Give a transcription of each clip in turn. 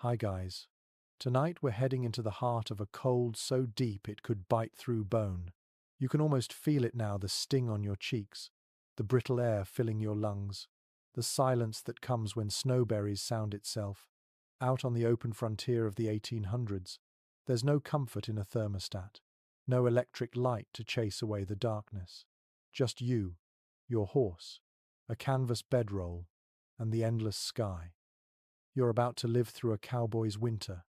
Hi guys. Tonight we're heading into the heart of a cold so deep it could bite through bone. You can almost feel it now, the sting on your cheeks, the brittle air filling your lungs, the silence that comes when snowberries sound itself. Out on the open frontier of the 1800s, there's no comfort in a thermostat, no electric light to chase away the darkness. Just you, your horse, a canvas bedroll, and the endless sky. You're about to live through a cowboy's winter,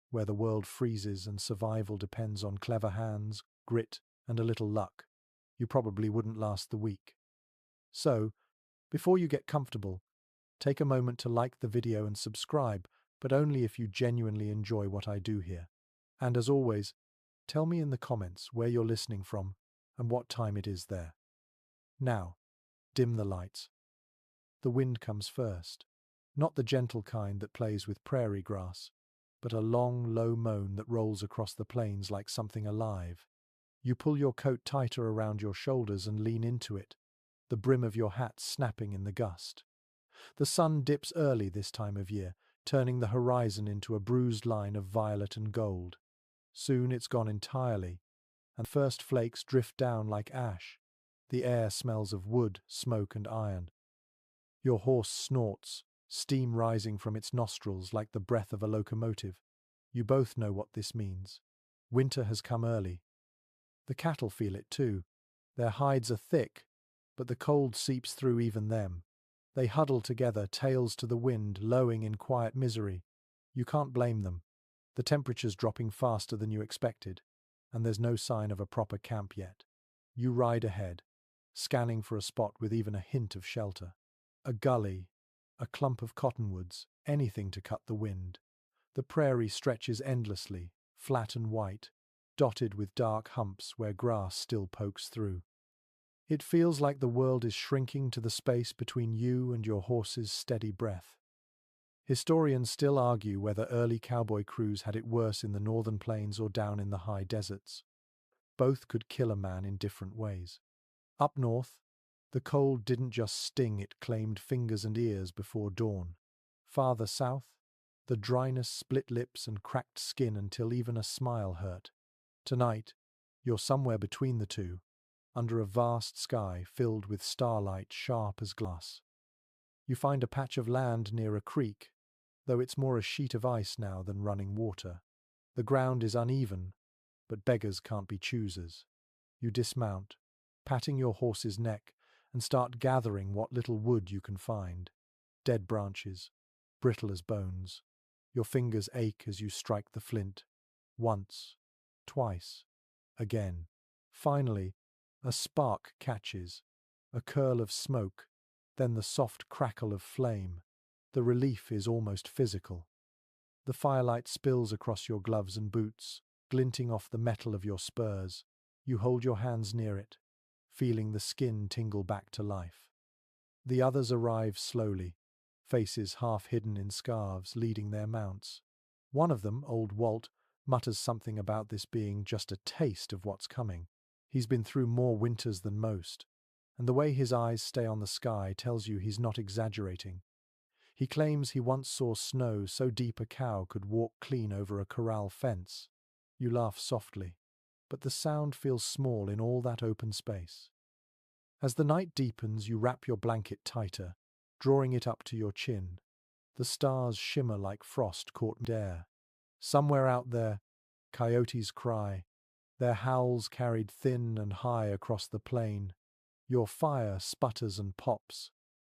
where the world freezes and survival depends on clever hands, grit, and a little luck. You probably wouldn't last the week. So, before you get comfortable, take a moment to like the video and subscribe, but only if you genuinely enjoy what I do here. And as always, tell me in the comments where you're listening from and what time it is there. Now, dim the lights. The wind comes first. Not the gentle kind that plays with prairie grass, but a long, low moan that rolls across the plains like something alive. You pull your coat tighter around your shoulders and lean into it, the brim of your hat snapping in the gust. The sun dips early this time of year, turning the horizon into a bruised line of violet and gold. Soon it's gone entirely, and first flakes drift down like ash. The air smells of wood, smoke, and iron. Your horse snorts, steam rising from its nostrils like the breath of a locomotive. You both know what this means. Winter has come early. The cattle feel it too. Their hides are thick, but the cold seeps through even them. They huddle together, tails to the wind, lowing in quiet misery. You can't blame them. The temperature's dropping faster than you expected, and there's no sign of a proper camp yet. You ride ahead, scanning for a spot with even a hint of shelter. A gully, a clump of cottonwoods, anything to cut the wind. The prairie stretches endlessly, flat and white, dotted with dark humps where grass still pokes through. It feels like the world is shrinking to the space between you and your horse's steady breath. Historians still argue whether early cowboy crews had it worse in the northern plains or down in the high deserts. Both could kill a man in different ways. Up north, the cold didn't just sting, it claimed fingers and ears before dawn. Farther south, the dryness split lips and cracked skin until even a smile hurt. Tonight, you're somewhere between the two, under a vast sky filled with starlight sharp as glass. You find a patch of land near a creek, though it's more a sheet of ice now than running water. The ground is uneven, but beggars can't be choosers. You dismount, patting your horse's neck, and start gathering what little wood you can find. Dead branches, brittle as bones. Your fingers ache as you strike the flint. Once, twice, again. Finally, a spark catches, a curl of smoke, then the soft crackle of flame. The relief is almost physical. The firelight spills across your gloves and boots, glinting off the metal of your spurs. You hold your hands near it, feeling the skin tingle back to life. The others arrive slowly, faces half hidden in scarves, leading their mounts. One of them, old Walt, mutters something about this being just a taste of what's coming. He's been through more winters than most, and the way his eyes stay on the sky tells you he's not exaggerating. He claims he once saw snow so deep a cow could walk clean over a corral fence. You laugh softly, but the sound feels small in all that open space. As the night deepens, you wrap your blanket tighter, drawing it up to your chin. The stars shimmer like frost caught mid-air. Somewhere out there, coyotes cry, their howls carried thin and high across the plain. Your fire sputters and pops.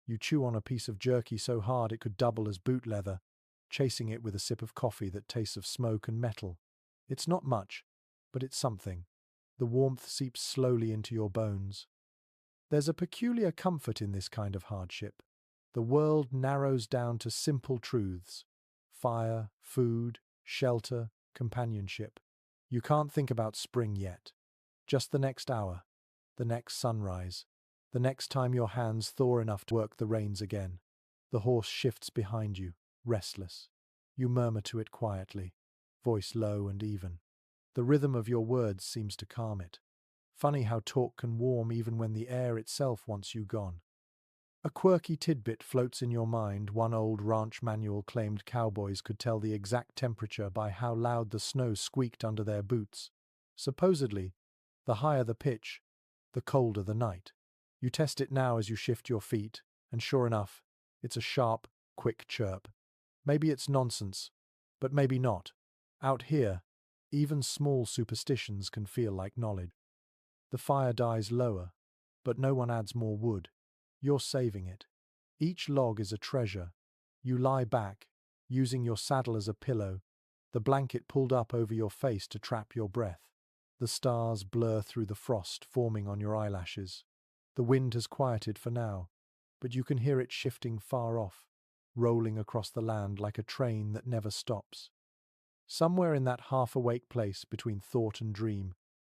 You chew on a piece of jerky so hard it could double as boot leather, chasing it with a sip of coffee that tastes of smoke and metal. It's not much, but it's something. The warmth seeps slowly into your bones. There's a peculiar comfort in this kind of hardship. The world narrows down to simple truths: fire, food, shelter, companionship. You can't think about spring yet. Just the next hour, the next sunrise, the next time your hands thaw enough to work the reins again. The horse shifts behind you, restless. You murmur to it quietly, voice low and even. The rhythm of your words seems to calm it. Funny how talk can warm even when the air itself wants you gone. A quirky tidbit floats in your mind. One old ranch manual claimed cowboys could tell the exact temperature by how loud the snow squeaked under their boots. Supposedly, the higher the pitch, the colder the night. You test it now as you shift your feet, and sure enough, it's a sharp, quick chirp. Maybe it's nonsense, but maybe not. Out here, even small superstitions can feel like knowledge. The fire dies lower, but no one adds more wood. You're saving it. Each log is a treasure. You lie back, using your saddle as a pillow, the blanket pulled up over your face to trap your breath. The stars blur through the frost forming on your eyelashes. The wind has quieted for now, but you can hear it shifting far off, rolling across the land like a train that never stops. Somewhere in that half-awake place between thought and dream,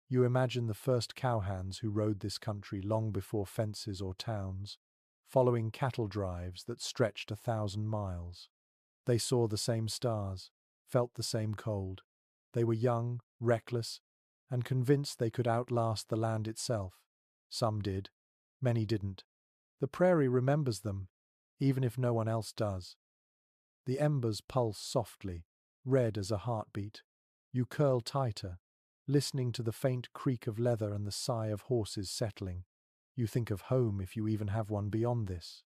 you imagine the first cowhands who rode this country long before fences or towns, following cattle drives that stretched 1,000 miles. They saw the same stars, felt the same cold. They were young, reckless, and convinced they could outlast the land itself. Some did, many didn't. The prairie remembers them, even if no one else does. The embers pulse softly, red as a heartbeat. You curl tighter, listening to the faint creak of leather and the sigh of horses settling. You think of home if you even have one beyond this.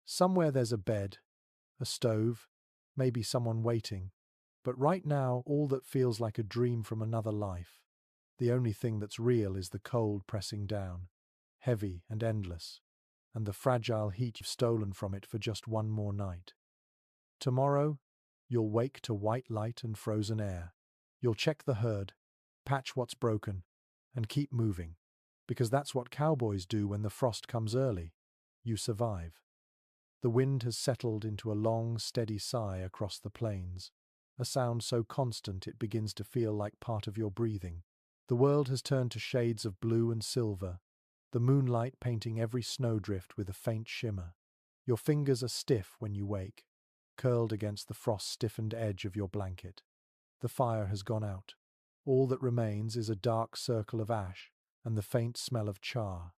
Somewhere there's a bed, a stove, maybe someone waiting. But right now, all that feels like a dream from another life. The only thing that's real is the cold pressing down, heavy and endless, and the fragile heat you've stolen from it for just one more night. Tomorrow, you'll wake to white light and frozen air. You'll check the herd, patch what's broken, and keep moving. Because that's what cowboys do when the frost comes early. You survive. The wind has settled into a long, steady sigh across the plains, a sound so constant it begins to feel like part of your breathing. The world has turned to shades of blue and silver, the moonlight painting every snowdrift with a faint shimmer. Your fingers are stiff when you wake, curled against the frost-stiffened edge of your blanket. The fire has gone out. All that remains is a dark circle of ash and the faint smell of char.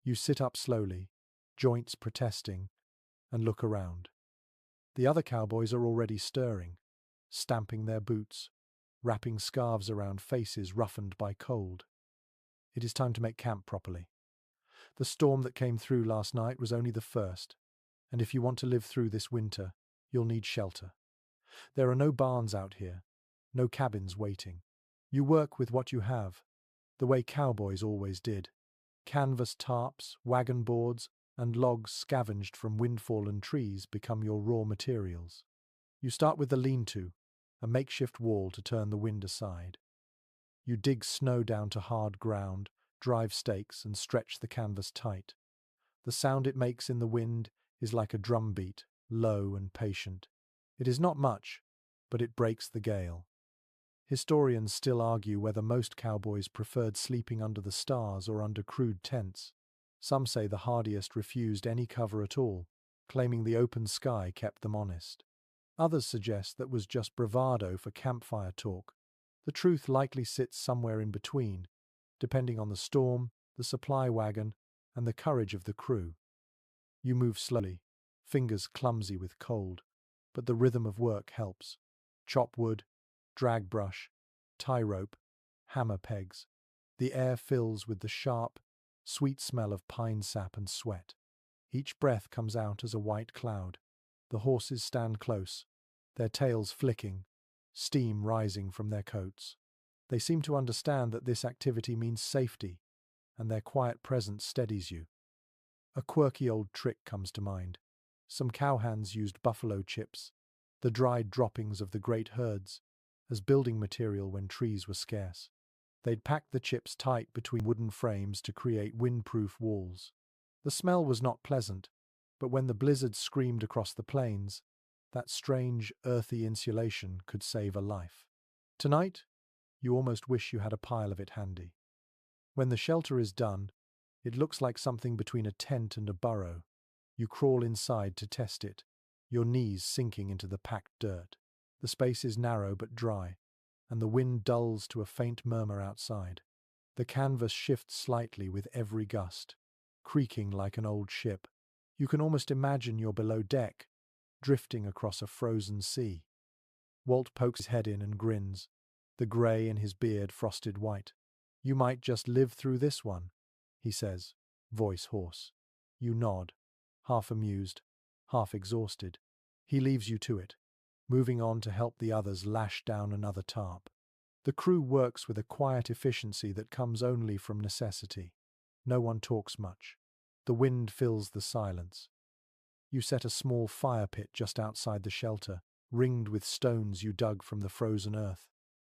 You sit up slowly, joints protesting, and look around. The other cowboys are already stirring, stamping their boots, wrapping scarves around faces roughened by cold. It is time to make camp properly. The storm that came through last night was only the first, and if you want to live through this winter, you'll need shelter. There are no barns out here, no cabins waiting. You work with what you have, the way cowboys always did. Canvas tarps, wagon boards, and logs scavenged from wind-fallen trees become your raw materials. You start with the lean-to, a makeshift wall to turn the wind aside. You dig snow down to hard ground, drive stakes, and stretch the canvas tight. The sound it makes in the wind is like a drum beat, low and patient. It is not much, but it breaks the gale. Historians still argue whether most cowboys preferred sleeping under the stars or under crude tents. Some say the hardiest refused any cover at all, claiming the open sky kept them honest. Others suggest that was just bravado for campfire talk. The truth likely sits somewhere in between, depending on the storm, the supply wagon, and the courage of the crew. You move slowly, fingers clumsy with cold, but the rhythm of work helps. Chop wood, drag brush, tie rope, hammer pegs. The air fills with the sharp, sweet smell of pine sap and sweat. Each breath comes out as a white cloud. The horses stand close, their tails flicking, steam rising from their coats. They seem to understand that this activity means safety, and their quiet presence steadies you. A quirky old trick comes to mind. Some cowhands used buffalo chips, the dried droppings of the great herds, as building material when trees were scarce. They'd pack the chips tight between wooden frames to create windproof walls. The smell was not pleasant, but when the blizzard screamed across the plains, that strange, earthy insulation could save a life. Tonight, you almost wish you had a pile of it handy. When the shelter is done, it looks like something between a tent and a burrow. You crawl inside to test it, your knees sinking into the packed dirt. The space is narrow but dry, and the wind dulls to a faint murmur outside. The canvas shifts slightly with every gust, creaking like an old ship. You can almost imagine you're below deck, drifting across a frozen sea. Walt pokes his head in and grins, the grey in his beard frosted white. "You might just live through this one," he says, voice hoarse. You nod, half amused, half exhausted. He leaves you to it, moving on to help the others lash down another tarp. The crew works with a quiet efficiency that comes only from necessity. No one talks much. The wind fills the silence. You set a small fire pit just outside the shelter, ringed with stones you dug from the frozen earth.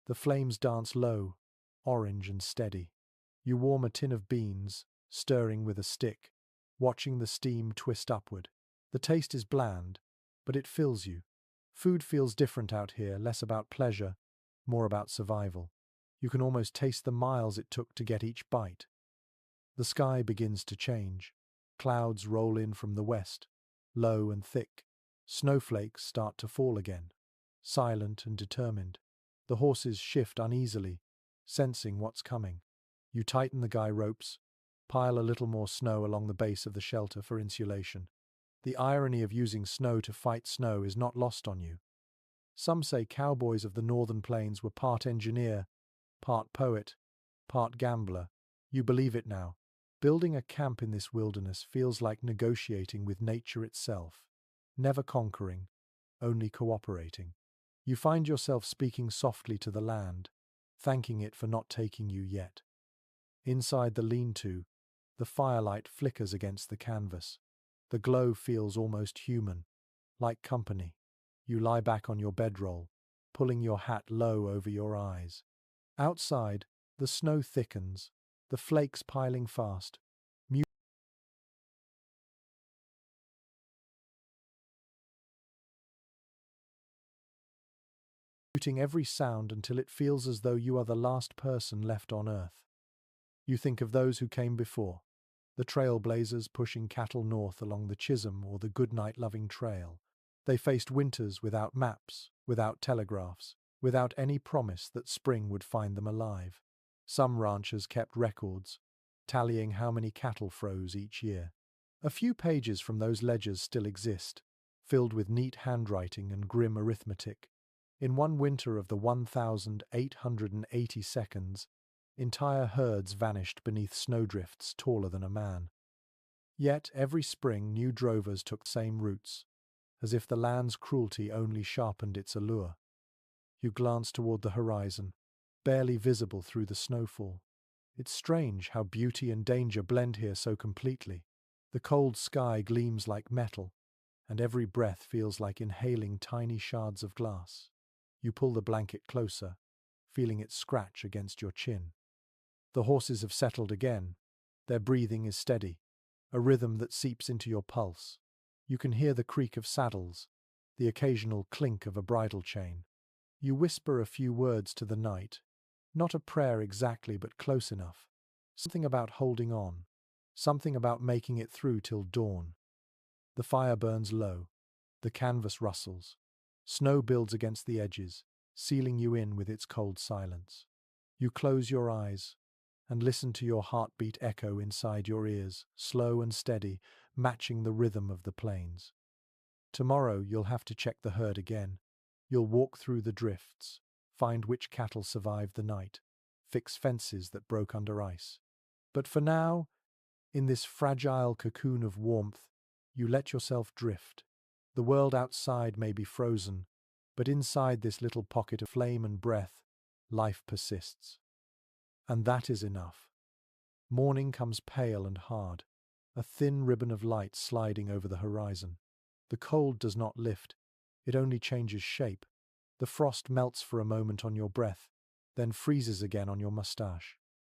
The flames dance low, orange and steady. You warm a tin of beans, stirring with a stick, watching the steam twist upward. The taste is bland, but it fills you. Food feels different out here, less about pleasure, more about survival. You can almost taste the miles it took to get each bite. The sky begins to change. Clouds roll in from the west, low and thick. Snowflakes start to fall again, silent and determined. The horses shift uneasily, sensing what's coming. You tighten the guy ropes, pile a little more snow along the base of the shelter for insulation. The irony of using snow to fight snow is not lost on you. Some say cowboys of the northern plains were part engineer, part poet, part gambler. You believe it now. Building a camp in this wilderness feels like negotiating with nature itself, never conquering, only cooperating. You find yourself speaking softly to the land, thanking it for not taking you yet. Inside the lean-to, the firelight flickers against the canvas. The glow feels almost human, like company. You lie back on your bedroll, pulling your hat low over your eyes. Outside, the snow thickens, the flakes piling fast, muting every sound until it feels as though you are the last person left on Earth. You think of those who came before, the trailblazers pushing cattle north along the Chisholm or the Goodnight-loving trail. They faced winters without maps, without telegraphs, without any promise that spring would find them alive. Some ranchers kept records, tallying how many cattle froze each year. A few pages from those ledgers still exist, filled with neat handwriting and grim arithmetic. In one winter of the 1,880 seconds, entire herds vanished beneath snowdrifts taller than a man. Yet every spring new drovers took the same routes, as if the land's cruelty only sharpened its allure. You glance toward the horizon, barely visible through the snowfall. It's strange how beauty and danger blend here so completely. The cold sky gleams like metal, and every breath feels like inhaling tiny shards of glass. You pull the blanket closer, feeling it scratch against your chin. The horses have settled again. Their breathing is steady, a rhythm that seeps into your pulse. You can hear the creak of saddles, the occasional clink of a bridle chain. You whisper a few words to the night, not a prayer exactly, but close enough. Something about holding on, something about making it through till dawn. The fire burns low, the canvas rustles. Snow builds against the edges, sealing you in with its cold silence. You close your eyes and listen to your heartbeat echo inside your ears, slow and steady, matching the rhythm of the plains. Tomorrow you'll have to check the herd again. You'll walk through the drifts, find which cattle survived the night, fix fences that broke under ice. But for now, in this fragile cocoon of warmth, you let yourself drift. The world outside may be frozen, but inside this little pocket of flame and breath, life persists. And that is enough. Morning comes pale and hard, a thin ribbon of light sliding over the horizon. The cold does not lift, it only changes shape. The frost melts for a moment on your breath, then freezes again on your mustache.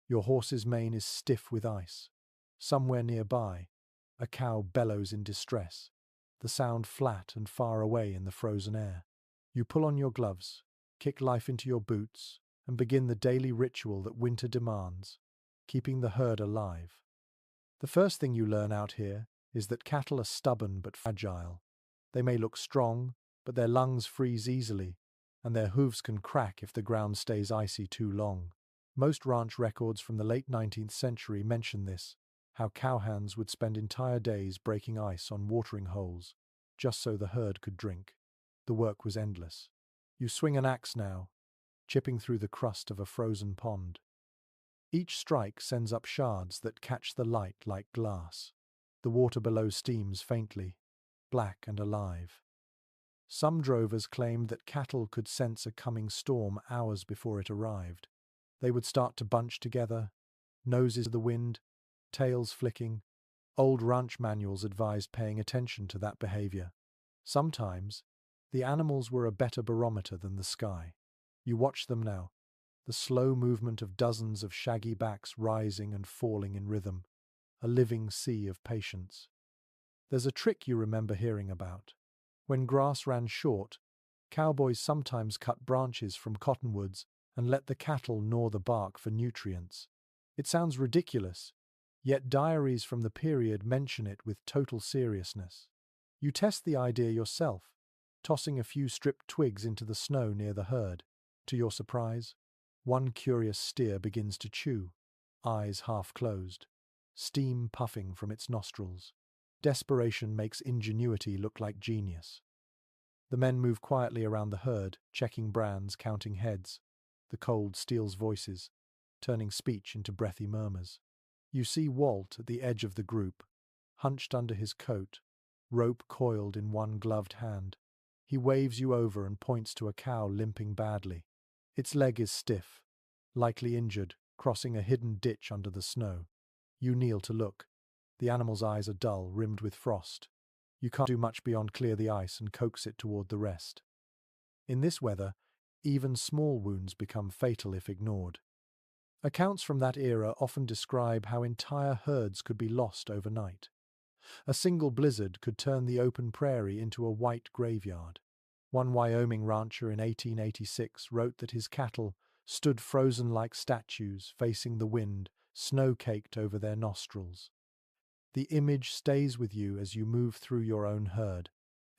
Your horse's mane is stiff with ice. Somewhere nearby, a cow bellows in distress, the sound flat and far away in the frozen air. You pull on your gloves, kick life into your boots, and begin the daily ritual that winter demands, keeping the herd alive. The first thing you learn out here is that cattle are stubborn but fragile. They may look strong, but their lungs freeze easily, and their hooves can crack if the ground stays icy too long. Most ranch records from the late 19th century mention this. how cowhands would spend entire days breaking ice on watering holes, just so the herd could drink. The work was endless. You swing an axe now, chipping through the crust of a frozen pond. Each strike sends up shards that catch the light like glass. The water below steams faintly, black and alive. Some drovers claimed that cattle could sense a coming storm hours before it arrived. They would start to bunch together, noses to the wind, tails flicking. Old ranch manuals advised paying attention to that behavior. Sometimes, the animals were a better barometer than the sky. You watch them now, the slow movement of dozens of shaggy backs rising and falling in rhythm, a living sea of patience. There's a trick you remember hearing about. When grass ran short, cowboys sometimes cut branches from cottonwoods and let the cattle gnaw the bark for nutrients. It sounds ridiculous, yet diaries from the period mention it with total seriousness. You test the idea yourself, tossing a few stripped twigs into the snow near the herd. To your surprise, one curious steer begins to chew, eyes half closed, steam puffing from its nostrils. Desperation makes ingenuity look like genius. The men move quietly around the herd, checking brands, counting heads. The cold steals voices, turning speech into breathy murmurs. You see Walt at the edge of the group, hunched under his coat, rope coiled in one gloved hand. He waves you over and points to a cow limping badly. Its leg is stiff, likely injured, crossing a hidden ditch under the snow. You kneel to look. The animal's eyes are dull, rimmed with frost. You can't do much beyond clear the ice and coax it toward the rest. In this weather, even small wounds become fatal if ignored. Accounts from that era often describe how entire herds could be lost overnight. A single blizzard could turn the open prairie into a white graveyard. One Wyoming rancher in 1886 wrote that his cattle stood frozen like statues, facing the wind, snow-caked over their nostrils. The image stays with you as you move through your own herd.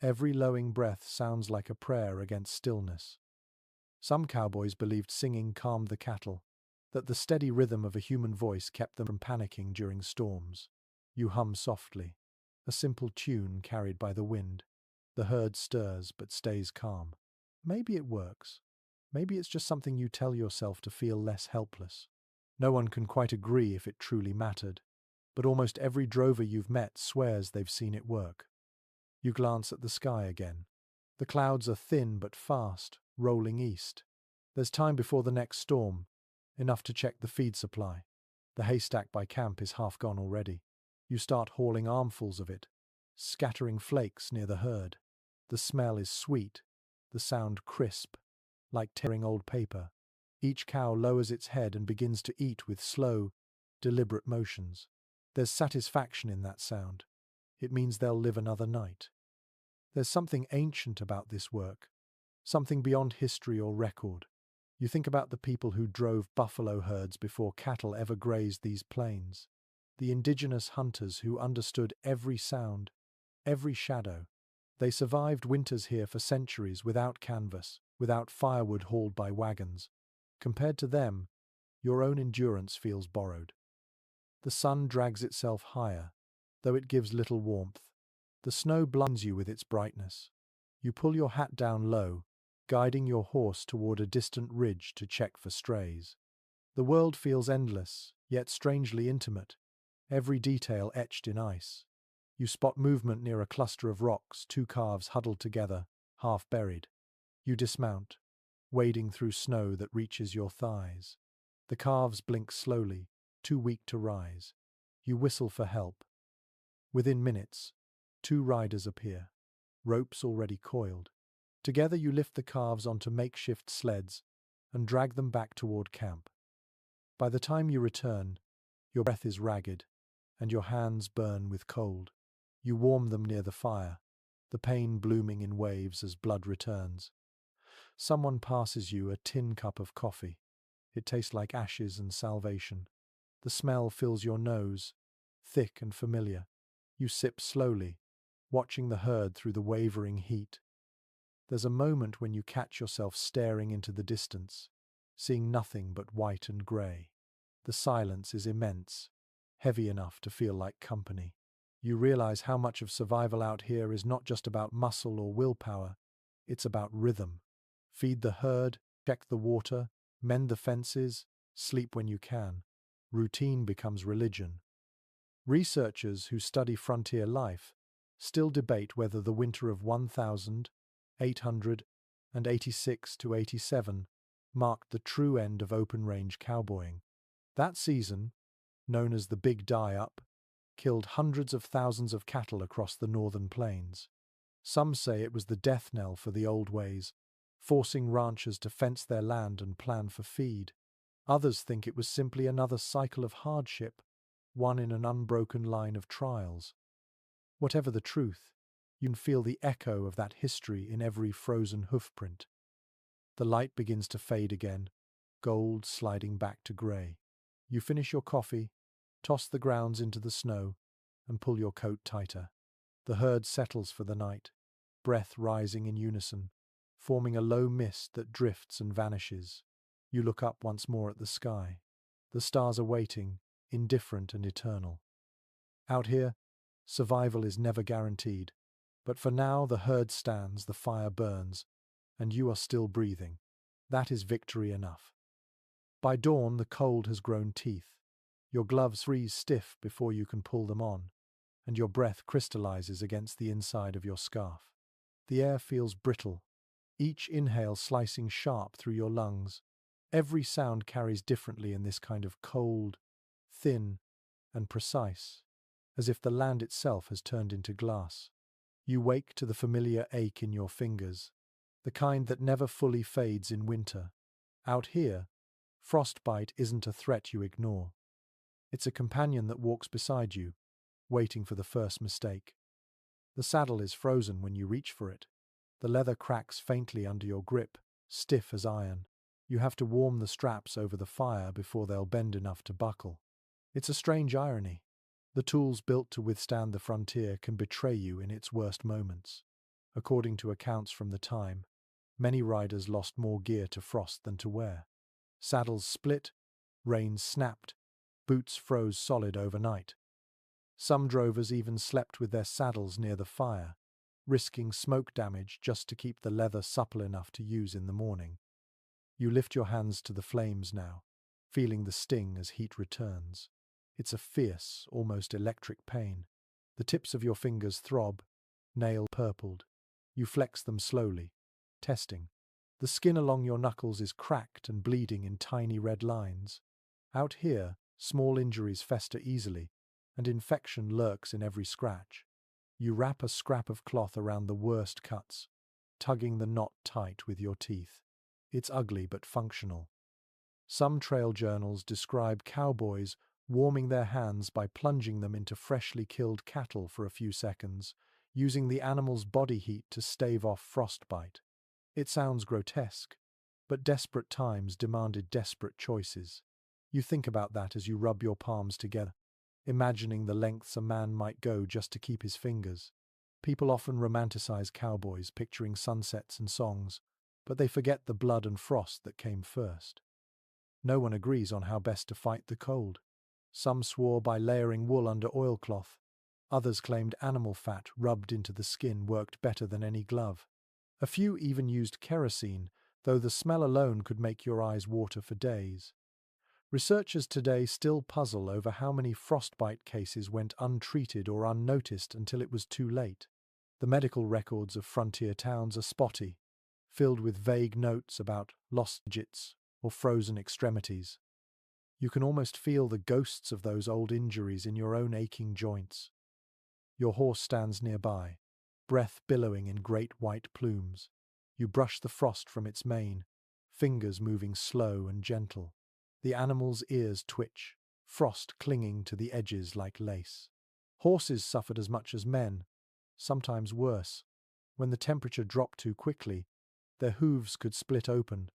Every lowing breath sounds like a prayer against stillness. Some cowboys believed singing calmed the cattle, that the steady rhythm of a human voice kept them from panicking during storms. You hum softly, a simple tune carried by the wind. The herd stirs but stays calm. Maybe it works. Maybe it's just something you tell yourself to feel less helpless. No one can quite agree if it truly mattered, but almost every drover you've met swears they've seen it work. You glance at the sky again. The clouds are thin but fast, rolling east. There's time before the next storm, enough to check the feed supply. The haystack by camp is half gone already. You start hauling armfuls of it, scattering flakes near the herd. The smell is sweet, the sound crisp, like tearing old paper. Each cow lowers its head and begins to eat with slow, deliberate motions. There's satisfaction in that sound. It means they'll live another night. There's something ancient about this work, something beyond history or record. You think about the people who drove buffalo herds before cattle ever grazed these plains, the indigenous hunters who understood every sound, every shadow. They survived winters here for centuries without canvas, without firewood hauled by wagons. Compared to them, your own endurance feels borrowed. The sun drags itself higher, though it gives little warmth. The snow blinds you with its brightness. You pull your hat down low, guiding your horse toward a distant ridge to check for strays. The world feels endless, yet strangely intimate, every detail etched in ice. You spot movement near a cluster of rocks, two calves huddled together, half buried. You dismount, wading through snow that reaches your thighs. The calves blink slowly, too weak to rise. You whistle for help. Within minutes, two riders appear, ropes already coiled. Together you lift the calves onto makeshift sleds and drag them back toward camp. By the time you return, your breath is ragged and your hands burn with cold. You warm them near the fire, the pain blooming in waves as blood returns. Someone passes you a tin cup of coffee. It tastes like ashes and salvation. The smell fills your nose, thick and familiar. You sip slowly, watching the herd through the wavering heat. There's a moment when you catch yourself staring into the distance, seeing nothing but white and grey. The silence is immense, heavy enough to feel like company. You realize how much of survival out here is not just about muscle or willpower, it's about rhythm. Feed the herd, check the water, mend the fences, sleep when you can. Routine becomes religion. Researchers who study frontier life still debate whether the winter of 1886 to 87 marked the true end of open-range cowboying. That season, known as the Big Die-Up, killed hundreds of thousands of cattle across the northern plains. Some say it was the death knell for the old ways, forcing ranchers to fence their land and plan for feed. Others think it was simply another cycle of hardship, one in an unbroken line of trials. Whatever the truth, you can feel the echo of that history in every frozen hoofprint. The light begins to fade again, gold sliding back to grey. You finish your coffee, toss the grounds into the snow, and pull your coat tighter. The herd settles for the night, breath rising in unison, forming a low mist that drifts and vanishes. You look up once more at the sky. The stars are waiting, indifferent and eternal. Out here, survival is never guaranteed, but for now the herd stands, the fire burns, and you are still breathing. That is victory enough. By dawn, the cold has grown teeth. Your gloves freeze stiff before you can pull them on, and your breath crystallizes against the inside of your scarf. The air feels brittle, each inhale slicing sharp through your lungs. Every sound carries differently in this kind of cold, thin, and precise, as if the land itself has turned into glass. You wake to the familiar ache in your fingers, the kind that never fully fades in winter. Out here, frostbite isn't a threat you ignore. It's a companion that walks beside you, waiting for the first mistake. The saddle is frozen when you reach for it. The leather cracks faintly under your grip, stiff as iron. You have to warm the straps over the fire before they'll bend enough to buckle. It's a strange irony. The tools built to withstand the frontier can betray you in its worst moments. According to accounts from the time, many riders lost more gear to frost than to wear. Saddles split, reins snapped, boots froze solid overnight. Some drovers even slept with their saddles near the fire, risking smoke damage just to keep the leather supple enough to use in the morning. You lift your hands to the flames now, feeling the sting as heat returns. It's a fierce, almost electric pain. The tips of your fingers throb, nail purpled. You flex them slowly, testing. The skin along your knuckles is cracked and bleeding in tiny red lines. Out here, small injuries fester easily, and infection lurks in every scratch. You wrap a scrap of cloth around the worst cuts, tugging the knot tight with your teeth. It's ugly but functional. Some trail journals describe cowboys warming their hands by plunging them into freshly killed cattle for a few seconds, using the animal's body heat to stave off frostbite. It sounds grotesque, but desperate times demanded desperate choices. You think about that as you rub your palms together, imagining the lengths a man might go just to keep his fingers. People often romanticize cowboys, picturing sunsets and songs, but they forget the blood and frost that came first. No one agrees on how best to fight the cold. Some swore by layering wool under oilcloth. Others claimed animal fat rubbed into the skin worked better than any glove. A few even used kerosene, though the smell alone could make your eyes water for days. Researchers today still puzzle over how many frostbite cases went untreated or unnoticed until it was too late. The medical records of frontier towns are spotty, filled with vague notes about lost digits or frozen extremities. You can almost feel the ghosts of those old injuries in your own aching joints. Your horse stands nearby, breath billowing in great white plumes. You brush the frost from its mane, fingers moving slow and gentle. The animal's ears twitch, frost clinging to the edges like lace. Horses suffered as much as men, sometimes worse. When the temperature dropped too quickly, their hooves could split open,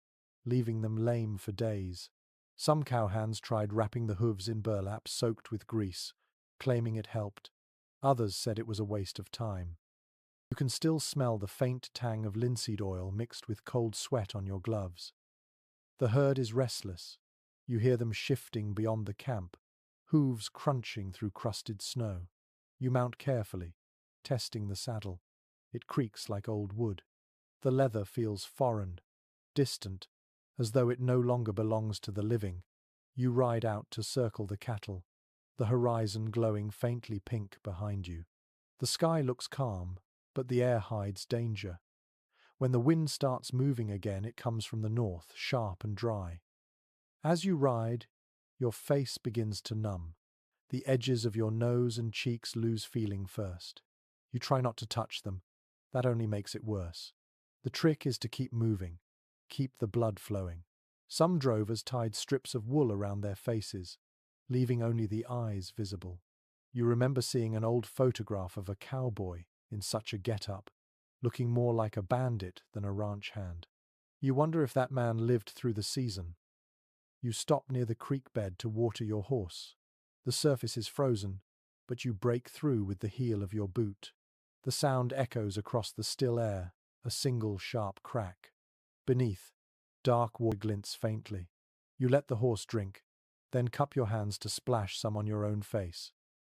leaving them lame for days. Some cowhands tried wrapping the hooves in burlap soaked with grease, claiming it helped. Others said it was a waste of time. You can still smell the faint tang of linseed oil mixed with cold sweat on your gloves. The herd is restless. You hear them shifting beyond the camp, hooves crunching through crusted snow. You mount carefully, testing the saddle. It creaks like old wood. The leather feels foreign, distant, as though it no longer belongs to the living. You ride out to circle the cattle, the horizon glowing faintly pink behind you. The sky looks calm, but the air hides danger. When the wind starts moving again, it comes from the north, sharp and dry. As you ride, your face begins to numb. The edges of your nose and cheeks lose feeling first. You try not to touch them. That only makes it worse. The trick is to keep moving, keep the blood flowing. Some drovers tied strips of wool around their faces, leaving only the eyes visible. You remember seeing an old photograph of a cowboy in such a get-up, looking more like a bandit than a ranch hand. You wonder if that man lived through the season. You stop near the creek bed to water your horse. The surface is frozen, but you break through with the heel of your boot. The sound echoes across the still air, a single sharp crack. Beneath, dark water glints faintly. You let the horse drink, then cup your hands to splash some on your own face.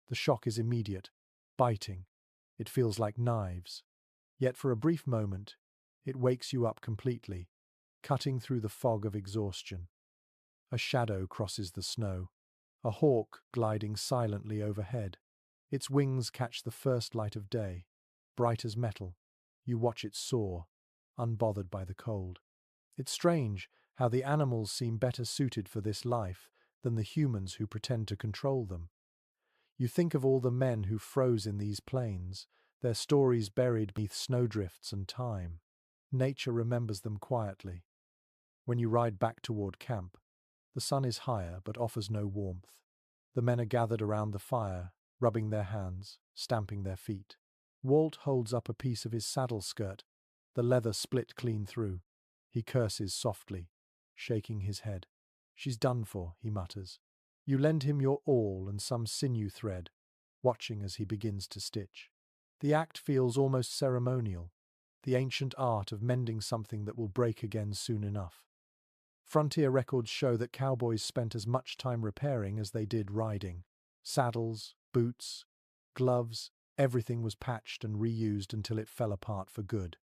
The shock is immediate, biting. It feels like knives. Yet for a brief moment, it wakes you up completely, cutting through the fog of exhaustion. A shadow crosses the snow, a hawk gliding silently overhead. Its wings catch the first light of day, bright as metal. You watch it soar, unbothered by the cold. It's strange how the animals seem better suited for this life than the humans who pretend to control them. You think of all the men who froze in these plains, their stories buried beneath snowdrifts and time. Nature remembers them quietly. When you ride back toward camp, the sun is higher but offers no warmth. The men are gathered around the fire, rubbing their hands, stamping their feet. Walt holds up a piece of his saddle skirt, the leather split clean through. He curses softly, shaking his head. "She's done for," he mutters. You lend him your awl and some sinew thread, watching as he begins to stitch. The act feels almost ceremonial, the ancient art of mending something that will break again soon enough. Frontier records show that cowboys spent as much time repairing as they did riding. Saddles, boots, gloves, everything was patched and reused until it fell apart for good.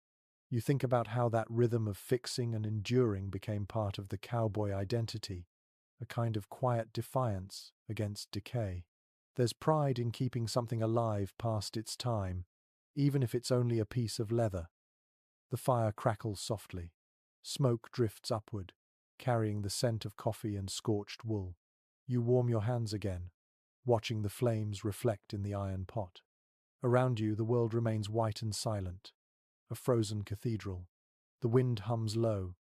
You think about how that rhythm of fixing and enduring became part of the cowboy identity, a kind of quiet defiance against decay. There's pride in keeping something alive past its time, even if it's only a piece of leather. The fire crackles softly. Smoke drifts upward, carrying the scent of coffee and scorched wool. You warm your hands again, watching the flames reflect in the iron pot. Around you, the world remains white and silent, a frozen cathedral. The wind hums low,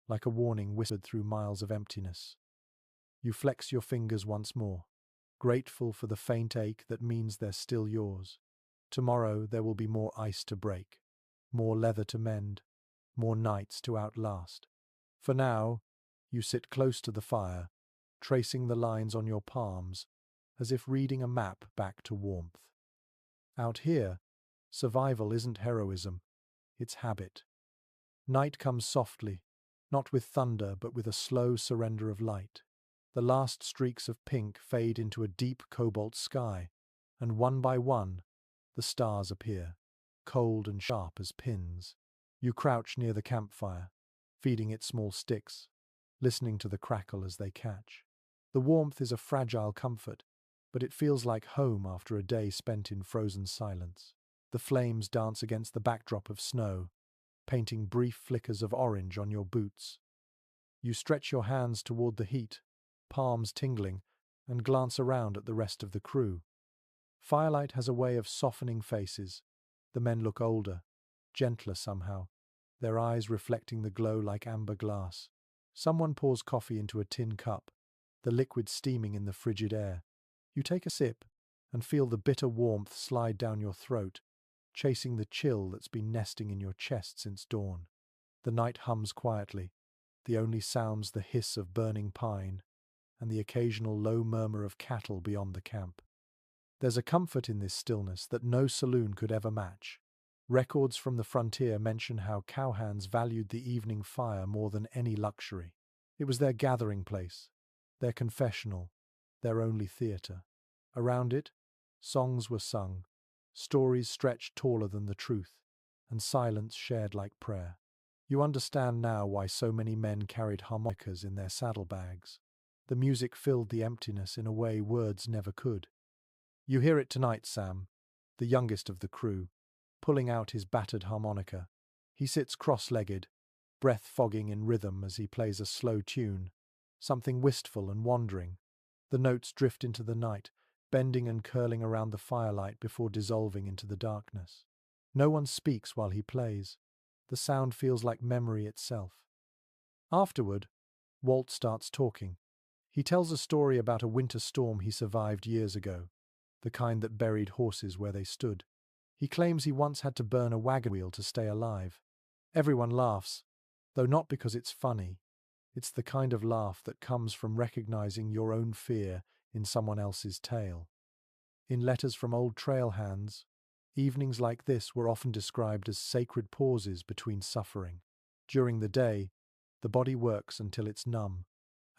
like a warning whispered through miles of emptiness. You flex your fingers once more, grateful for the faint ache that means they're still yours. Tomorrow there will be more ice to break, more leather to mend, more nights to outlast. For now, you sit close to the fire, tracing the lines on your palms, as if reading a map back to warmth. Out here, survival isn't heroism, it's habit. Night comes softly, not with thunder but with a slow surrender of light. The last streaks of pink fade into a deep cobalt sky, and one by one, the stars appear, cold and sharp as pins. You crouch near the campfire, feeding it small sticks, listening to the crackle as they catch. The warmth is a fragile comfort, but it feels like home after a day spent in frozen silence. The flames dance against the backdrop of snow, painting brief flickers of orange on your boots. You stretch your hands toward the heat, palms tingling, and glance around at the rest of the crew. Firelight has a way of softening faces. The men look older, gentler somehow, their eyes reflecting the glow like amber glass. Someone pours coffee into a tin cup, the liquid steaming in the frigid air. You take a sip and feel the bitter warmth slide down your throat, chasing the chill that's been nesting in your chest since dawn. The night hums quietly, the only sounds the hiss of burning pine and the occasional low murmur of cattle beyond the camp. There's a comfort in this stillness that no saloon could ever match. Records from the frontier mention how cowhands valued the evening fire more than any luxury. It was their gathering place, their confessional, their only theatre. Around it, songs were sung, stories stretched taller than the truth, and silence shared like prayer. You understand now why so many men carried harmonicas in their saddlebags. The music filled the emptiness in a way words never could. You hear it tonight, Sam, the youngest of the crew, pulling out his battered harmonica. He sits cross-legged, breath fogging in rhythm as he plays a slow tune, something wistful and wandering. The notes drift into the night, bending and curling around the firelight before dissolving into the darkness. No one speaks while he plays. The sound feels like memory itself. Afterward, Walt starts talking. He tells a story about a winter storm he survived years ago, the kind that buried horses where they stood. He claims he once had to burn a wagon wheel to stay alive. Everyone laughs, though not because it's funny. It's the kind of laugh that comes from recognizing your own fear in someone else's tale. In letters from old trail hands, evenings like this were often described as sacred pauses between suffering. During the day, the body works until it's numb.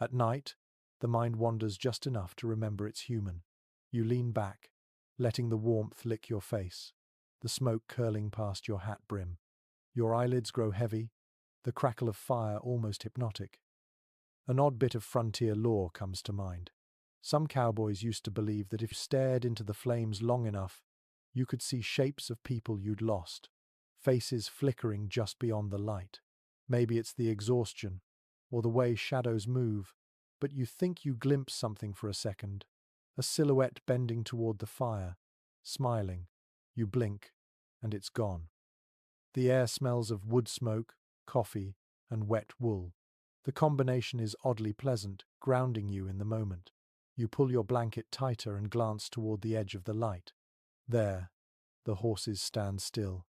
At night, the mind wanders just enough to remember it's human. You lean back, letting the warmth lick your face, the smoke curling past your hat brim. Your eyelids grow heavy, the crackle of fire almost hypnotic. An odd bit of frontier lore comes to mind. Some cowboys used to believe that if you stared into the flames long enough, you could see shapes of people you'd lost, faces flickering just beyond the light. Maybe it's the exhaustion, or the way shadows move, but you think you glimpse something for a second, a silhouette bending toward the fire, smiling. You blink, and it's gone. The air smells of wood smoke, coffee, and wet wool. The combination is oddly pleasant, grounding you in the moment. You pull your blanket tighter and glance toward the edge of the light. There, the horses stand still,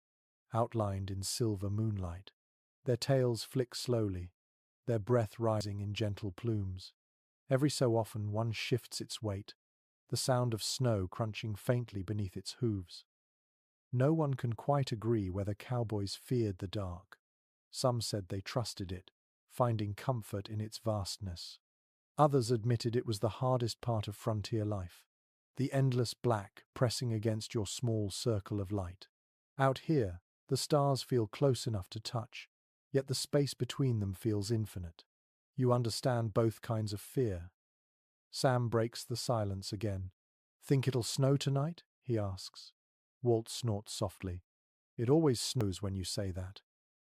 outlined in silver moonlight. Their tails flick slowly, their breath rising in gentle plumes. Every so often one shifts its weight, the sound of snow crunching faintly beneath its hooves. No one can quite agree whether cowboys feared the dark. Some said they trusted it, finding comfort in its vastness. Others admitted it was the hardest part of frontier life, the endless black pressing against your small circle of light. Out here, the stars feel close enough to touch, yet the space between them feels infinite. You understand both kinds of fear. Sam breaks the silence again. "Think it'll snow tonight?" he asks. Walt snorts softly. "It always snows when you say that."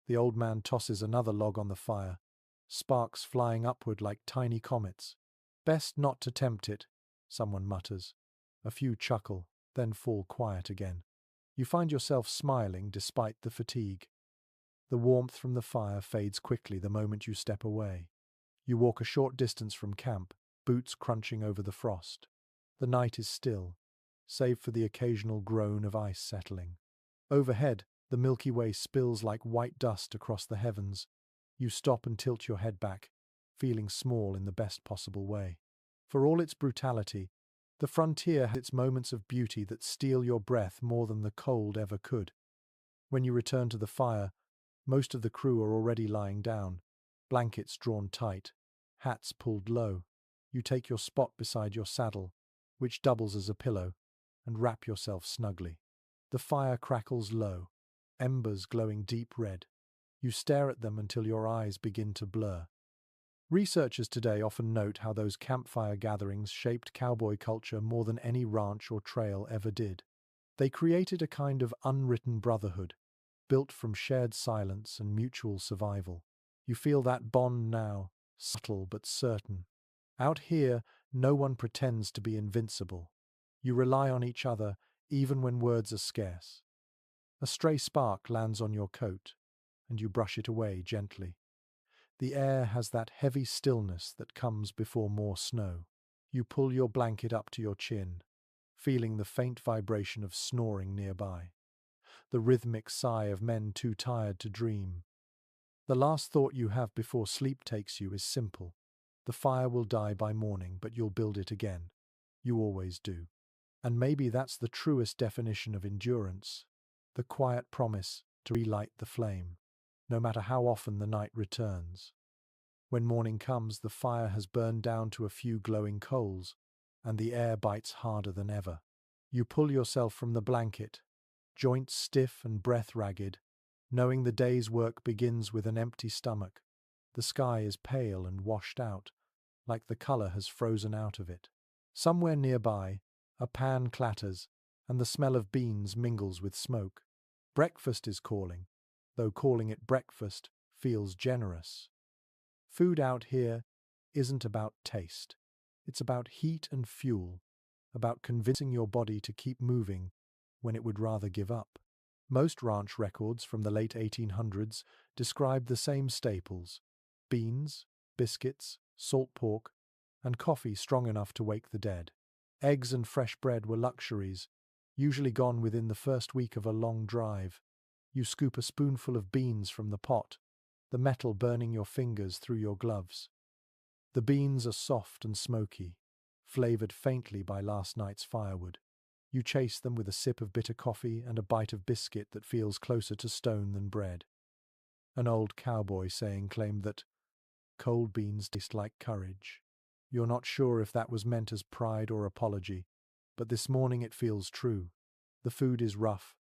The old man tosses another log on the fire, sparks flying upward like tiny comets. "Best not to tempt it," someone mutters. A few chuckle, then fall quiet again. You find yourself smiling despite the fatigue. The warmth from the fire fades quickly the moment you step away. You walk a short distance from camp, boots crunching over the frost. The night is still, save for the occasional groan of ice settling. Overhead, the Milky Way spills like white dust across the heavens. You stop and tilt your head back, feeling small in the best possible way. For all its brutality, the frontier has its moments of beauty that steal your breath more than the cold ever could. When you return to the fire, most of the crew are already lying down, blankets drawn tight, hats pulled low. You take your spot beside your saddle, which doubles as a pillow, and wrap yourself snugly. The fire crackles low, embers glowing deep red. You stare at them until your eyes begin to blur. Researchers today often note how those campfire gatherings shaped cowboy culture more than any ranch or trail ever did. They created a kind of unwritten brotherhood, built from shared silence and mutual survival. You feel that bond now, subtle but certain. Out here, no one pretends to be invincible. You rely on each other even when words are scarce. A stray spark lands on your coat, and you brush it away gently. The air has that heavy stillness that comes before more snow. You pull your blanket up to your chin, feeling the faint vibration of snoring nearby, the rhythmic sigh of men too tired to dream. The last thought you have before sleep takes you is simple. The fire will die by morning, but you'll build it again. You always do. And maybe that's the truest definition of endurance, the quiet promise to relight the flame, no matter how often the night returns. When morning comes, the fire has burned down to a few glowing coals, and the air bites harder than ever. You pull yourself from the blanket, joints stiff and breath ragged, knowing the day's work begins with an empty stomach. The sky is pale and washed out, like the colour has frozen out of it. Somewhere nearby, a pan clatters, and the smell of beans mingles with smoke. Breakfast is calling, though calling it breakfast feels generous. Food out here isn't about taste. It's about heat and fuel, about convincing your body to keep moving when it would rather give up. Most ranch records from the late 1800s described the same staples: beans, biscuits, salt pork, and coffee strong enough to wake the dead. Eggs and fresh bread were luxuries, usually gone within the first week of a long drive. You scoop a spoonful of beans from the pot, the metal burning your fingers through your gloves. The beans are soft and smoky, flavored faintly by last night's firewood. You chase them with a sip of bitter coffee and a bite of biscuit that feels closer to stone than bread. An old cowboy saying claimed that cold beans taste like courage. You're not sure if that was meant as pride or apology, but this morning it feels true. The food is rough,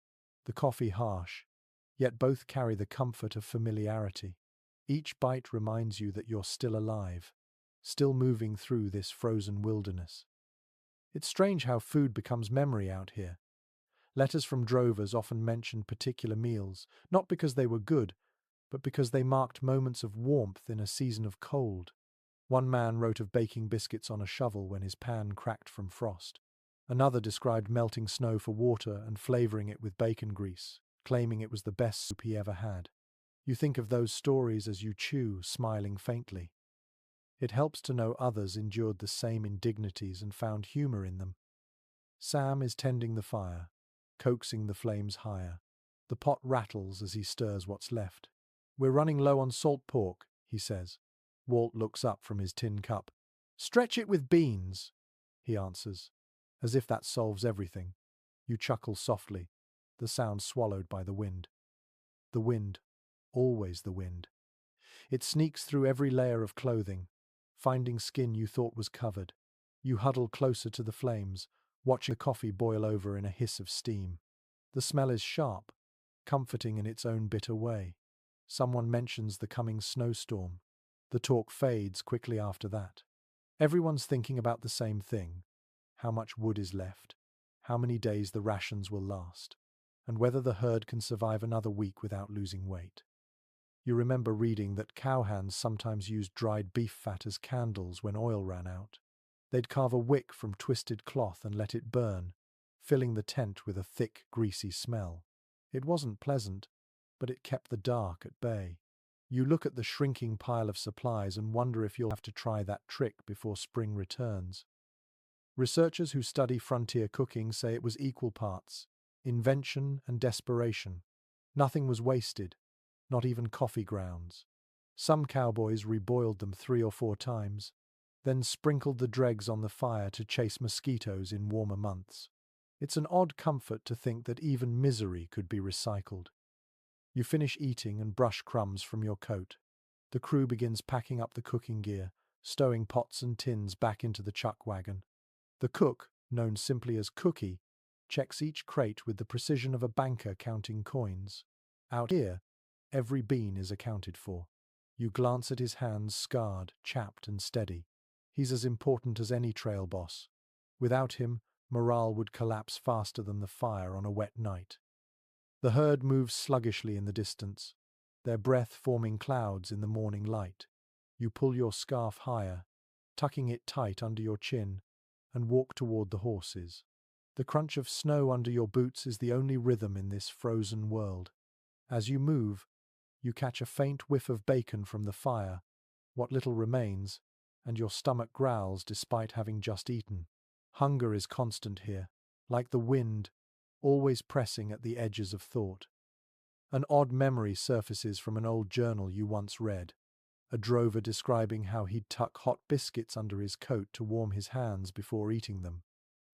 the coffee harsh, yet both carry the comfort of familiarity. Each bite reminds you that you're still alive, still moving through this frozen wilderness. It's strange how food becomes memory out here. Letters from drovers often mention particular meals, not because they were good, but because they marked moments of warmth in a season of cold. One man wrote of baking biscuits on a shovel when his pan cracked from frost. Another described melting snow for water and flavoring it with bacon grease, claiming it was the best soup he ever had. You think of those stories as you chew, smiling faintly. It helps to know others endured the same indignities and found humor in them. Sam is tending the fire, coaxing the flames higher. The pot rattles as he stirs what's left. "We're running low on salt pork," he says. Walt looks up from his tin cup. "Stretch it with beans," he answers, as if that solves everything. You chuckle softly, the sound swallowed by the wind. The wind, always the wind. It sneaks through every layer of clothing, finding skin you thought was covered. You huddle closer to the flames, watching the coffee boil over in a hiss of steam. The smell is sharp, comforting in its own bitter way. Someone mentions the coming snowstorm. The talk fades quickly after that. Everyone's thinking about the same thing: how much wood is left, how many days the rations will last, and whether the herd can survive another week without losing weight. You remember reading that cowhands sometimes used dried beef fat as candles when oil ran out. They'd carve a wick from twisted cloth and let it burn, filling the tent with a thick, greasy smell. It wasn't pleasant, but it kept the dark at bay. You look at the shrinking pile of supplies and wonder if you'll have to try that trick before spring returns. Researchers who study frontier cooking say it was equal parts invention and desperation. Nothing was wasted, not even coffee grounds. Some cowboys reboiled them 3 or 4 times, then sprinkled the dregs on the fire to chase mosquitoes in warmer months. It's an odd comfort to think that even misery could be recycled. You finish eating and brush crumbs from your coat. The crew begins packing up the cooking gear, stowing pots and tins back into the chuck wagon. The cook, known simply as Cookie, checks each crate with the precision of a banker counting coins. Out here, every bean is accounted for. You glance at his hands, scarred, chapped, and steady. He's as important as any trail boss. Without him, morale would collapse faster than the fire on a wet night. The herd moves sluggishly in the distance, their breath forming clouds in the morning light. You pull your scarf higher, tucking it tight under your chin, and walk toward the horses. The crunch of snow under your boots is the only rhythm in this frozen world. As you move, you catch a faint whiff of bacon from the fire, what little remains, and your stomach growls despite having just eaten. Hunger is constant here, like the wind, always pressing at the edges of thought. An odd memory surfaces from an old journal you once read, a drover describing how he'd tuck hot biscuits under his coat to warm his hands before eating them.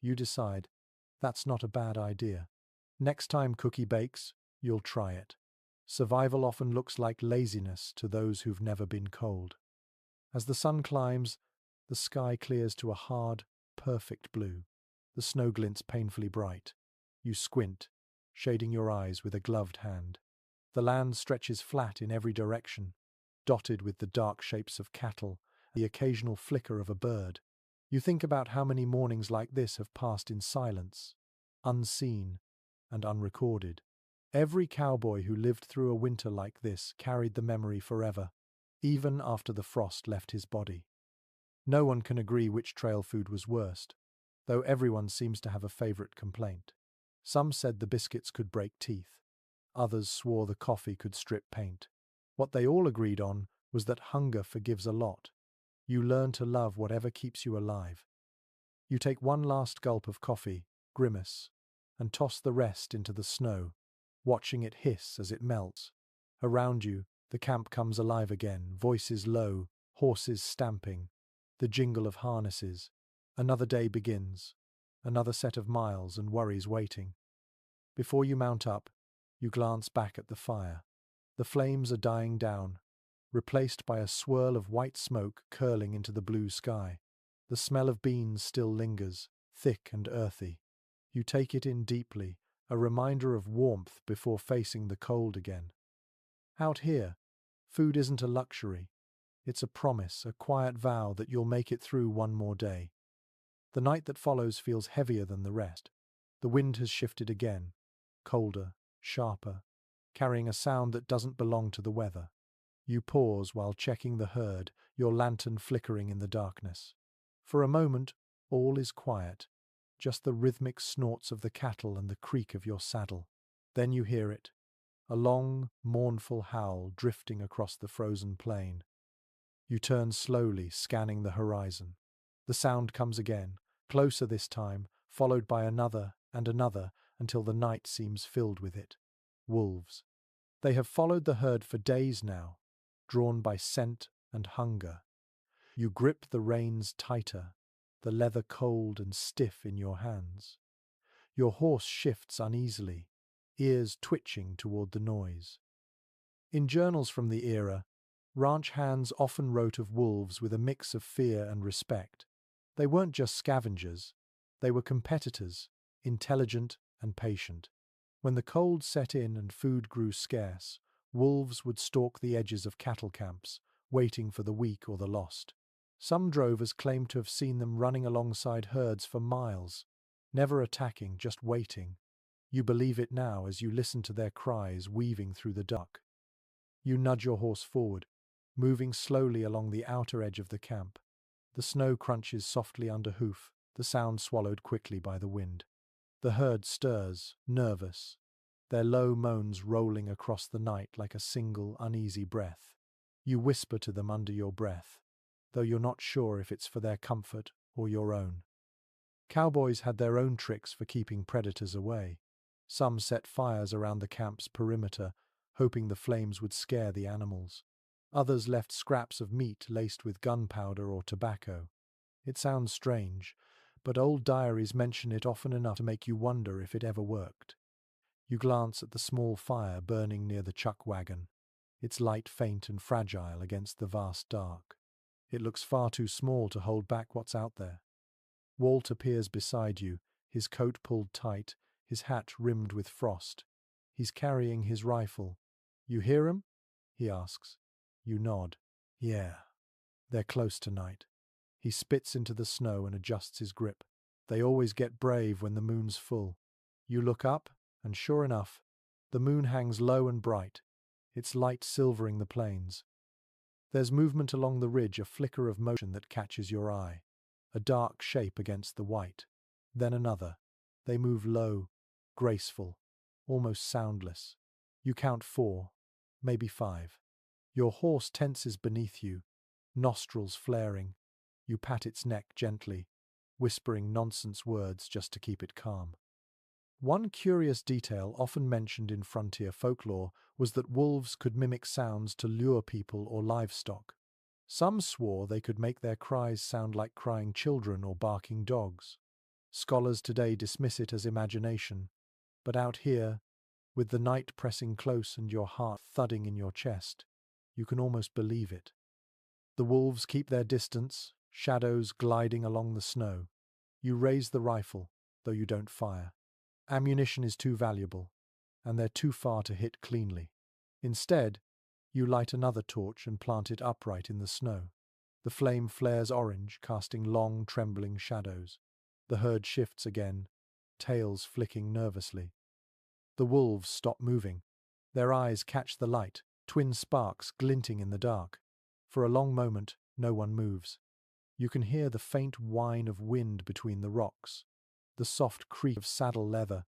You decide, that's not a bad idea. Next time Cookie bakes, you'll try it. Survival often looks like laziness to those who've never been cold. As the sun climbs, the sky clears to a hard, perfect blue. The snow glints painfully bright. You squint, shading your eyes with a gloved hand. The land stretches flat in every direction, dotted with the dark shapes of cattle, the occasional flicker of a bird. You think about how many mornings like this have passed in silence, unseen and unrecorded. Every cowboy who lived through a winter like this carried the memory forever, even after the frost left his body. No one can agree which trail food was worst, though everyone seems to have a favorite complaint. Some said the biscuits could break teeth. Others swore the coffee could strip paint. What they all agreed on was that hunger forgives a lot. You learn to love whatever keeps you alive. You take one last gulp of coffee, grimace, and toss the rest into the snow, watching it hiss as it melts. Around you, the camp comes alive again, voices low, horses stamping, the jingle of harnesses. Another day begins, another set of miles and worries waiting. Before you mount up, you glance back at the fire. The flames are dying down, replaced by a swirl of white smoke curling into the blue sky. The smell of beans still lingers, thick and earthy. You take it in deeply, a reminder of warmth before facing the cold again. Out here, food isn't a luxury. It's a promise, a quiet vow that you'll make it through one more day. The night that follows feels heavier than the rest. The wind has shifted again, colder, sharper, carrying a sound that doesn't belong to the weather. You pause while checking the herd, your lantern flickering in the darkness. For a moment, all is quiet, just the rhythmic snorts of the cattle and the creak of your saddle. Then you hear it, a long, mournful howl drifting across the frozen plain. You turn slowly, scanning the horizon. The sound comes again, closer this time, followed by another and another until the night seems filled with it. Wolves. They have followed the herd for days now, drawn by scent and hunger. You grip the reins tighter, the leather cold and stiff in your hands. Your horse shifts uneasily, ears twitching toward the noise. In journals from the era, ranch hands often wrote of wolves with a mix of fear and respect. They weren't just scavengers, they were competitors, intelligent and patient. When the cold set in and food grew scarce, wolves would stalk the edges of cattle camps, waiting for the weak or the lost. Some drovers claimed to have seen them running alongside herds for miles, never attacking, just waiting. You believe it now as you listen to their cries weaving through the dark. You nudge your horse forward, moving slowly along the outer edge of the camp. The snow crunches softly under hoof, the sound swallowed quickly by the wind. The herd stirs, nervous, their low moans rolling across the night like a single uneasy breath. You whisper to them under your breath, though you're not sure if it's for their comfort or your own. Cowboys had their own tricks for keeping predators away. Some set fires around the camp's perimeter, hoping the flames would scare the animals. Others left scraps of meat laced with gunpowder or tobacco. It sounds strange, but old diaries mention it often enough to make you wonder if it ever worked. You glance at the small fire burning near the chuck wagon, its light faint and fragile against the vast dark. It looks far too small to hold back what's out there. Walt appears beside you, his coat pulled tight, his hat rimmed with frost. He's carrying his rifle. "You hear 'em?" he asks. You nod. "Yeah, they're close tonight." He spits into the snow and adjusts his grip. "They always get brave when the moon's full." You look up, and sure enough, the moon hangs low and bright, its light silvering the plains. There's movement along the ridge, a flicker of motion that catches your eye. A dark shape against the white. Then another. They move low, graceful, almost soundless. You count 4, maybe 5. Your horse tenses beneath you, nostrils flaring. You pat its neck gently, whispering nonsense words just to keep it calm. One curious detail often mentioned in frontier folklore was that wolves could mimic sounds to lure people or livestock. Some swore they could make their cries sound like crying children or barking dogs. Scholars today dismiss it as imagination, but out here, with the night pressing close and your heart thudding in your chest, you can almost believe it. The wolves keep their distance, shadows gliding along the snow. You raise the rifle, though you don't fire. Ammunition is too valuable, and they're too far to hit cleanly. Instead, you light another torch and plant it upright in the snow. The flame flares orange, casting long, trembling shadows. The herd shifts again, tails flicking nervously. The wolves stop moving. Their eyes catch the light, twin sparks glinting in the dark. For a long moment, no one moves. You can hear the faint whine of wind between the rocks, the soft creak of saddle leather,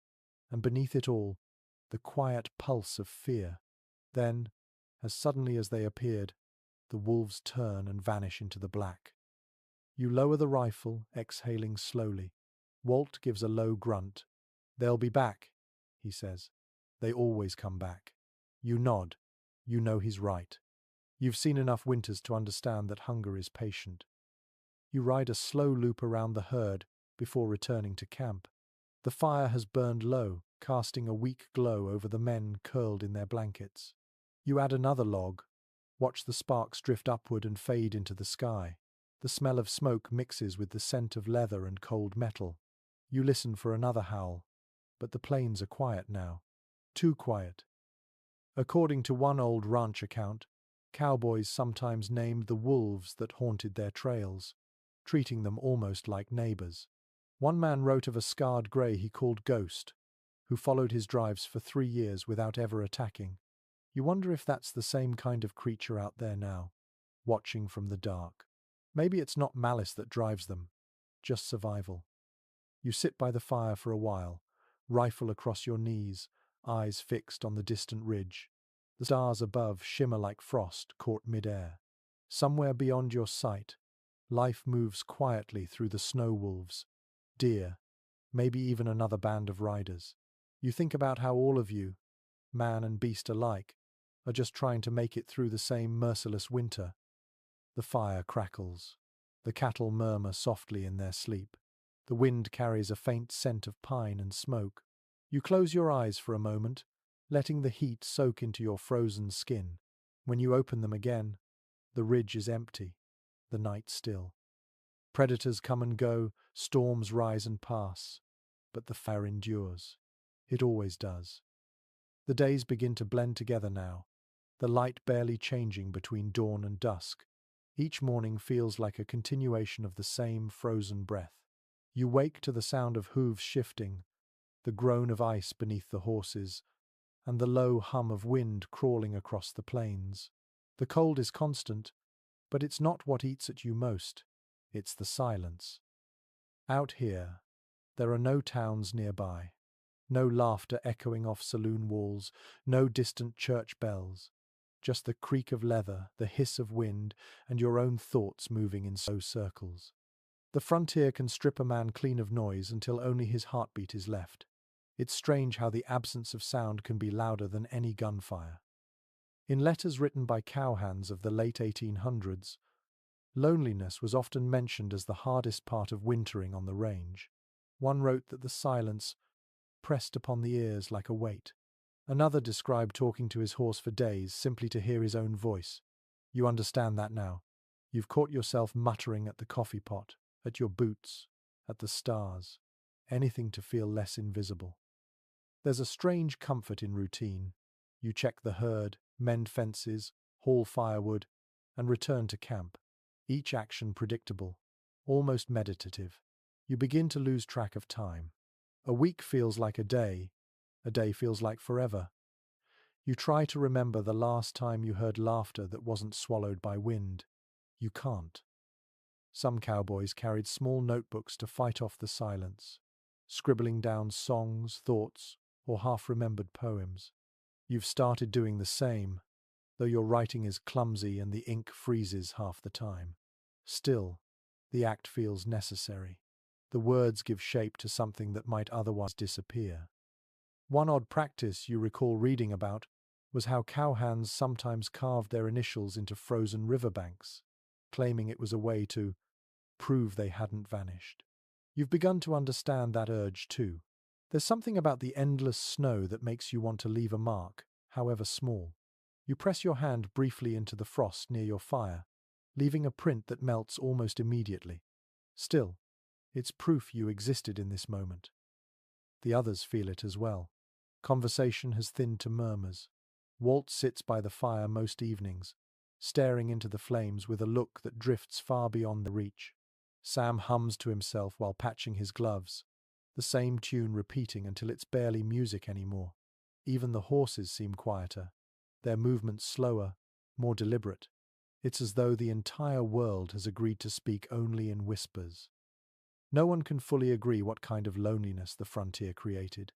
and beneath it all, the quiet pulse of fear. Then, as suddenly as they appeared, the wolves turn and vanish into the black. You lower the rifle, exhaling slowly. Walt gives a low grunt. "They'll be back," he says. "They always come back." You nod. You know he's right. You've seen enough winters to understand that hunger is patient. You ride a slow loop around the herd before returning to camp. The fire has burned low, casting a weak glow over the men curled in their blankets. You add another log, watch the sparks drift upward and fade into the sky. The smell of smoke mixes with the scent of leather and cold metal. You listen for another howl, but the plains are quiet now. Too quiet. According to one old ranch account, cowboys sometimes named the wolves that haunted their trails, treating them almost like neighbors. One man wrote of a scarred gray he called Ghost, who followed his drives for 3 years without ever attacking. You wonder if that's the same kind of creature out there now, watching from the dark. Maybe it's not malice that drives them, just survival. You sit by the fire for a while, rifle across your knees, eyes fixed on the distant ridge. The stars above shimmer like frost caught mid-air. Somewhere beyond your sight, life moves quietly through the snow wolves, deer, maybe even another band of riders. You think about how all of you, man and beast alike, are just trying to make it through the same merciless winter. The fire crackles. The cattle murmur softly in their sleep. The wind carries a faint scent of pine and smoke. You close your eyes for a moment, letting the heat soak into your frozen skin. When you open them again, the ridge is empty, the night still. Predators come and go, storms rise and pass, but the fire endures. It always does. The days begin to blend together now, the light barely changing between dawn and dusk. Each morning feels like a continuation of the same frozen breath. You wake to the sound of hooves shifting, the groan of ice beneath the horses, and the low hum of wind crawling across the plains. The cold is constant, but it's not what eats at you most. It's the silence. Out here, there are no towns nearby, no laughter echoing off saloon walls, no distant church bells, just the creak of leather, the hiss of wind, and your own thoughts moving in slow circles. The frontier can strip a man clean of noise until only his heartbeat is left. It's strange how the absence of sound can be louder than any gunfire. In letters written by cowhands of the late 1800s, loneliness was often mentioned as the hardest part of wintering on the range. One wrote that the silence pressed upon the ears like a weight. Another described talking to his horse for days simply to hear his own voice. You understand that now. You've caught yourself muttering at the coffee pot, at your boots, at the stars, anything to feel less invisible. There's a strange comfort in routine. You check the herd, mend fences, haul firewood, and return to camp. Each action predictable, almost meditative. You begin to lose track of time. A week feels like a day feels like forever. You try to remember the last time you heard laughter that wasn't swallowed by wind. You can't. Some cowboys carried small notebooks to fight off the silence, scribbling down songs, thoughts, or half-remembered poems. You've started doing the same, though your writing is clumsy and the ink freezes half the time. Still, the act feels necessary. The words give shape to something that might otherwise disappear. One odd practice you recall reading about was how cowhands sometimes carved their initials into frozen riverbanks, claiming it was a way to prove they hadn't vanished. You've begun to understand that urge too. There's something about the endless snow that makes you want to leave a mark, however small. You press your hand briefly into the frost near your fire, leaving a print that melts almost immediately. Still, It's proof you existed in this moment. The others feel it as well. Conversation has thinned to murmurs. Walt sits by the fire most evenings, staring into the flames with a look that drifts far beyond their reach. Sam hums to himself while patching his gloves, the same tune repeating until it's barely music anymore. Even the horses seem quieter, their movements slower, more deliberate. It's as though the entire world has agreed to speak only in whispers. No one can fully agree what kind of loneliness the frontier created.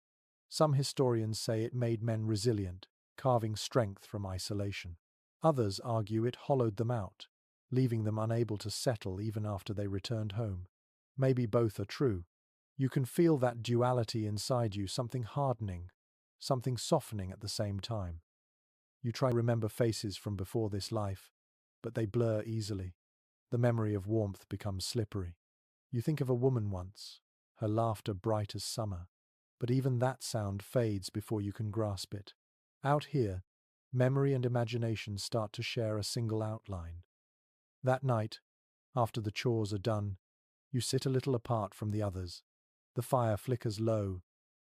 Some historians say it made men resilient, carving strength from isolation. Others argue it hollowed them out, leaving them unable to settle even after they returned home. Maybe both are true. You can feel that duality inside you, something hardening, something softening at the same time. You try to remember faces from before this life, but they blur easily. The memory of warmth becomes slippery. You think of a woman once, her laughter bright as summer, but even that sound fades before you can grasp it. Out here, memory and imagination start to share a single outline. That night, after the chores are done, you sit a little apart from the others. The fire flickers low,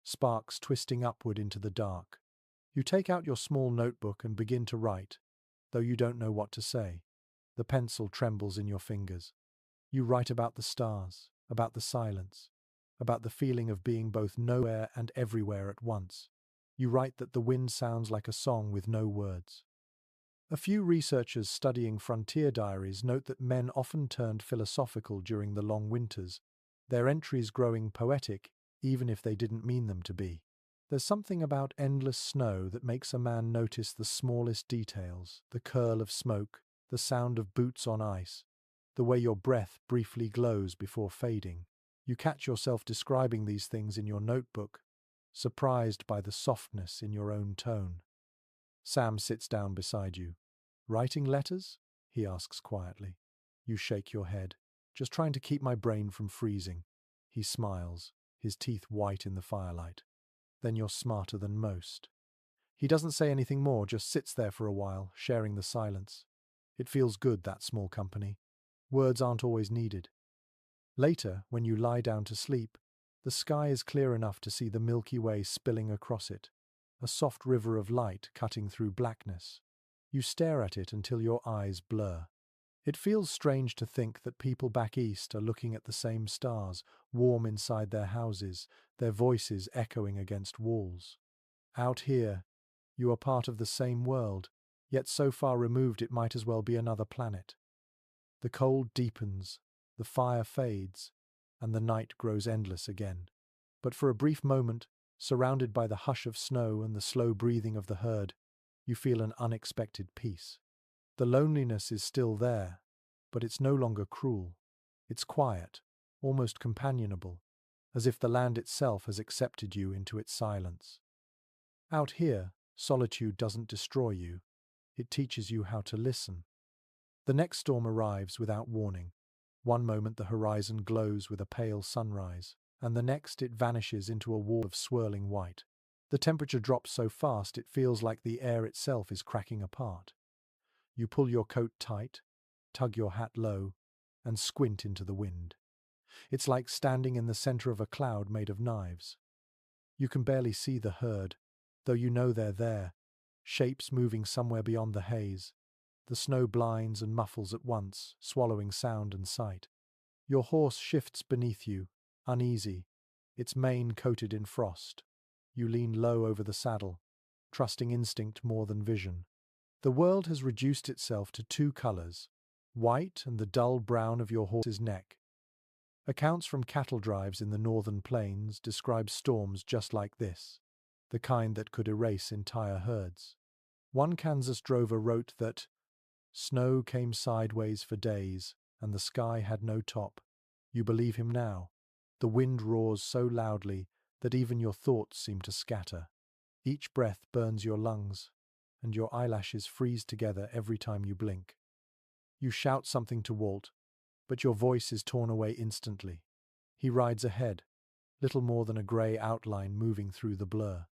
sparks twisting upward into the dark. You take out your small notebook and begin to write, though you don't know what to say. The pencil trembles in your fingers. You write about the stars, about the silence, about the feeling of being both nowhere and everywhere at once. You write that the wind sounds like a song with no words. A few researchers studying frontier diaries note that men often turned philosophical during the long winters, their entries growing poetic even if they didn't mean them to be. There's something about endless snow that makes a man notice the smallest details, the curl of smoke, the sound of boots on ice, the way your breath briefly glows before fading. You catch yourself describing these things in your notebook, surprised by the softness in your own tone. Sam sits down beside you. "Writing letters?" he asks quietly. You shake your head. "Just trying to keep my brain from freezing." He smiles, his teeth white in the firelight. "Then you're smarter than most." He doesn't say anything more, just sits there for a while, sharing the silence. It feels good, that small company. Words aren't always needed. Later, when you lie down to sleep, the sky is clear enough to see the Milky Way spilling across it, a soft river of light cutting through blackness. You stare at it until your eyes blur. It feels strange to think that people back east are looking at the same stars, warm inside their houses, their voices echoing against walls. Out here, you are part of the same world, yet so far removed it might as well be another planet. The cold deepens, the fire fades, and the night grows endless again. But for a brief moment, surrounded by the hush of snow and the slow breathing of the herd, you feel an unexpected peace. The loneliness is still there, but it's no longer cruel. It's quiet, almost companionable, as if the land itself has accepted you into its silence. Out here, solitude doesn't destroy you. It teaches you how to listen. The next storm arrives without warning. One moment the horizon glows with a pale sunrise, and the next it vanishes into a wall of swirling white. The temperature drops so fast it feels like the air itself is cracking apart. You pull your coat tight, tug your hat low, and squint into the wind. It's like standing in the center of a cloud made of knives. You can barely see the herd, though you know they're there, shapes moving somewhere beyond the haze. The snow blinds and muffles at once, swallowing sound and sight. Your horse shifts beneath you, uneasy, its mane coated in frost. You lean low over the saddle, trusting instinct more than vision. The world has reduced itself to two colors, white and the dull brown of your horse's neck. Accounts from cattle drives in the northern plains describe storms just like this, the kind that could erase entire herds. One Kansas drover wrote that snow came sideways for days, and the sky had no top. You believe him now. The wind roars so loudly that even your thoughts seem to scatter. Each breath burns your lungs, and your eyelashes freeze together every time you blink. You shout something to Walt, but your voice is torn away instantly. He rides ahead, little more than a grey outline moving through the blur.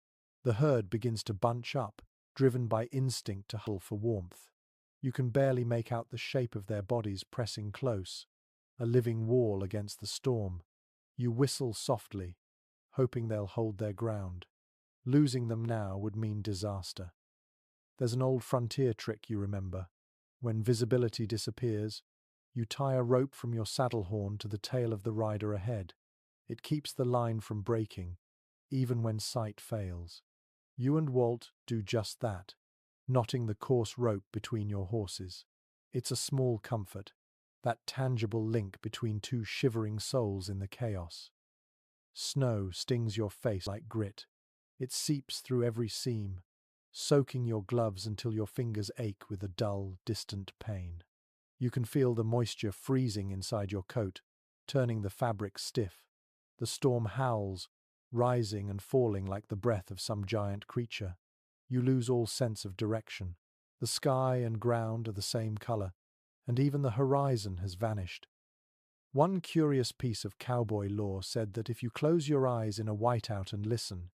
The herd begins to bunch up, driven by instinct to huddle for warmth. You can barely make out the shape of their bodies pressing close, a living wall against the storm. You whistle softly, hoping they'll hold their ground. Losing them now would mean disaster. There's an old frontier trick you remember. When visibility disappears, you tie a rope from your saddle horn to the tail of the rider ahead. It keeps the line from breaking, even when sight fails. You and Walt do just that, knotting the coarse rope between your horses. It's a small comfort, that tangible link between two shivering souls in the chaos. Snow stings your face like grit. It seeps through every seam, soaking your gloves until your fingers ache with a dull, distant pain. You can feel the moisture freezing inside your coat, turning the fabric stiff. The storm howls, rising and falling like the breath of some giant creature. You lose all sense of direction. The sky and ground are the same color, and even the horizon has vanished. One curious piece of cowboy lore said that if you close your eyes in a whiteout and listen,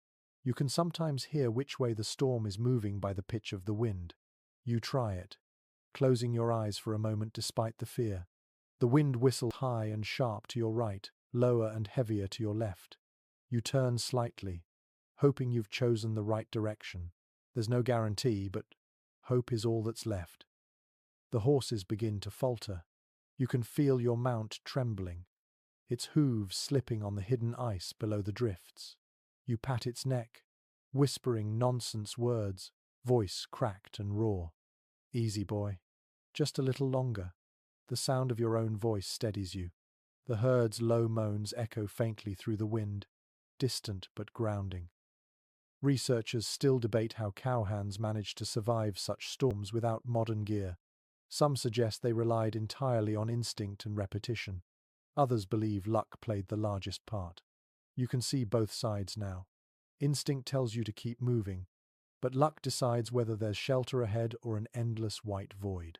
you can sometimes hear which way the storm is moving by the pitch of the wind. You try it, closing your eyes for a moment despite the fear. The wind whistles high and sharp to your right, lower and heavier to your left. You turn slightly, hoping you've chosen the right direction. There's no guarantee, but hope is all that's left. The horses begin to falter. You can feel your mount trembling, its hooves slipping on the hidden ice below the drifts. You pat its neck, whispering nonsense words, voice cracked and raw. Easy, boy. Just a little longer. The sound of your own voice steadies you. The herd's low moans echo faintly through the wind, distant but grounding. Researchers still debate how cowhands managed to survive such storms without modern gear. Some suggest they relied entirely on instinct and repetition. Others believe luck played the largest part. You can see both sides now. Instinct tells you to keep moving, but luck decides whether there's shelter ahead or an endless white void.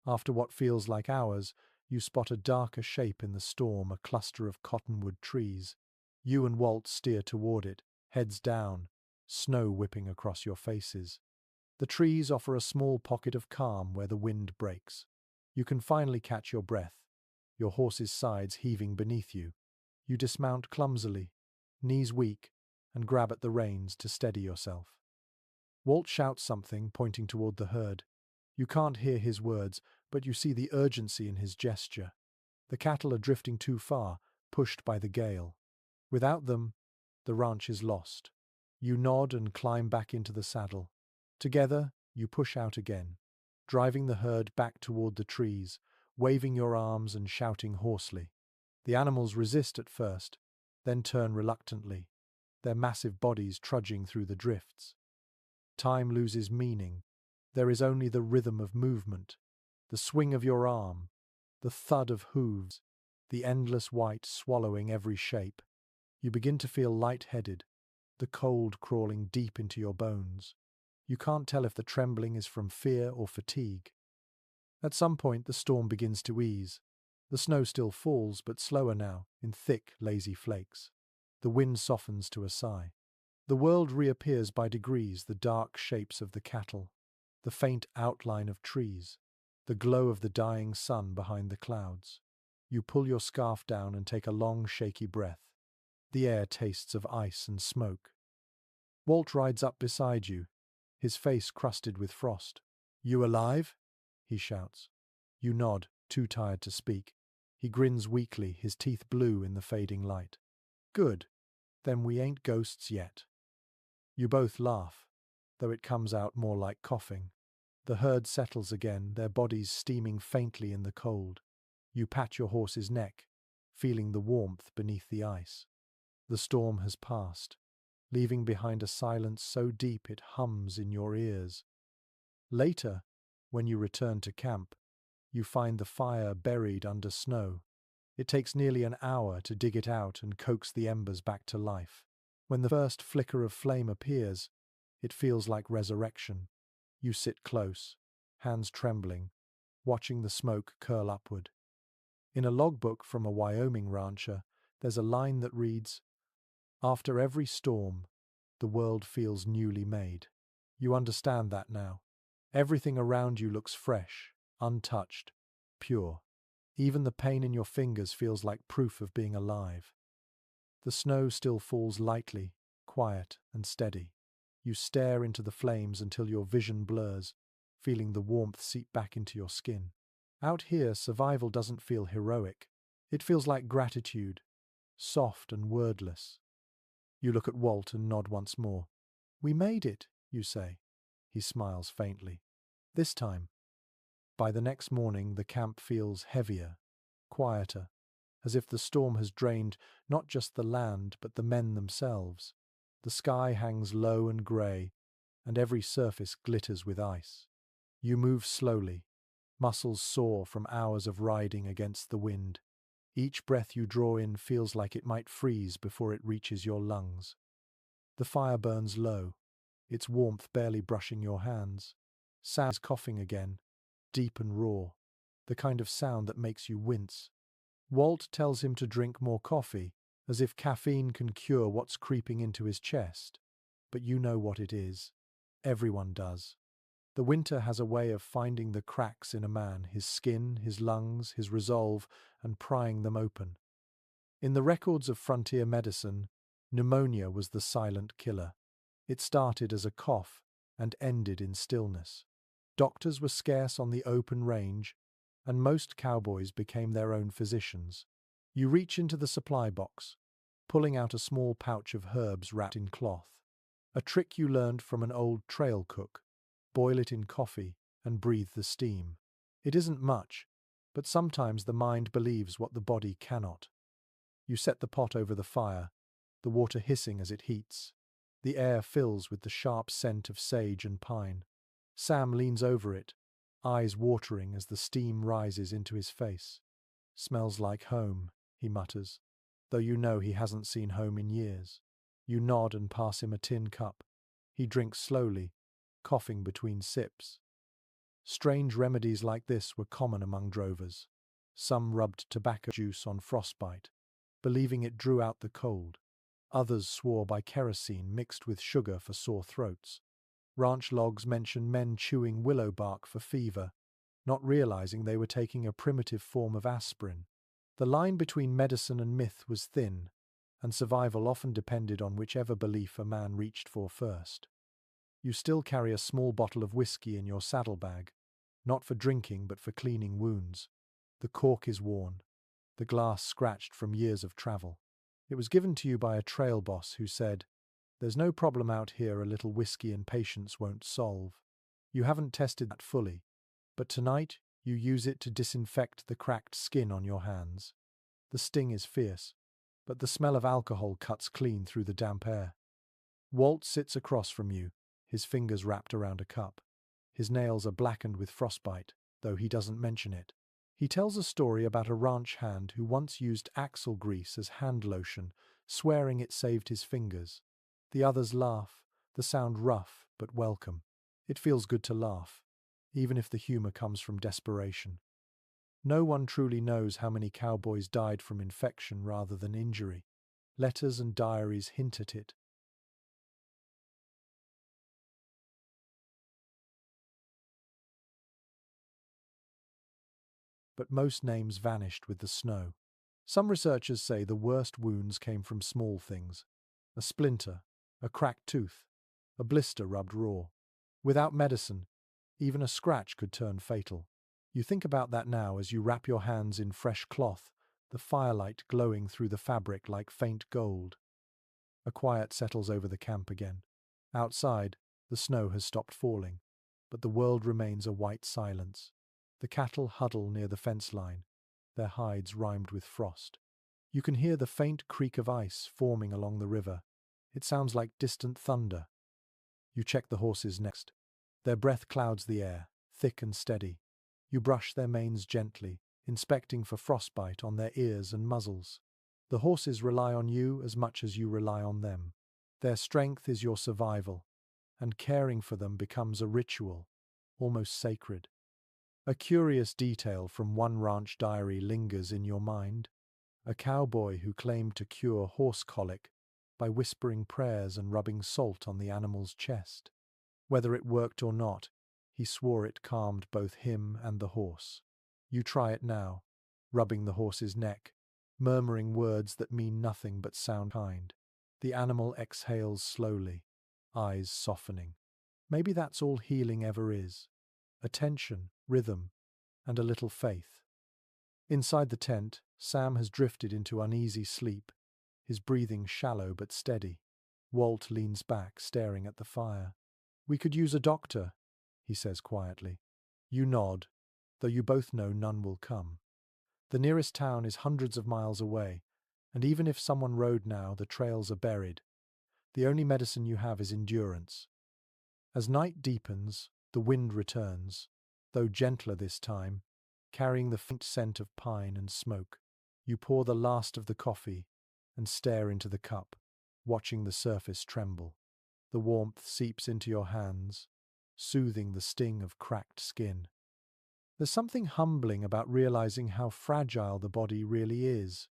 After what feels like hours, you spot a darker shape in the storm, a cluster of cottonwood trees. You and Walt steer toward it, heads down, snow whipping across your faces. The trees offer a small pocket of calm where the wind breaks. You can finally catch your breath, your horse's sides heaving beneath you. You dismount clumsily, knees weak, and grab at the reins to steady yourself. Walt shouts something, pointing toward the herd. You can't hear his words, but you see the urgency in his gesture. The cattle are drifting too far, pushed by the gale. Without them, the ranch is lost. You nod and climb back into the saddle. Together, you push out again, driving the herd back toward the trees, waving your arms and shouting hoarsely. The animals resist at first, then turn reluctantly, their massive bodies trudging through the drifts. Time loses meaning. There is only the rhythm of movement, the swing of your arm, the thud of hooves, the endless white swallowing every shape. You begin to feel lightheaded, the cold crawling deep into your bones. You can't tell if the trembling is from fear or fatigue. At some point, the storm begins to ease. The snow still falls, but slower now, in thick, lazy flakes. The wind softens to a sigh. The world reappears by degrees, the dark shapes of the cattle, the faint outline of trees, the glow of the dying sun behind the clouds. You pull your scarf down and take a long, shaky breath. The air tastes of ice and smoke. Walt rides up beside you, his face crusted with frost. "You alive?" he shouts. You nod, too tired to speak. He grins weakly, his teeth blue in the fading light. "Good. Then we ain't ghosts yet." You both laugh, though it comes out more like coughing. The herd settles again, their bodies steaming faintly in the cold. You pat your horse's neck, feeling the warmth beneath the ice. The storm has passed, leaving behind a silence so deep it hums in your ears. Later, when you return to camp, you find the fire buried under snow. It takes nearly an hour to dig it out and coax the embers back to life. When the first flicker of flame appears, it feels like resurrection. You sit close, hands trembling, watching the smoke curl upward. In a logbook from a Wyoming rancher, there's a line that reads, "After every storm, the world feels newly made." You understand that now. Everything around you looks fresh, untouched, pure. Even the pain in your fingers feels like proof of being alive. The snow still falls lightly, quiet and steady. You stare into the flames until your vision blurs, feeling the warmth seep back into your skin. Out here, survival doesn't feel heroic. It feels like gratitude, soft and wordless. You look at Walt and nod once more. "We made it," you say. He smiles faintly. This time. By the next morning, the camp feels heavier, quieter, as if the storm has drained not just the land, but the men themselves. The sky hangs low and grey, and every surface glitters with ice. You move slowly, muscles sore from hours of riding against the wind. Each breath you draw in feels like it might freeze before it reaches your lungs. The fire burns low, its warmth barely brushing your hands. Sam is coughing again, deep and raw, the kind of sound that makes you wince. Walt tells him to drink more coffee, as if caffeine can cure what's creeping into his chest. But you know what it is. Everyone does. The winter has a way of finding the cracks in a man, his skin, his lungs, his resolve, and prying them open. In the records of frontier medicine, pneumonia was the silent killer. It started as a cough and ended in stillness. Doctors were scarce on the open range, and most cowboys became their own physicians. You reach into the supply box, pulling out a small pouch of herbs wrapped in cloth. A trick you learned from an old trail cook. Boil it in coffee and breathe the steam. It isn't much, but sometimes the mind believes what the body cannot. You set the pot over the fire, the water hissing as it heats. The air fills with the sharp scent of sage and pine. Sam leans over it, eyes watering as the steam rises into his face. "Smells like home," he mutters, though you know he hasn't seen home in years. You nod and pass him a tin cup. He drinks slowly, coughing between sips. Strange remedies like this were common among drovers. Some rubbed tobacco juice on frostbite, believing it drew out the cold. Others swore by kerosene mixed with sugar for sore throats. Ranch logs mention men chewing willow bark for fever, not realizing they were taking a primitive form of aspirin. The line between medicine and myth was thin, and survival often depended on whichever belief a man reached for first. You still carry a small bottle of whiskey in your saddlebag, not for drinking but for cleaning wounds. The cork is worn, the glass scratched from years of travel. It was given to you by a trail boss who said, "There's no problem out here a little whiskey and patience won't solve." You haven't tested that fully, but tonight you use it to disinfect the cracked skin on your hands. The sting is fierce, but the smell of alcohol cuts clean through the damp air. Walt sits across from you, his fingers wrapped around a cup. His nails are blackened with frostbite, though he doesn't mention it. He tells a story about a ranch hand who once used axle grease as hand lotion, swearing it saved his fingers. The others laugh, the sound rough but welcome. It feels good to laugh, even if the humor comes from desperation. No one truly knows how many cowboys died from infection rather than injury. Letters and diaries hint at it. But most names vanished with the snow. Some researchers say the worst wounds came from small things. A splinter, a cracked tooth, a blister rubbed raw. Without medicine, even a scratch could turn fatal. You think about that now as you wrap your hands in fresh cloth, the firelight glowing through the fabric like faint gold. A quiet settles over the camp again. Outside, the snow has stopped falling, but the world remains a white silence. The cattle huddle near the fence line, their hides rimed with frost. You can hear the faint creak of ice forming along the river. It sounds like distant thunder. You check the horses next. Their breath clouds the air, thick and steady. You brush their manes gently, inspecting for frostbite on their ears and muzzles. The horses rely on you as much as you rely on them. Their strength is your survival, and caring for them becomes a ritual, almost sacred. A curious detail from one ranch diary lingers in your mind. A cowboy who claimed to cure horse colic by whispering prayers and rubbing salt on the animal's chest. Whether it worked or not, he swore it calmed both him and the horse. You try it now, rubbing the horse's neck, murmuring words that mean nothing but sound kind. The animal exhales slowly, eyes softening. Maybe that's all healing ever is. Attention, rhythm, and a little faith. Inside the tent, Sam has drifted into uneasy sleep, his breathing shallow but steady. Walt leans back, staring at the fire. "We could use a doctor," he says quietly. You nod, though you both know none will come. The nearest town is hundreds of miles away, and even if someone rode now, the trails are buried. The only medicine you have is endurance. As night deepens, the wind returns, though gentler this time, carrying the faint scent of pine and smoke. You pour the last of the coffee and stare into the cup, watching the surface tremble. The warmth seeps into your hands, soothing the sting of cracked skin. There's something humbling about realizing how fragile the body really is.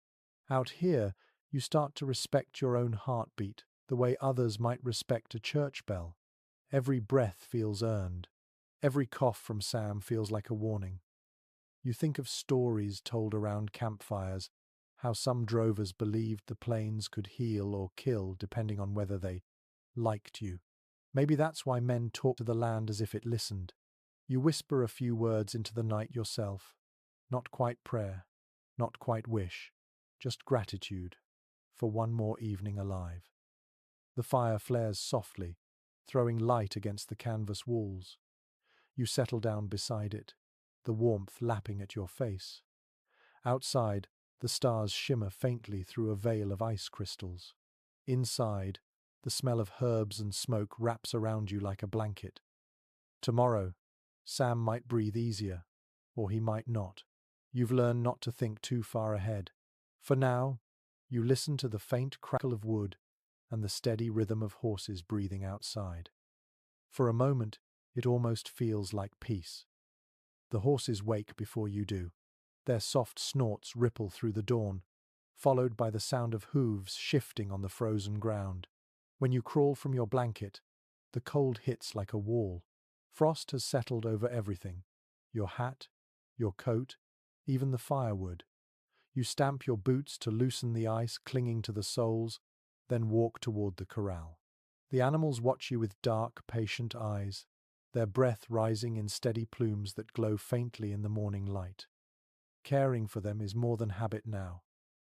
Out here, you start to respect your own heartbeat the way others might respect a church bell. Every breath feels earned. Every cough from Sam feels like a warning. You think of stories told around campfires, how some drovers believed the plains could heal or kill depending on whether they liked you. Maybe that's why men talk to the land as if it listened. You whisper a few words into the night yourself. Not quite prayer, not quite wish, just gratitude for one more evening alive. The fire flares softly, throwing light against the canvas walls. You settle down beside it, the warmth lapping at your face. Outside, the stars shimmer faintly through a veil of ice crystals. Inside, the smell of herbs and smoke wraps around you like a blanket. Tomorrow, Sam might breathe easier, or he might not. You've learned not to think too far ahead. For now, you listen to the faint crackle of wood and the steady rhythm of horses breathing outside. For a moment, it almost feels like peace. The horses wake before you do. Their soft snorts ripple through the dawn, followed by the sound of hooves shifting on the frozen ground. When you crawl from your blanket, the cold hits like a wall. Frost has settled over everything. Your hat, your coat, even the firewood. You stamp your boots to loosen the ice clinging to the soles, then walk toward the corral. The animals watch you with dark, patient eyes, their breath rising in steady plumes that glow faintly in the morning light. Caring for them is more than habit now.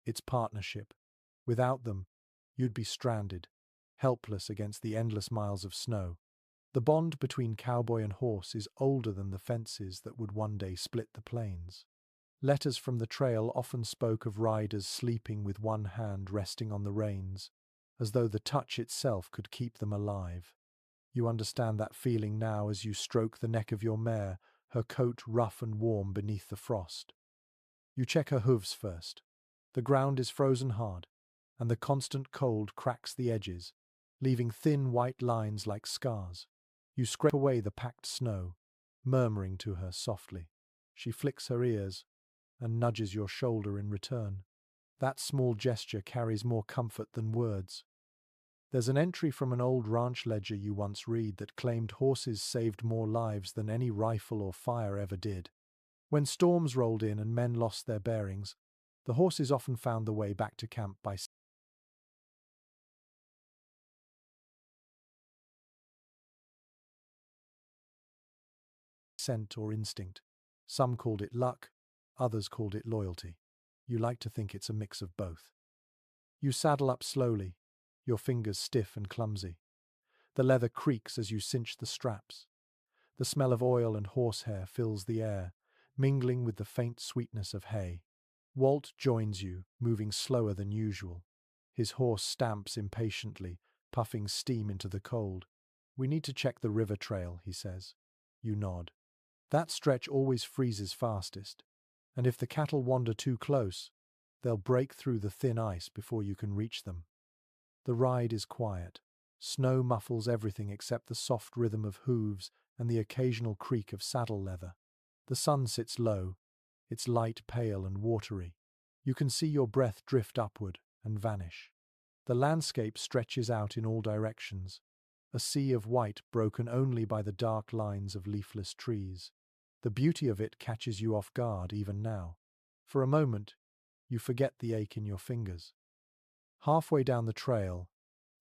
It's partnership. Without them, you'd be stranded, helpless against the endless miles of snow. The bond between cowboy and horse is older than the fences that would one day split the plains. Letters from the trail often spoke of riders sleeping with one hand resting on the reins, as though the touch itself could keep them alive. You understand that feeling now as you stroke the neck of your mare, her coat rough and warm beneath the frost. You check her hooves first. The ground is frozen hard, and the constant cold cracks the edges, leaving thin white lines like scars. You scrape away the packed snow, murmuring to her softly. She flicks her ears and nudges your shoulder in return. That small gesture carries more comfort than words. There's an entry from an old ranch ledger you once read that claimed horses saved more lives than any rifle or fire ever did. When storms rolled in and men lost their bearings, the horses often found the way back to camp by scent or instinct. Some called it luck, others called it loyalty. You like to think it's a mix of both. You saddle up slowly, your fingers stiff and clumsy. The leather creaks as you cinch the straps. The smell of oil and horsehair fills the air, mingling with the faint sweetness of hay. Walt joins you, moving slower than usual. His horse stamps impatiently, puffing steam into the cold. "We need to check the river trail," he says. You nod. That stretch always freezes fastest, and if the cattle wander too close, they'll break through the thin ice before you can reach them. The ride is quiet. Snow muffles everything except the soft rhythm of hooves and the occasional creak of saddle leather. The sun sits low, its light pale and watery. You can see your breath drift upward and vanish. The landscape stretches out in all directions, a sea of white broken only by the dark lines of leafless trees. The beauty of it catches you off guard even now. For a moment, You forget the ache in your fingers. Halfway down the trail,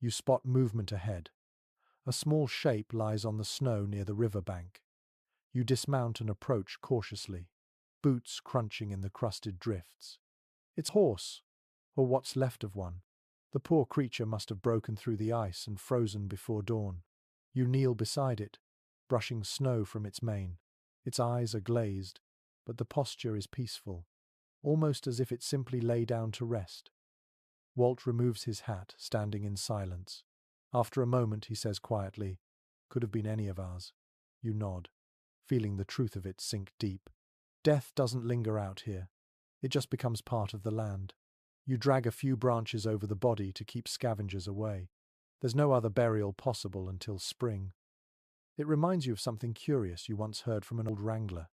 you spot movement ahead. A small shape lies on the snow near the river bank. You dismount and approach cautiously, boots crunching in the crusted drifts. It's horse, or what's left of one. The poor creature must have broken through the ice and frozen before dawn. You kneel beside it, brushing snow from its mane. Its eyes are glazed, but the posture is peaceful, almost as if it simply lay down to rest. Walt removes his hat, standing in silence. After a moment, he says quietly, "Could have been any of ours." You nod, feeling the truth of it sink deep. Death doesn't linger out here. It just becomes part of the land. You drag a few branches over the body to keep scavengers away. There's no other burial possible until spring. It reminds you of something curious you once heard from an old wrangler.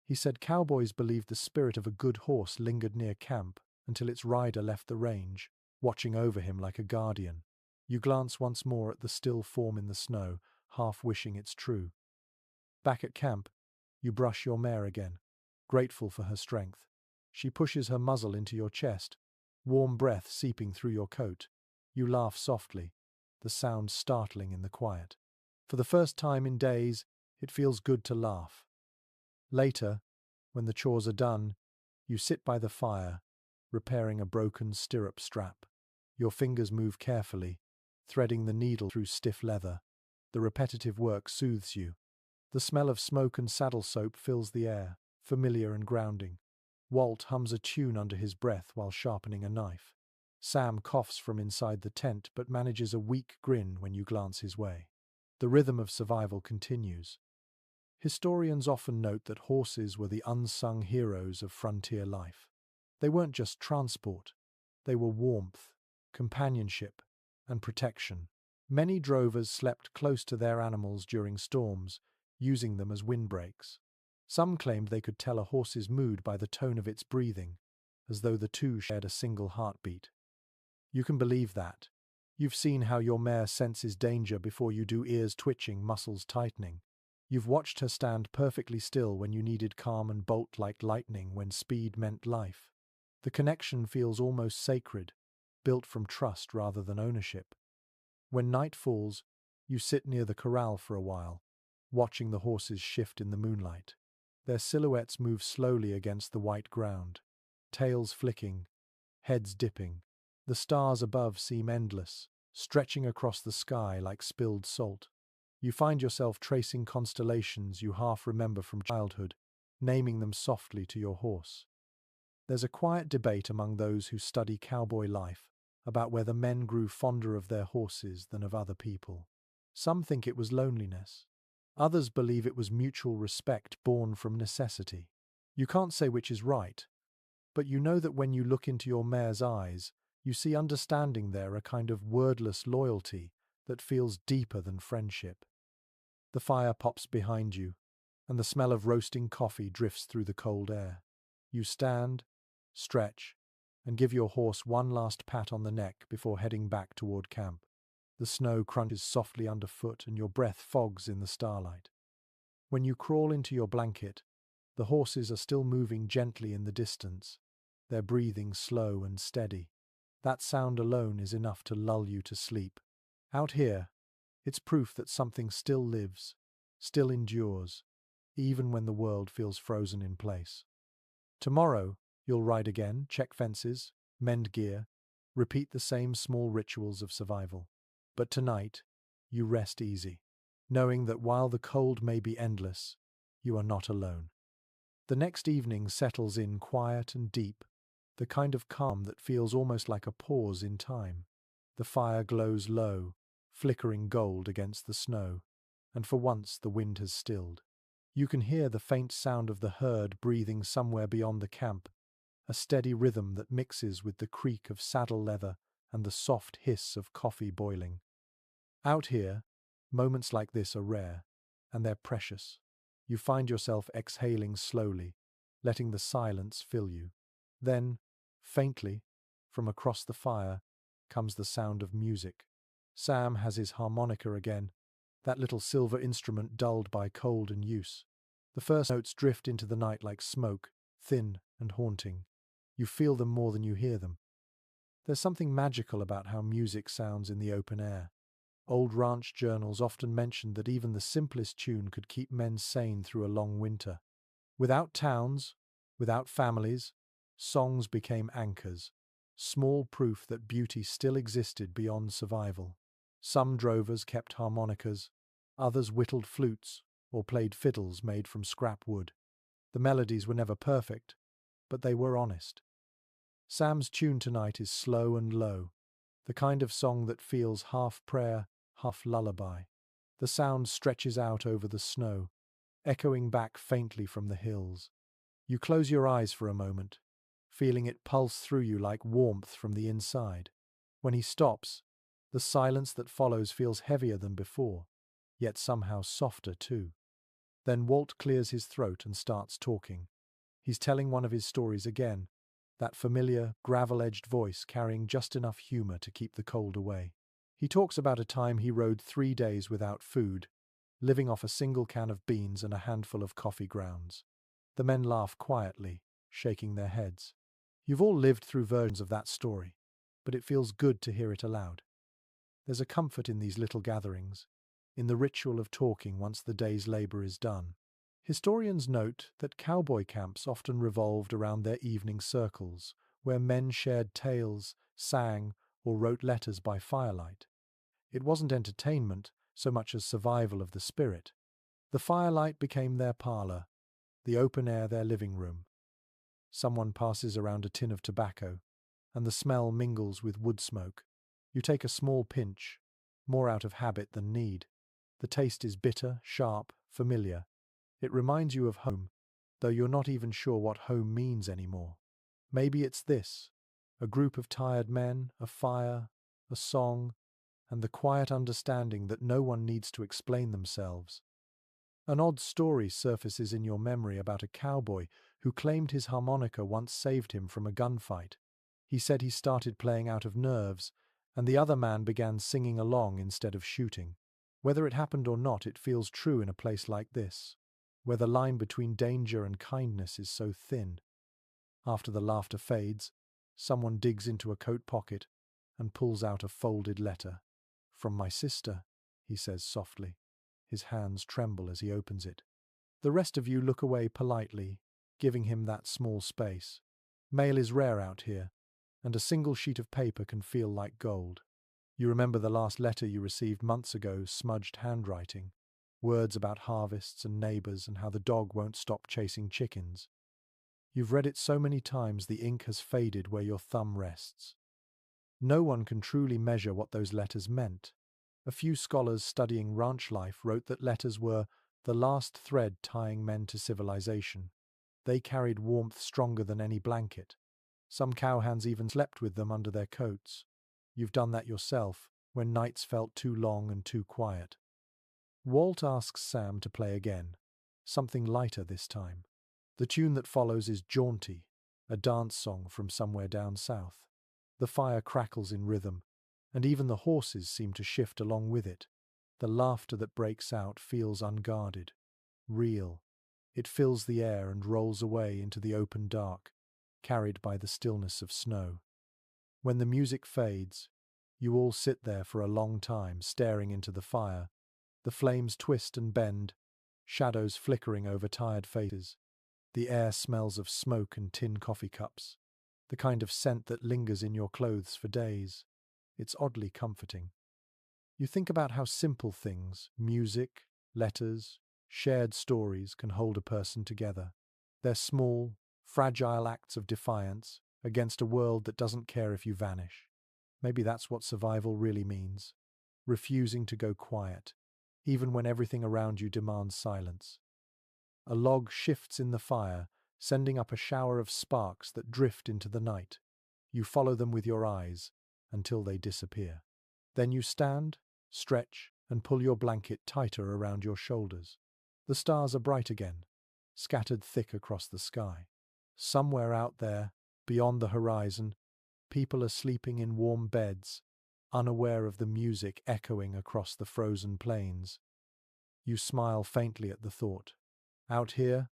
He said cowboys believed the spirit of a good horse lingered near camp until its rider left the range, watching over him like a guardian. You glance once more at the still form in the snow, half wishing it's true. Back at camp, you brush your mare again, grateful for her strength. She pushes her muzzle into your chest, warm breath seeping through your coat. You laugh softly, the sound startling in the quiet. For the first time in days, it feels good to laugh. Later, when the chores are done, you sit by the fire, repairing a broken stirrup strap. Your fingers move carefully, threading the needle through stiff leather. The repetitive work soothes you. The smell of smoke and saddle soap fills the air, familiar and grounding. Walt hums a tune under his breath while sharpening a knife. Sam coughs from inside the tent but manages a weak grin when you glance his way. The rhythm of survival continues. Historians often note that horses were the unsung heroes of frontier life. They weren't just transport. They were warmth, companionship, and protection. Many drovers slept close to their animals during storms, using them as windbreaks. Some claimed they could tell a horse's mood by the tone of its breathing, as though the two shared a single heartbeat. You can believe that. You've seen how your mare senses danger before you do, ears twitching, muscles tightening. You've watched her stand perfectly still when you needed calm and bolt like lightning when speed meant life. The connection feels almost sacred, built from trust rather than ownership. When night falls, you sit near the corral for a while, watching the horses shift in the moonlight. Their silhouettes move slowly against the white ground, tails flicking, heads dipping. The stars above seem endless, stretching across the sky like spilled salt. You find yourself tracing constellations you half remember from childhood, naming them softly to your horse. There's a quiet debate among those who study cowboy life about whether men grew fonder of their horses than of other people. Some think it was loneliness. Others believe it was mutual respect born from necessity. You can't say which is right, but you know that when you look into your mare's eyes, you see understanding there, a kind of wordless loyalty that feels deeper than friendship. The fire pops behind you, and the smell of roasting coffee drifts through the cold air. You stand, stretch, and give your horse one last pat on the neck before heading back toward camp. The snow crunches softly underfoot and your breath fogs in the starlight. When you crawl into your blanket, the horses are still moving gently in the distance, their breathing slow and steady. That sound alone is enough to lull you to sleep. Out here, it's proof that something still lives, still endures, even when the world feels frozen in place. Tomorrow, you'll ride again, check fences, mend gear, repeat the same small rituals of survival. But tonight, you rest easy, knowing that while the cold may be endless, you are not alone. The next evening settles in quiet and deep, the kind of calm that feels almost like a pause in time. The fire glows low, flickering gold against the snow, and for once the wind has stilled. You can hear the faint sound of the herd breathing somewhere beyond the camp, a steady rhythm that mixes with the creak of saddle leather and the soft hiss of coffee boiling. Out here, moments like this are rare, and they're precious. You find yourself exhaling slowly, letting the silence fill you. Then, faintly, from across the fire, comes the sound of music. Sam has his harmonica again, that little silver instrument dulled by cold and use. The first notes drift into the night like smoke, thin and haunting. You feel them more than you hear them. There's something magical about how music sounds in the open air. Old ranch journals often mentioned that even the simplest tune could keep men sane through a long winter. Without towns, without families, songs became anchors, small proof that beauty still existed beyond survival. Some drovers kept harmonicas, others whittled flutes or played fiddles made from scrap wood. The melodies were never perfect, but they were honest. Sam's tune tonight is slow and low, the kind of song that feels half prayer, half lullaby. The sound stretches out over the snow, echoing back faintly from the hills. You close your eyes for a moment, feeling it pulse through you like warmth from the inside. When he stops, the silence that follows feels heavier than before, yet somehow softer too. Then Walt clears his throat and starts talking. He's telling one of his stories again, that familiar, gravel-edged voice carrying just enough humor to keep the cold away. He talks about a time he rode 3 days without food, living off a single can of beans and a handful of coffee grounds. The men laugh quietly, shaking their heads. You've all lived through versions of that story, but it feels good to hear it aloud. There's a comfort in these little gatherings, in the ritual of talking once the day's labor is done. Historians note that cowboy camps often revolved around their evening circles, where men shared tales, sang, or wrote letters by firelight. It wasn't entertainment so much as survival of the spirit. The firelight became their parlor, the open air their living room. Someone passes around a tin of tobacco, and the smell mingles with wood smoke. You take a small pinch, more out of habit than need. The taste is bitter, sharp, familiar. It reminds you of home, though you're not even sure what home means anymore. Maybe it's this: a group of tired men, a fire, a song, and the quiet understanding that no one needs to explain themselves. An odd story surfaces in your memory about a cowboy who claimed his harmonica once saved him from a gunfight. He said he started playing out of nerves, and the other man began singing along instead of shooting. Whether it happened or not, it feels true in a place like this, where the line between danger and kindness is so thin. After the laughter fades, someone digs into a coat pocket and pulls out a folded letter. "From my sister," he says softly. His hands tremble as he opens it. The rest of you look away politely, giving him that small space. Mail is rare out here, and a single sheet of paper can feel like gold. You remember the last letter you received months ago, smudged handwriting, words about harvests and neighbors and how the dog won't stop chasing chickens. You've read it so many times the ink has faded where your thumb rests. No one can truly measure what those letters meant. A few scholars studying ranch life wrote that letters were the last thread tying men to civilization. They carried warmth stronger than any blanket. Some cowhands even slept with them under their coats. You've done that yourself, when nights felt too long and too quiet. Walt asks Sam to play again, something lighter this time. The tune that follows is jaunty, a dance song from somewhere down south. The fire crackles in rhythm, and even the horses seem to shift along with it. The laughter that breaks out feels unguarded, real. It fills the air and rolls away into the open dark, carried by the stillness of snow. When the music fades, you all sit there for a long time, staring into the fire. The flames twist and bend, shadows flickering over tired faces. The air smells of smoke and tin coffee cups, the kind of scent that lingers in your clothes for days. It's oddly comforting. You think about how simple things, music, letters, shared stories can hold a person together. They're small, fragile acts of defiance against a world that doesn't care if you vanish. Maybe that's what survival really means. Refusing to go quiet, even when everything around you demands silence. A log shifts in the fire, sending up a shower of sparks that drift into the night. You follow them with your eyes until they disappear. Then you stand, stretch, and pull your blanket tighter around your shoulders. The stars are bright again, scattered thick across the sky. Somewhere out there, beyond the horizon, people are sleeping in warm beds, unaware of the music echoing across the frozen plains. You smile faintly at the thought. Out here,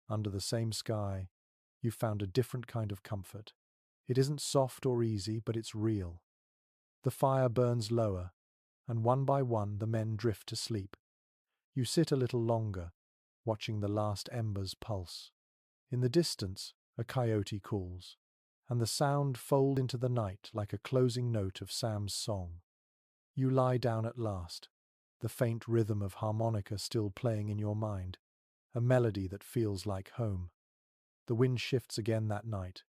under the same sky, You've found a different kind of comfort. It isn't soft or easy, but it's real. The fire burns lower, and one by one the men drift to sleep. You sit a little longer, watching the last embers pulse. In the distance, a coyote calls, and the sound folds into the night like a closing note of Sam's song. You lie down at last, the faint rhythm of harmonica still playing in your mind, a melody that feels like home. The wind shifts again that night,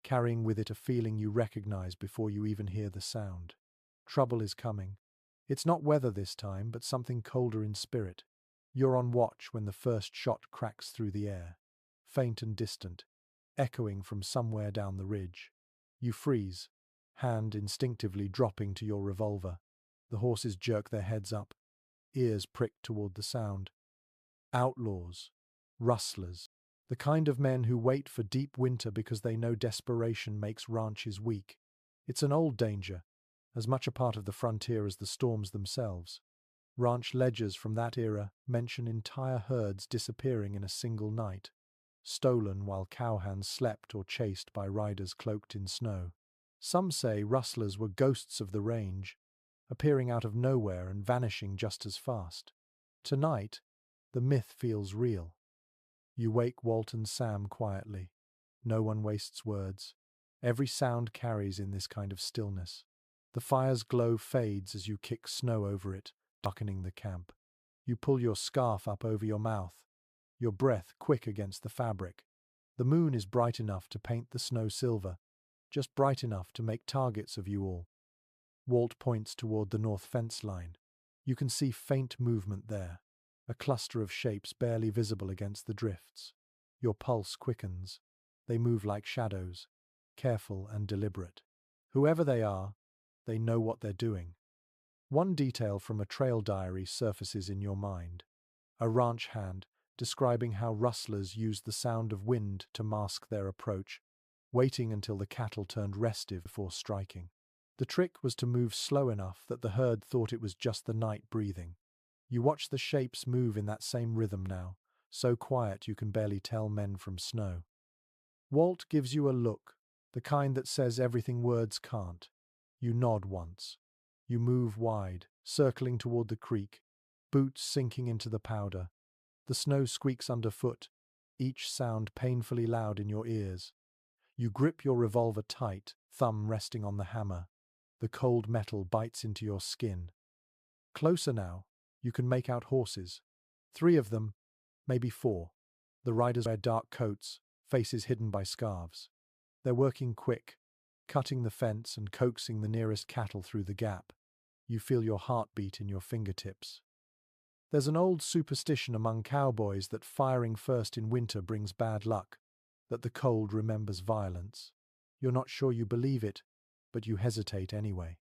carrying with it a feeling you recognize before you even hear the sound. Trouble is coming. It's not weather this time, but something colder in spirit. You're on watch when the first shot cracks through the air, faint and distant, echoing from somewhere down the ridge. You freeze, hand instinctively dropping to your revolver. The horses jerk their heads up, ears pricked toward the sound. Outlaws, rustlers, the kind of men who wait for deep winter because they know desperation makes ranches weak. It's an old danger, as much a part of the frontier as the storms themselves. Ranch ledgers from that era mention entire herds disappearing in a single night, stolen while cowhands slept or chased by riders cloaked in snow. Some say rustlers were ghosts of the range, appearing out of nowhere and vanishing just as fast. Tonight, the myth feels real. You wake Walt and Sam quietly. No one wastes words. Every sound carries in this kind of stillness. The fire's glow fades as you kick snow over it, darkening the camp. You pull your scarf up over your mouth, your breath quick against the fabric. The moon is bright enough to paint the snow silver, just bright enough to make targets of you all. Walt points toward the north fence line. You can see faint movement there, a cluster of shapes barely visible against the drifts. Your pulse quickens. They move like shadows, careful and deliberate. Whoever they are, they know what they're doing. One detail from a trail diary surfaces in your mind. A ranch hand describing how rustlers used the sound of wind to mask their approach, waiting until the cattle turned restive before striking. The trick was to move slow enough that the herd thought it was just the night breathing. You watch the shapes move in that same rhythm now, so quiet you can barely tell men from snow. Walt gives you a look, the kind that says everything words can't. You nod once. You move wide, circling toward the creek, boots sinking into the powder. The snow squeaks underfoot, each sound painfully loud in your ears. You grip your revolver tight, thumb resting on the hammer. The cold metal bites into your skin. Closer now, you can make out horses. 3 of them, maybe 4. The riders wear dark coats, faces hidden by scarves. They're working quick, cutting the fence and coaxing the nearest cattle through the gap. You feel your heartbeat in your fingertips. There's an old superstition among cowboys that firing first in winter brings bad luck, that the cold remembers violence. You're not sure you believe it, but you hesitate anyway.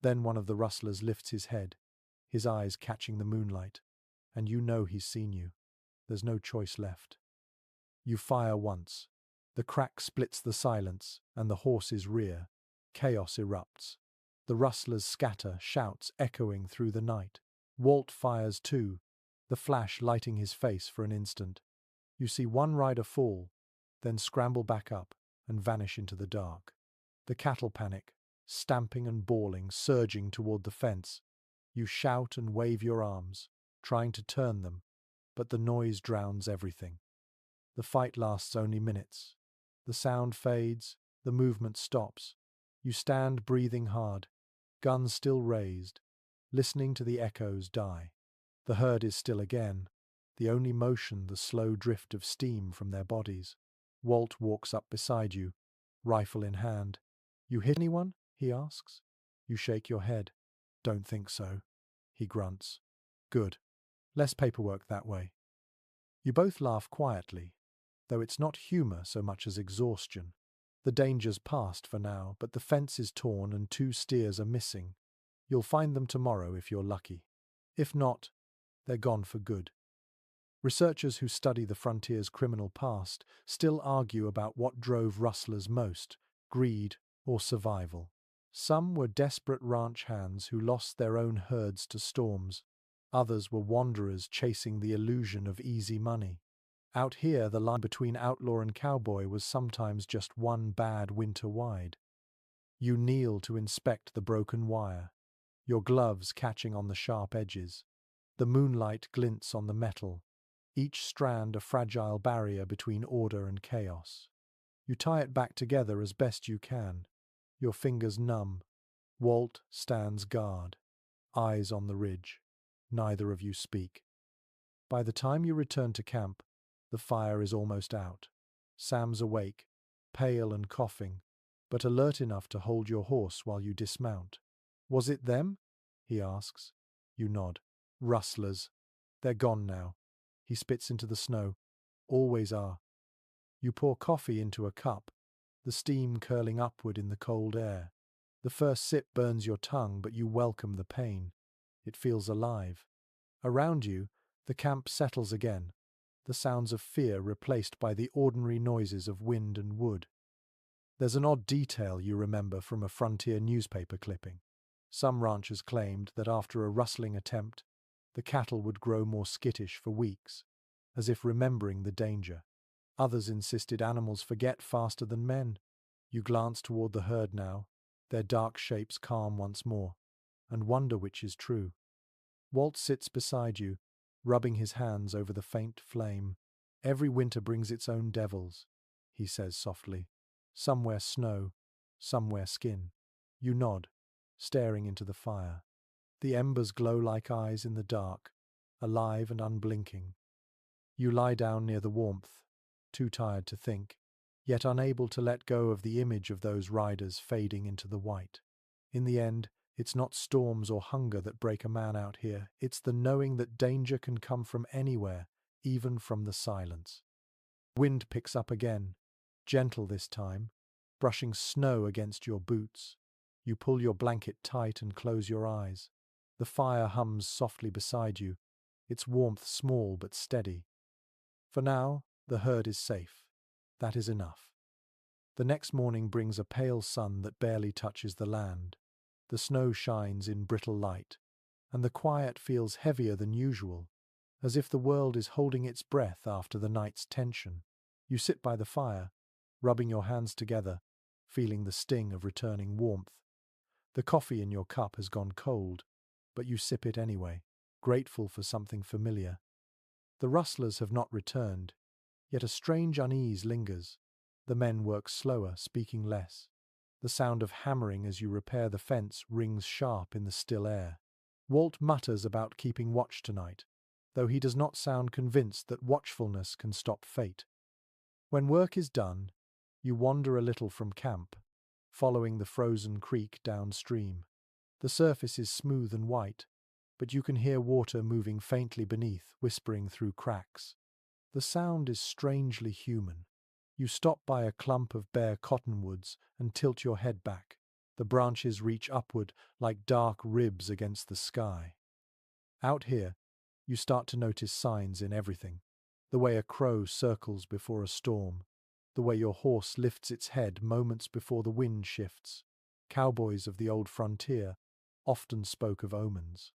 Then one of the rustlers lifts his head, his eyes catching the moonlight, and you know he's seen you. There's no choice left. You fire once. The crack splits the silence, and the horses rear. Chaos erupts. The rustlers scatter, shouts echoing through the night. Walt fires too, the flash lighting his face for an instant. You see one rider fall, then scramble back up and vanish into the dark. The cattle panic, stamping and bawling, surging toward the fence. You shout and wave your arms, trying to turn them, but the noise drowns everything. The fight lasts only minutes. The sound fades, the movement stops. You stand breathing hard, guns still raised, listening to the echoes die. The herd is still again, the only motion the slow drift of steam from their bodies. Walt walks up beside you, rifle in hand. "You hit anyone?" he asks. You shake your head. "Don't think so," he grunts. "Good. Less paperwork that way." You both laugh quietly, though it's not humor so much as exhaustion. The danger's past for now, but the fence is torn and 2 steers are missing. You'll find them tomorrow if you're lucky. If not, they're gone for good. Researchers who study the frontier's criminal past still argue about what drove rustlers most, greed or survival. Some were desperate ranch hands who lost their own herds to storms. Others were wanderers chasing the illusion of easy money. Out here, the line between outlaw and cowboy was sometimes just one bad winter wide. You kneel to inspect the broken wire, your gloves catching on the sharp edges. The moonlight glints on the metal, each strand a fragile barrier between order and chaos. You tie it back together as best you can, your fingers numb. Walt stands guard, eyes on the ridge. Neither of you speak. By the time you return to camp, the fire is almost out. Sam's awake, pale and coughing, but alert enough to hold your horse while you dismount. "Was it them?" he asks. You nod. "Rustlers. They're gone now." He spits into the snow. "Always are." You pour coffee into a cup, the steam curling upward in the cold air. The first sip burns your tongue, but you welcome the pain. It feels alive. Around you, the camp settles again, the sounds of fear replaced by the ordinary noises of wind and wood. There's an odd detail you remember from a frontier newspaper clipping. Some ranchers claimed that after a rustling attempt, the cattle would grow more skittish for weeks, as if remembering the danger. Others insisted animals forget faster than men. You glance toward the herd now, their dark shapes calm once more, and wonder which is true. Walt sits beside you, rubbing his hands over the faint flame. "Every winter brings its own devils," he says softly. "Somewhere snow, somewhere skin." You nod, staring into the fire. The embers glow like eyes in the dark, alive and unblinking. You lie down near the warmth, too tired to think, yet unable to let go of the image of those riders fading into the white. In the end, it's not storms or hunger that break a man out here, it's the knowing that danger can come from anywhere, even from the silence. Wind picks up again, gentle this time, brushing snow against your boots. You pull your blanket tight and close your eyes. The fire hums softly beside you, its warmth small but steady. For now, the herd is safe. That is enough. The next morning brings a pale sun that barely touches the land. The snow shines in brittle light, and the quiet feels heavier than usual, as if the world is holding its breath after the night's tension. You sit by the fire, rubbing your hands together, feeling the sting of returning warmth. The coffee in your cup has gone cold, but you sip it anyway, grateful for something familiar. The rustlers have not returned, yet a strange unease lingers. The men work slower, speaking less. The sound of hammering as you repair the fence rings sharp in the still air. Walt mutters about keeping watch tonight, though he does not sound convinced that watchfulness can stop fate. When work is done, you wander a little from camp, following the frozen creek downstream. The surface is smooth and white, but you can hear water moving faintly beneath, whispering through cracks. The sound is strangely human. You stop by a clump of bare cottonwoods and tilt your head back. The branches reach upward like dark ribs against the sky. Out here, you start to notice signs in everything. The way a crow circles before a storm. The way your horse lifts its head moments before the wind shifts. Cowboys of the old frontier often spoke of omens.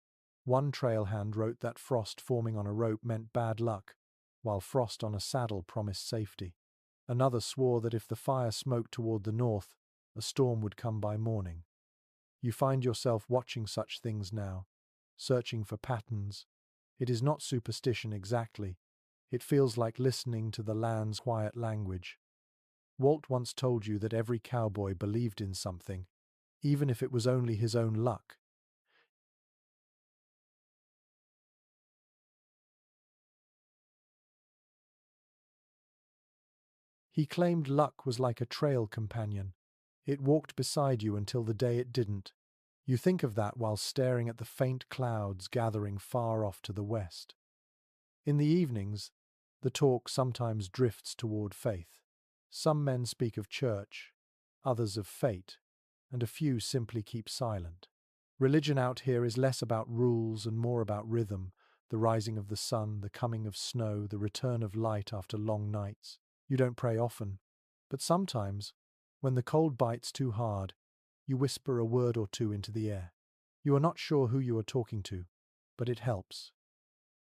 One trailhand wrote that frost forming on a rope meant bad luck, while frost on a saddle promised safety. Another swore that if the fire smoked toward the north, a storm would come by morning. You find yourself watching such things now, searching for patterns. It is not superstition exactly. It feels like listening to the land's quiet language. Walt once told you that every cowboy believed in something, even if it was only his own luck. He claimed luck was like a trail companion. It walked beside you until the day it didn't. You think of that while staring at the faint clouds gathering far off to the west. In the evenings, the talk sometimes drifts toward faith. Some men speak of church, others of fate, and a few simply keep silent. Religion out here is less about rules and more about rhythm, the rising of the sun, the coming of snow, the return of light after long nights. You don't pray often, but sometimes, when the cold bites too hard, you whisper a word or two into the air. You are not sure who you are talking to, but it helps.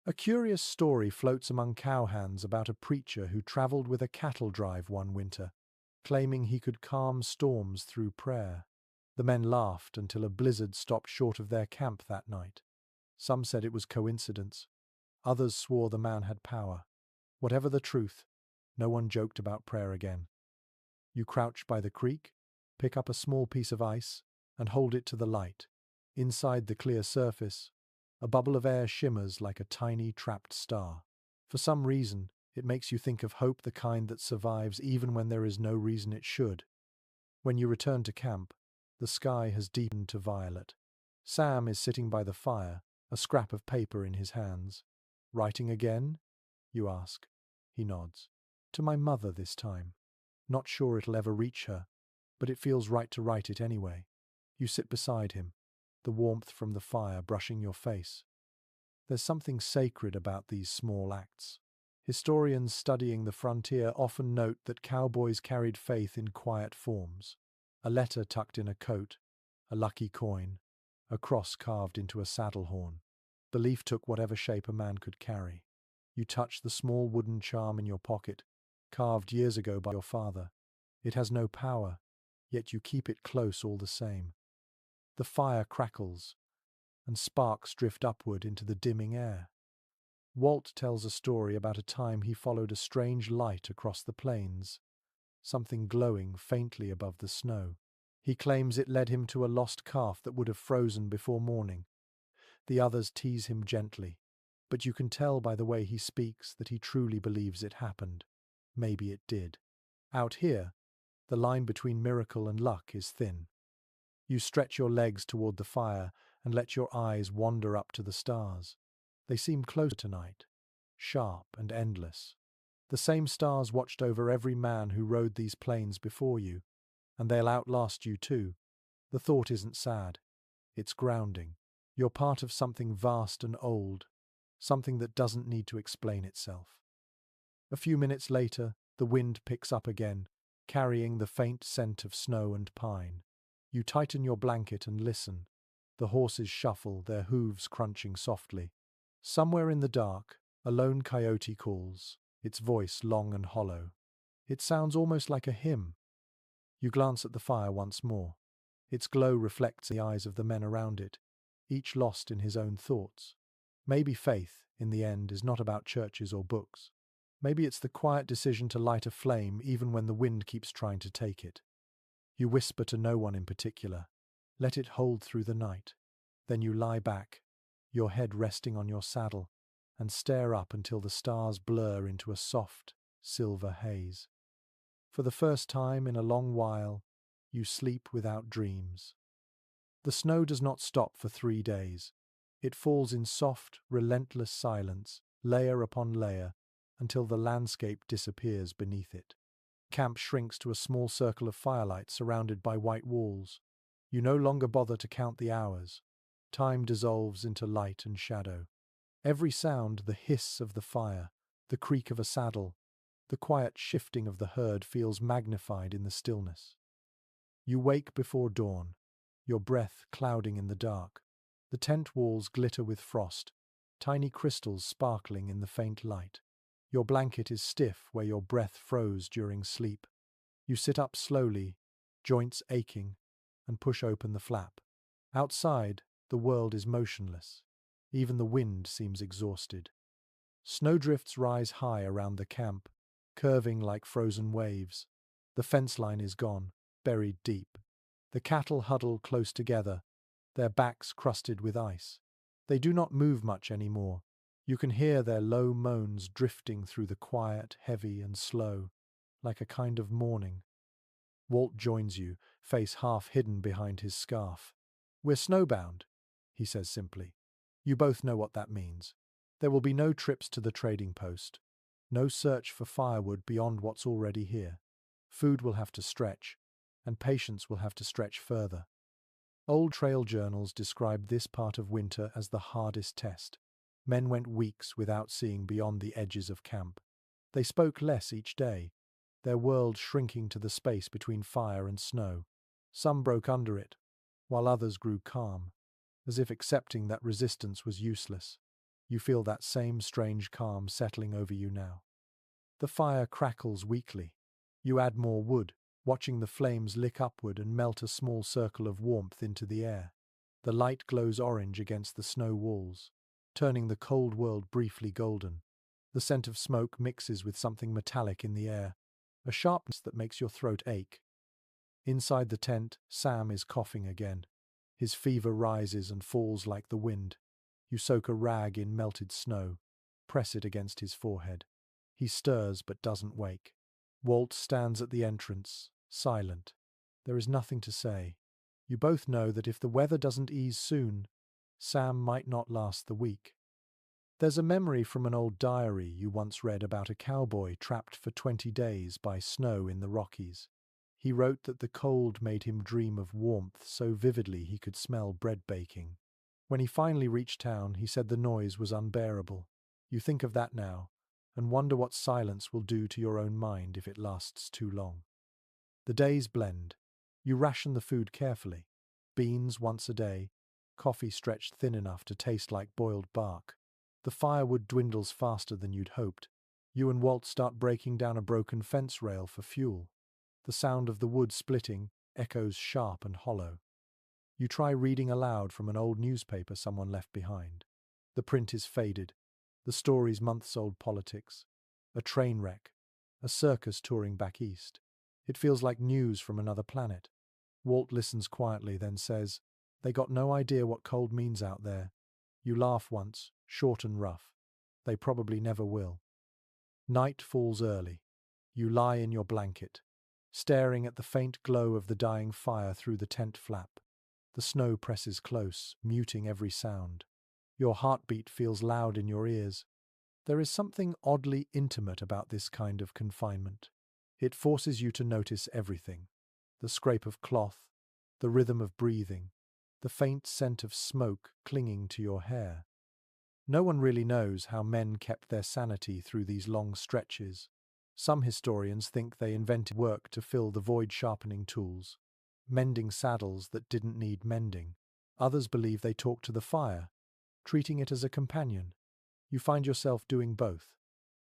A curious story floats among cowhands about a preacher who traveled with a cattle drive one winter, claiming he could calm storms through prayer. The men laughed until a blizzard stopped short of their camp that night. Some said it was coincidence. Others swore the man had power. Whatever the truth, no one joked about prayer again. You crouch by the creek, pick up a small piece of ice, and hold it to the light. Inside the clear surface, a bubble of air shimmers like a tiny trapped star. For some reason, it makes you think of hope, the kind that survives even when there is no reason it should. When you return to camp, the sky has deepened to violet. Sam is sitting by the fire, a scrap of paper in his hands. "Writing again?" you ask. He nods. "To my mother this time. Not sure it'll ever reach her, but it feels right to write it anyway." You sit beside him, the warmth from the fire brushing your face. There's something sacred about these small acts. Historians studying the frontier often note that cowboys carried faith in quiet forms. A letter tucked in a coat, a lucky coin, a cross carved into a saddle horn. Belief took whatever shape a man could carry. You touch the small wooden charm in your pocket, carved years ago by your father. It has no power, yet you keep it close all the same. The fire crackles, and sparks drift upward into the dimming air. Walt tells a story about a time he followed a strange light across the plains, something glowing faintly above the snow. He claims it led him to a lost calf that would have frozen before morning. The others tease him gently, but you can tell by the way he speaks that he truly believes it happened. Maybe it did. Out here, the line between miracle and luck is thin. You stretch your legs toward the fire and let your eyes wander up to the stars. They seem closer tonight, sharp and endless. The same stars watched over every man who rode these plains before you, and they'll outlast you too. The thought isn't sad. It's grounding. You're part of something vast and old, something that doesn't need to explain itself. A few minutes later, the wind picks up again, carrying the faint scent of snow and pine. You tighten your blanket and listen. The horses shuffle, their hooves crunching softly. Somewhere in the dark, a lone coyote calls, its voice long and hollow. It sounds almost like a hymn. You glance at the fire once more. Its glow reflects the eyes of the men around it, each lost in his own thoughts. Maybe faith, in the end, is not about churches or books. Maybe it's the quiet decision to light a flame even when the wind keeps trying to take it. You whisper to no one in particular. Let it hold through the night. Then you lie back, your head resting on your saddle, and stare up until the stars blur into a soft, silver haze. For the first time in a long while, you sleep without dreams. The snow does not stop for 3 days. It falls in soft, relentless silence, layer upon layer, until the landscape disappears beneath it. Camp shrinks to a small circle of firelight surrounded by white walls. You no longer bother to count the hours. Time dissolves into light and shadow. Every sound, the hiss of the fire, the creak of a saddle, the quiet shifting of the herd feels magnified in the stillness. You wake before dawn, your breath clouding in the dark. The tent walls glitter with frost, tiny crystals sparkling in the faint light. Your blanket is stiff where your breath froze during sleep. You sit up slowly, joints aching, and push open the flap. Outside, the world is motionless. Even the wind seems exhausted. Snowdrifts rise high around the camp, curving like frozen waves. The fence line is gone, buried deep. The cattle huddle close together, their backs crusted with ice. They do not move much anymore. You can hear their low moans drifting through the quiet, heavy and slow, like a kind of mourning. Walt joins you, face half hidden behind his scarf. "We're snowbound," he says simply. You both know what that means. There will be no trips to the trading post, no search for firewood beyond what's already here. Food will have to stretch, and patience will have to stretch further. Old trail journals describe this part of winter as the hardest test. Men went weeks without seeing beyond the edges of camp. They spoke less each day, their world shrinking to the space between fire and snow. Some broke under it, while others grew calm, as if accepting that resistance was useless. You feel that same strange calm settling over you now. The fire crackles weakly. You add more wood, watching the flames lick upward and melt a small circle of warmth into the air. The light glows orange against the snow walls, turning the cold world briefly golden. The scent of smoke mixes with something metallic in the air, a sharpness that makes your throat ache. Inside the tent, Sam is coughing again. His fever rises and falls like the wind. You soak a rag in melted snow, press it against his forehead. He stirs but doesn't wake. Walt stands at the entrance, silent. There is nothing to say. You both know that if the weather doesn't ease soon, Sam might not last the week. There's a memory from an old diary you once read about a cowboy trapped for 20 days by snow in the Rockies. He wrote that the cold made him dream of warmth so vividly he could smell bread baking. When he finally reached town, he said the noise was unbearable. You think of that now, and wonder what silence will do to your own mind if it lasts too long. The days blend. You ration the food carefully. Beans once a day, coffee stretched thin enough to taste like boiled bark. The firewood dwindles faster than you'd hoped. You and Walt start breaking down a broken fence rail for fuel. The sound of the wood splitting echoes sharp and hollow. You try reading aloud from an old newspaper someone left behind. The print is faded. The story's months-old politics. A train wreck. A circus touring back east. It feels like news from another planet. Walt listens quietly, then says, "They got no idea what cold means out there." You laugh once, short and rough. They probably never will. Night falls early. You lie in your blanket, staring at the faint glow of the dying fire through the tent flap. The snow presses close, muting every sound. Your heartbeat feels loud in your ears. There is something oddly intimate about this kind of confinement. It forces you to notice everything. The scrape of cloth, the rhythm of breathing, the faint scent of smoke clinging to your hair. No one really knows how men kept their sanity through these long stretches. Some historians think they invented work to fill the void, sharpening tools, mending saddles that didn't need mending. Others believe they talked to the fire, treating it as a companion. You find yourself doing both.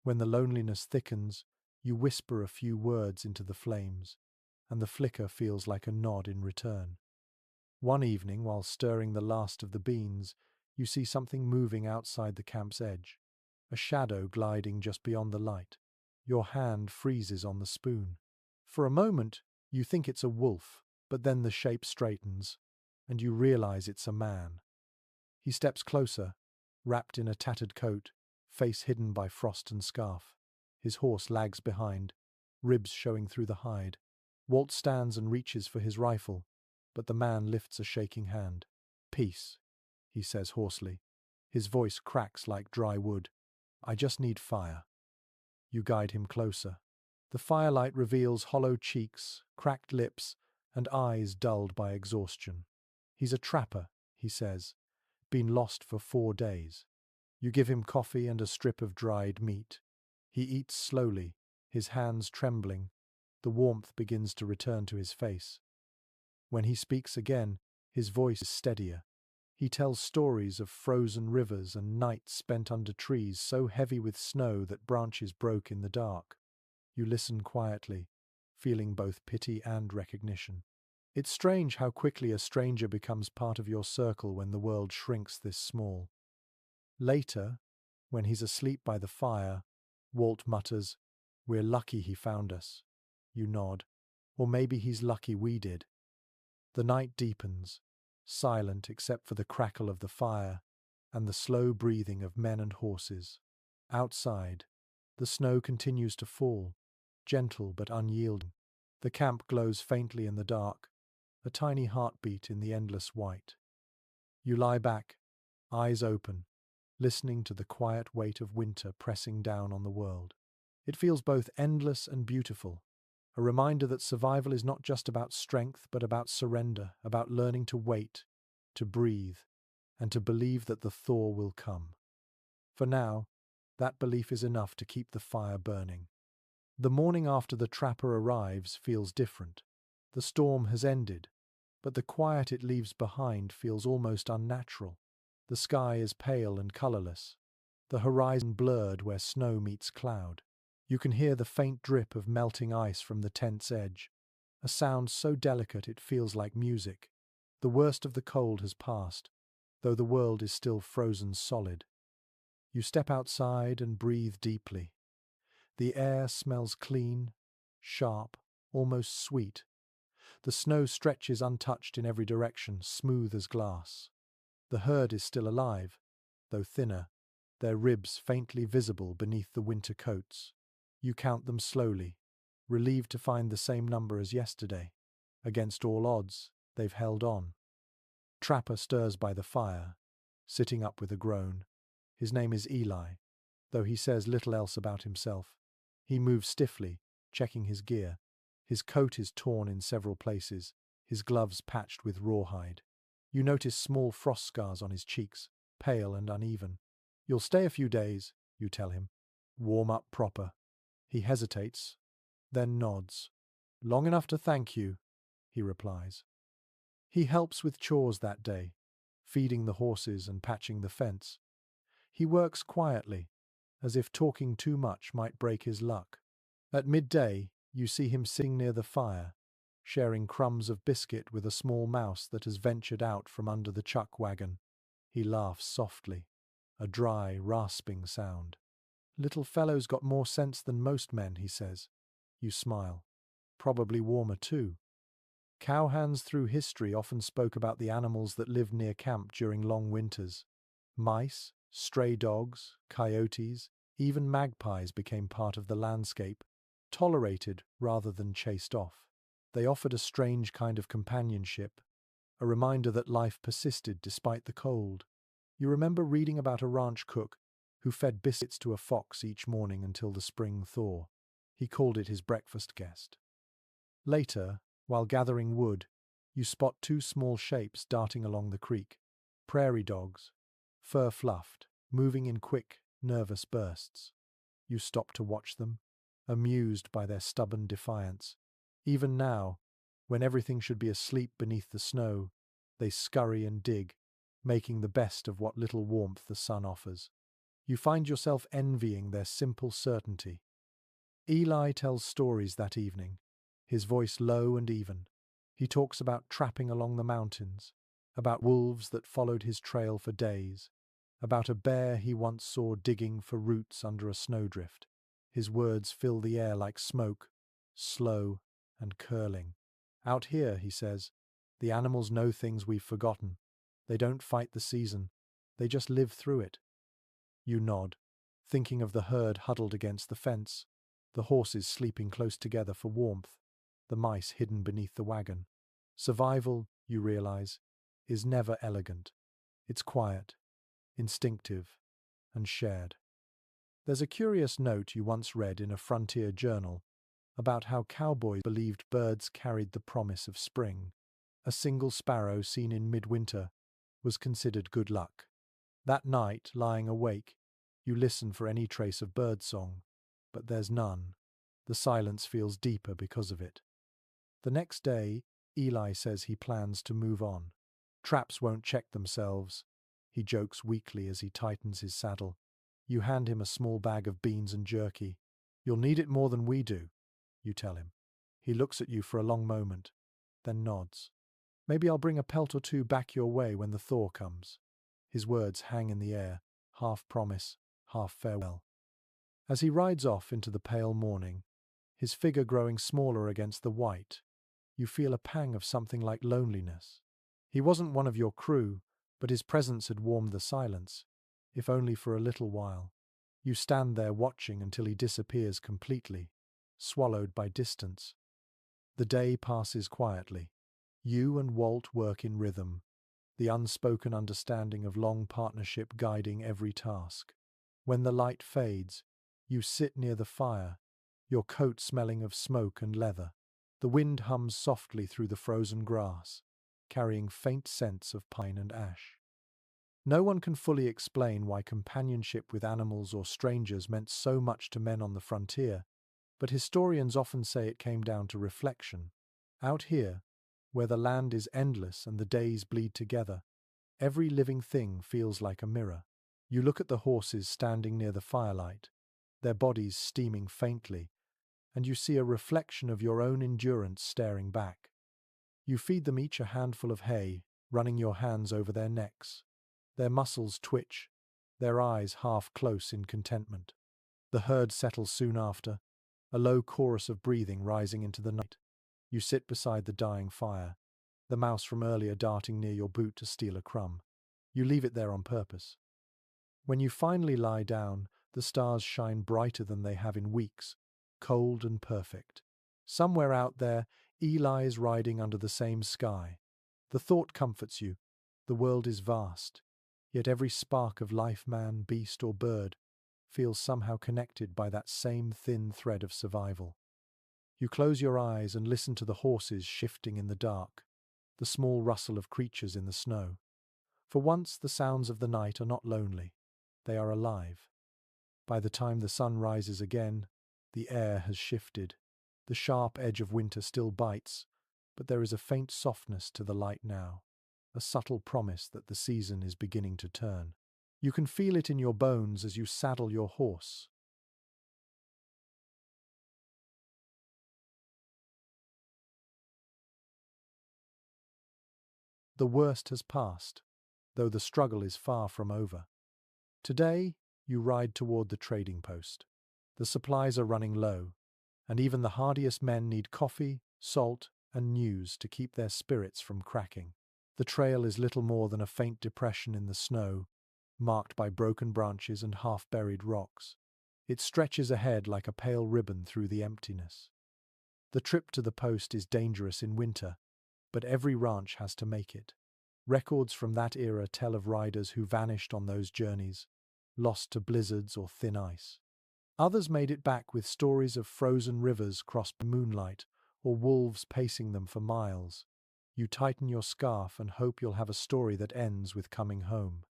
When the loneliness thickens, you whisper a few words into the flames, and the flicker feels like a nod in return. One evening, while stirring the last of the beans, you see something moving outside the camp's edge, a shadow gliding just beyond the light. Your hand freezes on the spoon. For a moment, you think it's a wolf, but then the shape straightens, and you realize it's a man. He steps closer, wrapped in a tattered coat, face hidden by frost and scarf. His horse lags behind, ribs showing through the hide. Walt stands and reaches for his rifle, but the man lifts a shaking hand. "Peace," he says hoarsely. His voice cracks like dry wood. "I just need fire." You guide him closer. The firelight reveals hollow cheeks, cracked lips, and eyes dulled by exhaustion. "He's a trapper," he says. "Been lost for 4 days." You give him coffee and a strip of dried meat. He eats slowly, his hands trembling. The warmth begins to return to his face. When he speaks again, his voice is steadier. He tells stories of frozen rivers and nights spent under trees so heavy with snow that branches broke in the dark. You listen quietly, feeling both pity and recognition. It's strange how quickly a stranger becomes part of your circle when the world shrinks this small. Later, when he's asleep by the fire, Walt mutters, "We're lucky he found us." You nod. Or maybe he's lucky we did. The night deepens, silent except for the crackle of the fire and the slow breathing of men and horses. Outside, the snow continues to fall, gentle but unyielding. The camp glows faintly in the dark, a tiny heartbeat in the endless white. You lie back, eyes open, listening to the quiet weight of winter pressing down on the world. It feels both endless and beautiful, a reminder that survival is not just about strength, but about surrender, about learning to wait, to breathe, and to believe that the thaw will come. For now, that belief is enough to keep the fire burning. The morning after the trapper arrives feels different. The storm has ended, but the quiet it leaves behind feels almost unnatural. The sky is pale and colorless. the horizon blurred where snow meets cloud. You can hear the faint drip of melting ice from the tent's edge, a sound so delicate it feels like music. The worst of the cold has passed, though the world is still frozen solid. You step outside and breathe deeply. The air smells clean, sharp, almost sweet. The snow stretches untouched in every direction, smooth as glass. The herd is still alive, though thinner, their ribs faintly visible beneath the winter coats. You count them slowly, relieved to find the same number as yesterday. Against all odds, they've held on. Trapper stirs by the fire, sitting up with a groan. His name is Eli, though he says little else about himself. He moves stiffly, checking his gear. His coat is torn in several places, his gloves patched with rawhide. You notice small frost scars on his cheeks, pale and uneven. You'll stay a few days, you tell him. Warm up proper. He hesitates, then nods. Long enough to thank you, he replies. He helps with chores that day, feeding the horses and patching the fence. He works quietly, as if talking too much might break his luck. At midday, you see him sitting near the fire, sharing crumbs of biscuit with a small mouse that has ventured out from under the chuck wagon. He laughs softly, a dry, rasping sound. Little fellow's got more sense than most men, he says. You smile. Probably warmer too. Cowhands through history often spoke about the animals that lived near camp during long winters. Mice, stray dogs, coyotes, even magpies became part of the landscape, tolerated rather than chased off. They offered a strange kind of companionship, a reminder that life persisted despite the cold. You remember reading about a ranch cook who fed biscuits to a fox each morning until the spring thaw. He called it his breakfast guest. Later, while gathering wood, you spot two small shapes darting along the creek. Prairie dogs, fur fluffed, moving in quick, nervous bursts. You stop to watch them, amused by their stubborn defiance. Even now, when everything should be asleep beneath the snow, they scurry and dig, making the best of what little warmth the sun offers. You find yourself envying their simple certainty. Eli tells stories that evening, his voice low and even. He talks about trapping along the mountains, about wolves that followed his trail for days, about a bear he once saw digging for roots under a snowdrift. His words fill the air like smoke, slow and curling. Out here, he says, the animals know things we've forgotten. They don't fight the season. They just live through it. You nod, thinking of the herd huddled against the fence, the horses sleeping close together for warmth, the mice hidden beneath the wagon. Survival, you realize, is never elegant. It's quiet, instinctive, and shared. There's a curious note you once read in a frontier journal about how cowboys believed birds carried the promise of spring. A single sparrow seen in midwinter was considered good luck. That night, lying awake, you listen for any trace of birdsong, but there's none. The silence feels deeper because of it. The next day, Eli says he plans to move on. Traps won't check themselves, he jokes weakly as he tightens his saddle. You hand him a small bag of beans and jerky. You'll need it more than we do, you tell him. He looks at you for a long moment, then nods. Maybe I'll bring a pelt or two back your way when the thaw comes. His words hang in the air, half promise, half farewell. As he rides off into the pale morning, his figure growing smaller against the white, you feel a pang of something like loneliness. He wasn't one of your crew, but his presence had warmed the silence, if only for a little while. You stand there watching until he disappears completely, swallowed by distance. The day passes quietly. You and Walt work in rhythm, the unspoken understanding of long partnership guiding every task. When the light fades, you sit near the fire, your coat smelling of smoke and leather. The wind hums softly through the frozen grass, carrying faint scents of pine and ash. No one can fully explain why companionship with animals or strangers meant so much to men on the frontier, but historians often say it came down to reflection. Out here, where the land is endless and the days bleed together, every living thing feels like a mirror. You look at the horses standing near the firelight, their bodies steaming faintly, and you see a reflection of your own endurance staring back. You feed them each a handful of hay, running your hands over their necks. Their muscles twitch, their eyes half close in contentment. The herd settles soon after, a low chorus of breathing rising into the night. You sit beside the dying fire, the mouse from earlier darting near your boot to steal a crumb. You leave it there on purpose. When you finally lie down, the stars shine brighter than they have in weeks, cold and perfect. Somewhere out there, Eli is riding under the same sky. The thought comforts you. The world is vast, yet every spark of life, man, beast, or bird, feels somehow connected by that same thin thread of survival. You close your eyes and listen to the horses shifting in the dark, the small rustle of creatures in the snow. For once, the sounds of the night are not lonely. They are alive. By the time the sun rises again, the air has shifted. The sharp edge of winter still bites, but there is a faint softness to the light now, a subtle promise that the season is beginning to turn. You can feel it in your bones as you saddle your horse. The worst has passed, though the struggle is far from over. Today, you ride toward the trading post. The supplies are running low, and even the hardiest men need coffee, salt, and news to keep their spirits from cracking. The trail is little more than a faint depression in the snow, marked by broken branches and half-buried rocks. It stretches ahead like a pale ribbon through the emptiness. The trip to the post is dangerous in winter, but every ranch has to make it. Records from that era tell of riders who vanished on those journeys, lost to blizzards or thin ice. Others made it back with stories of frozen rivers crossed by moonlight or wolves pacing them for miles. You tighten your scarf and hope you'll have a story that ends with coming home.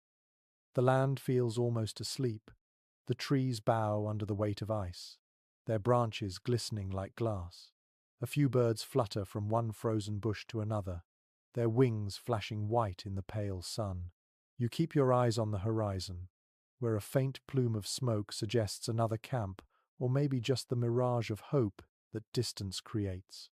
The land feels almost asleep. The trees bow under the weight of ice, their branches glistening like glass. A few birds flutter from one frozen bush to another, their wings flashing white in the pale sun. You keep your eyes on the horizon, where a faint plume of smoke suggests another camp, or maybe just the mirage of hope that distance creates.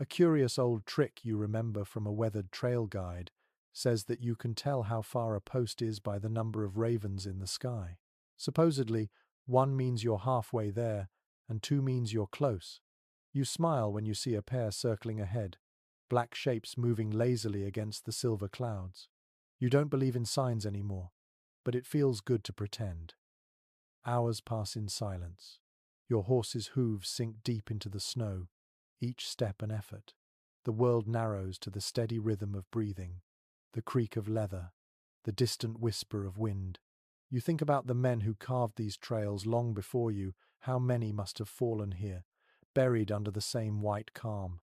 A curious old trick you remember from a weathered trail guide says that you can tell how far a post is by the number of ravens in the sky. Supposedly, 1 means you're halfway there, and 2 means you're close. You smile when you see a pair circling ahead, black shapes moving lazily against the silver clouds. You don't believe in signs anymore, but it feels good to pretend. Hours pass in silence. Your horse's hooves sink deep into the snow, each step an effort. The world narrows to the steady rhythm of breathing, the creak of leather, the distant whisper of wind. You think about the men who carved these trails long before you, how many must have fallen here, buried under the same white calm.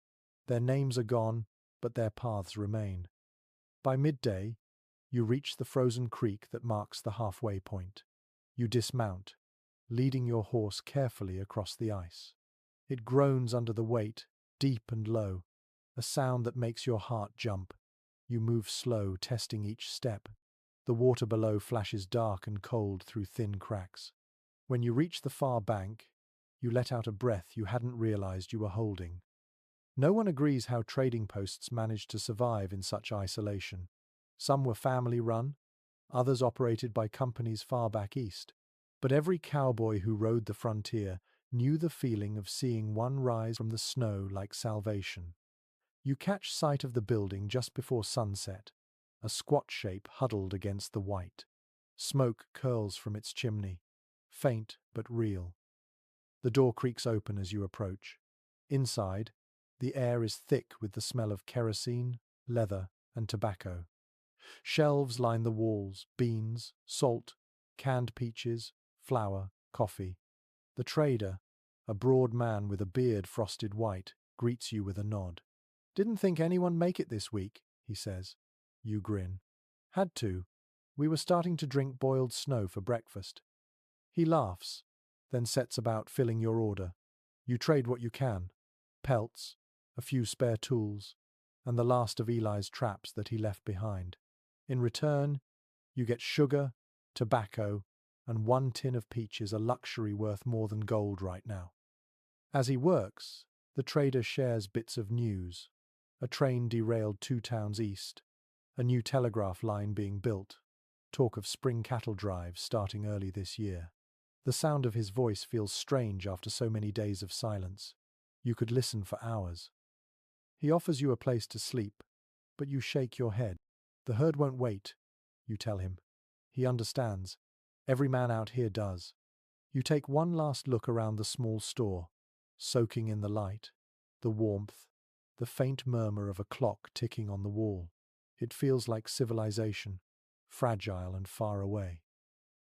Their names are gone, but their paths remain. By midday, you reach the frozen creek that marks the halfway point. You dismount, leading your horse carefully across the ice. It groans under the weight, deep and low, a sound that makes your heart jump. You move slow, testing each step. The water below flashes dark and cold through thin cracks. When you reach the far bank, you let out a breath you hadn't realized you were holding. No one agrees how trading posts managed to survive in such isolation. Some were family-run, others operated by companies far back east. But every cowboy who rode the frontier knew the feeling of seeing one rise from the snow like salvation. You catch sight of the building just before sunset, a squat shape huddled against the white. Smoke curls from its chimney, faint but real. The door creaks open as you approach. Inside, the air is thick with the smell of kerosene, leather, and tobacco. Shelves line the walls, beans, salt, canned peaches, flour, coffee. The trader, a broad man with a beard frosted white, greets you with a nod. "Didn't think anyone make it this week," he says. You grin. "Had to. We were starting to drink boiled snow for breakfast." He laughs, then sets about filling your order. You trade what you can: pelts, a few spare tools, and the last of Eli's traps that he left behind. In return, you get sugar, tobacco, and one tin of peaches, a luxury worth more than gold right now. As he works, the trader shares bits of news. A train derailed 2 towns east, a new telegraph line being built, talk of spring cattle drives starting early this year. The sound of his voice feels strange after so many days of silence. You could listen for hours. He offers you a place to sleep, but you shake your head. The herd won't wait, you tell him. He understands. Every man out here does. You take one last look around the small store, soaking in the light, the warmth, the faint murmur of a clock ticking on the wall. It feels like civilization, fragile and far away.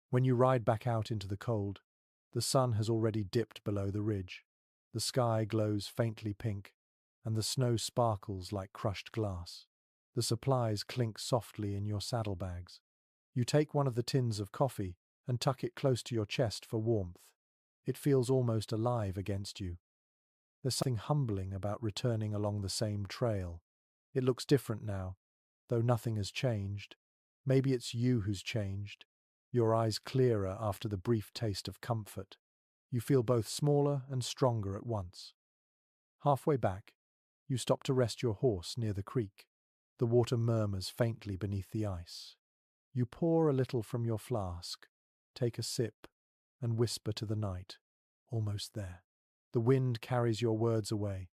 When you ride back out into the cold, the sun has already dipped below the ridge. The sky glows faintly pink, and the snow sparkles like crushed glass. The supplies clink softly in your saddlebags. You take one of the tins of coffee and tuck it close to your chest for warmth. It feels almost alive against you. There's something humbling about returning along the same trail. It looks different now, though nothing has changed. Maybe it's you who's changed. Your eyes clearer after the brief taste of comfort. You feel both smaller and stronger at once. Halfway back, you stop to rest your horse near the creek. The water murmurs faintly beneath the ice. You pour a little from your flask, take a sip, and whisper to the night, almost there. The wind carries your words away,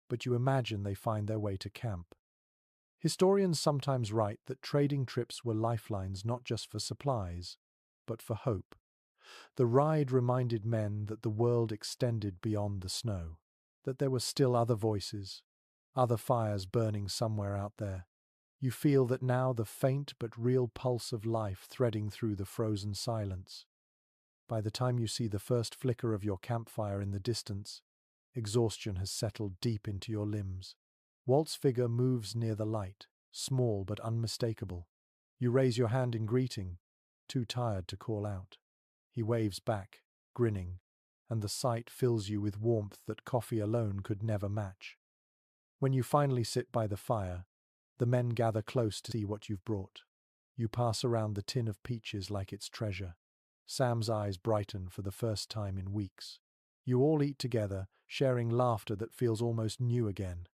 but you imagine they find their way to camp. Historians sometimes write that trading trips were lifelines not just for supplies, but for hope. The ride reminded men that the world extended beyond the snow, that there were still other voices, other fires burning somewhere out there. You feel that now the faint but real pulse of life threading through the frozen silence. By the time you see the first flicker of your campfire in the distance, exhaustion has settled deep into your limbs. Walt's figure moves near the light, small but unmistakable. You raise your hand in greeting, too tired to call out. He waves back, grinning, and the sight fills you with warmth that coffee alone could never match. When you finally sit by the fire, the men gather close to see what you've brought. You pass around the tin of peaches like it's treasure. Sam's eyes brighten for the first time in weeks. You all eat together, sharing laughter that feels almost new again.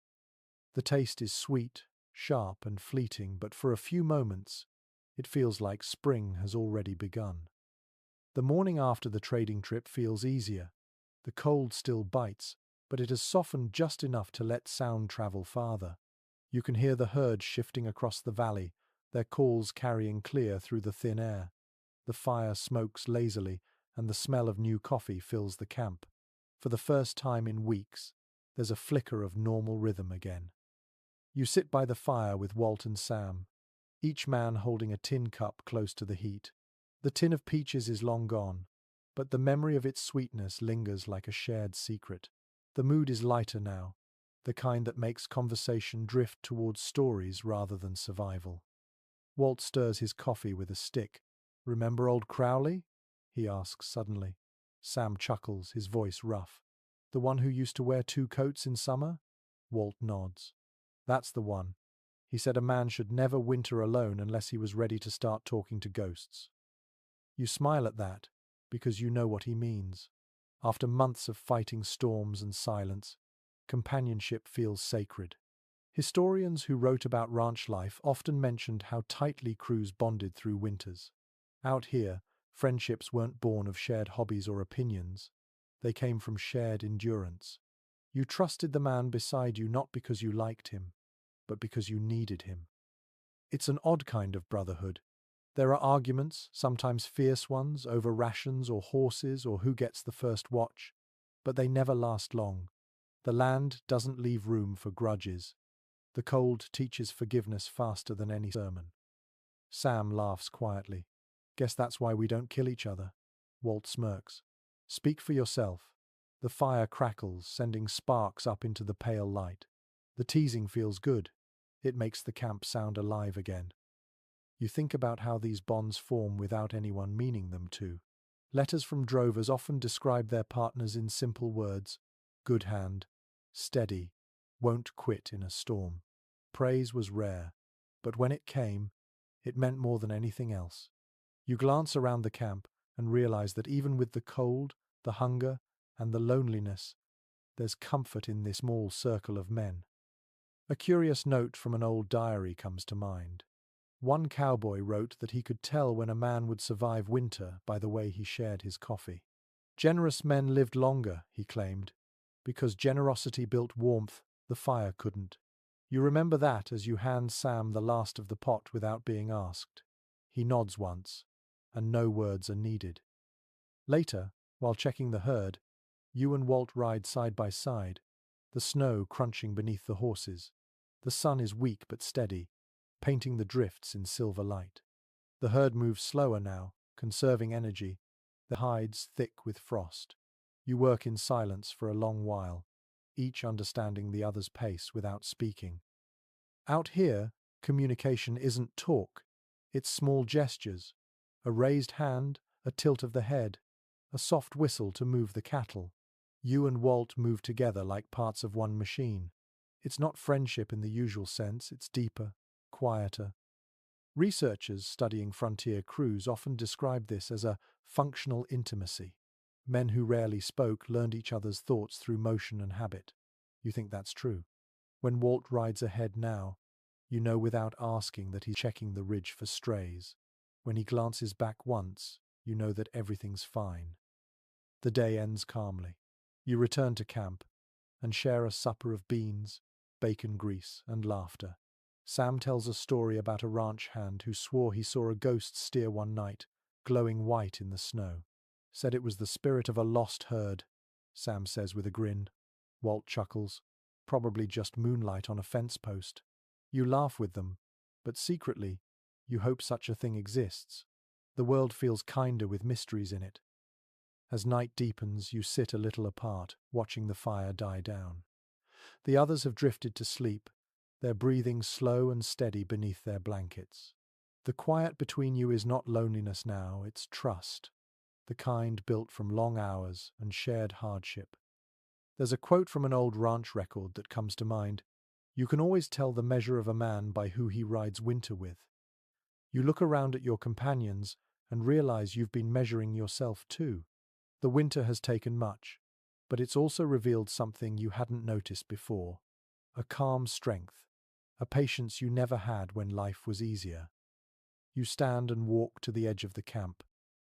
The taste is sweet, sharp, and fleeting, but for a few moments, it feels like spring has already begun. The morning after the trading trip feels easier. The cold still bites, but it has softened just enough to let sound travel farther. You can hear the herd shifting across the valley, their calls carrying clear through the thin air. The fire smokes lazily, and the smell of new coffee fills the camp. For the first time in weeks, there's a flicker of normal rhythm again. You sit by the fire with Walt and Sam, each man holding a tin cup close to the heat. The tin of peaches is long gone, but the memory of its sweetness lingers like a shared secret. The mood is lighter now, the kind that makes conversation drift towards stories rather than survival. Walt stirs his coffee with a stick. "Remember old Crowley?" he asks suddenly. Sam chuckles, his voice rough. "The one who used to wear 2 coats in summer?" Walt nods. "That's the one. He said a man should never winter alone unless he was ready to start talking to ghosts." You smile at that, because you know what he means. After months of fighting storms and silence, companionship feels sacred. Historians who wrote about ranch life often mentioned how tightly crews bonded through winters. Out here, friendships weren't born of shared hobbies or opinions. They came from shared endurance. You trusted the man beside you not because you liked him, but because you needed him. It's an odd kind of brotherhood. There are arguments, sometimes fierce ones, over rations or horses or who gets the first watch, but they never last long. The land doesn't leave room for grudges. The cold teaches forgiveness faster than any sermon. Sam laughs quietly. "Guess that's why we don't kill each other." Walt smirks. "Speak for yourself." The fire crackles, sending sparks up into the pale light. The teasing feels good. It makes the camp sound alive again. You think about how these bonds form without anyone meaning them to. Letters from drovers often describe their partners in simple words: good hand, steady, won't quit in a storm. Praise was rare, but when it came, it meant more than anything else. You glance around the camp and realize that even with the cold, the hunger, and the loneliness, there's comfort in this small circle of men. A curious note from an old diary comes to mind. One cowboy wrote that he could tell when a man would survive winter by the way he shared his coffee. Generous men lived longer, he claimed, because generosity built warmth the fire couldn't. You remember that as you hand Sam the last of the pot without being asked. He nods once, and no words are needed. Later, while checking the herd, you and Walt ride side by side, the snow crunching beneath the horses. The sun is weak but steady, painting the drifts in silver light. The herd moves slower now, conserving energy, their hides thick with frost. You work in silence for a long while, each understanding the other's pace without speaking. Out here, communication isn't talk, it's small gestures. A raised hand, a tilt of the head, a soft whistle to move the cattle. You and Walt move together like parts of one machine. It's not friendship in the usual sense, it's deeper, quieter. Researchers studying frontier crews often describe this as a functional intimacy. Men who rarely spoke learned each other's thoughts through motion and habit. You think that's true. When Walt rides ahead now, you know without asking that he's checking the ridge for strays. When he glances back once, you know that everything's fine. The day ends calmly. You return to camp and share a supper of beans, bacon grease, and laughter. Sam tells a story about a ranch hand who swore he saw a ghost steer one night, glowing white in the snow. Said it was the spirit of a lost herd, Sam says with a grin. Walt chuckles. Probably just moonlight on a fence post. You laugh with them, but secretly, you hope such a thing exists. The world feels kinder with mysteries in it. As night deepens, you sit a little apart, watching the fire die down. The others have drifted to sleep, their breathing slow and steady beneath their blankets. The quiet between you is not loneliness now, it's trust, the kind built from long hours and shared hardship. There's a quote from an old ranch record that comes to mind. You can always tell the measure of a man by who he rides winter with. You look around at your companions and realize you've been measuring yourself too. The winter has taken much, but it's also revealed something you hadn't noticed before. A calm strength, a patience you never had when life was easier. You stand and walk to the edge of the camp.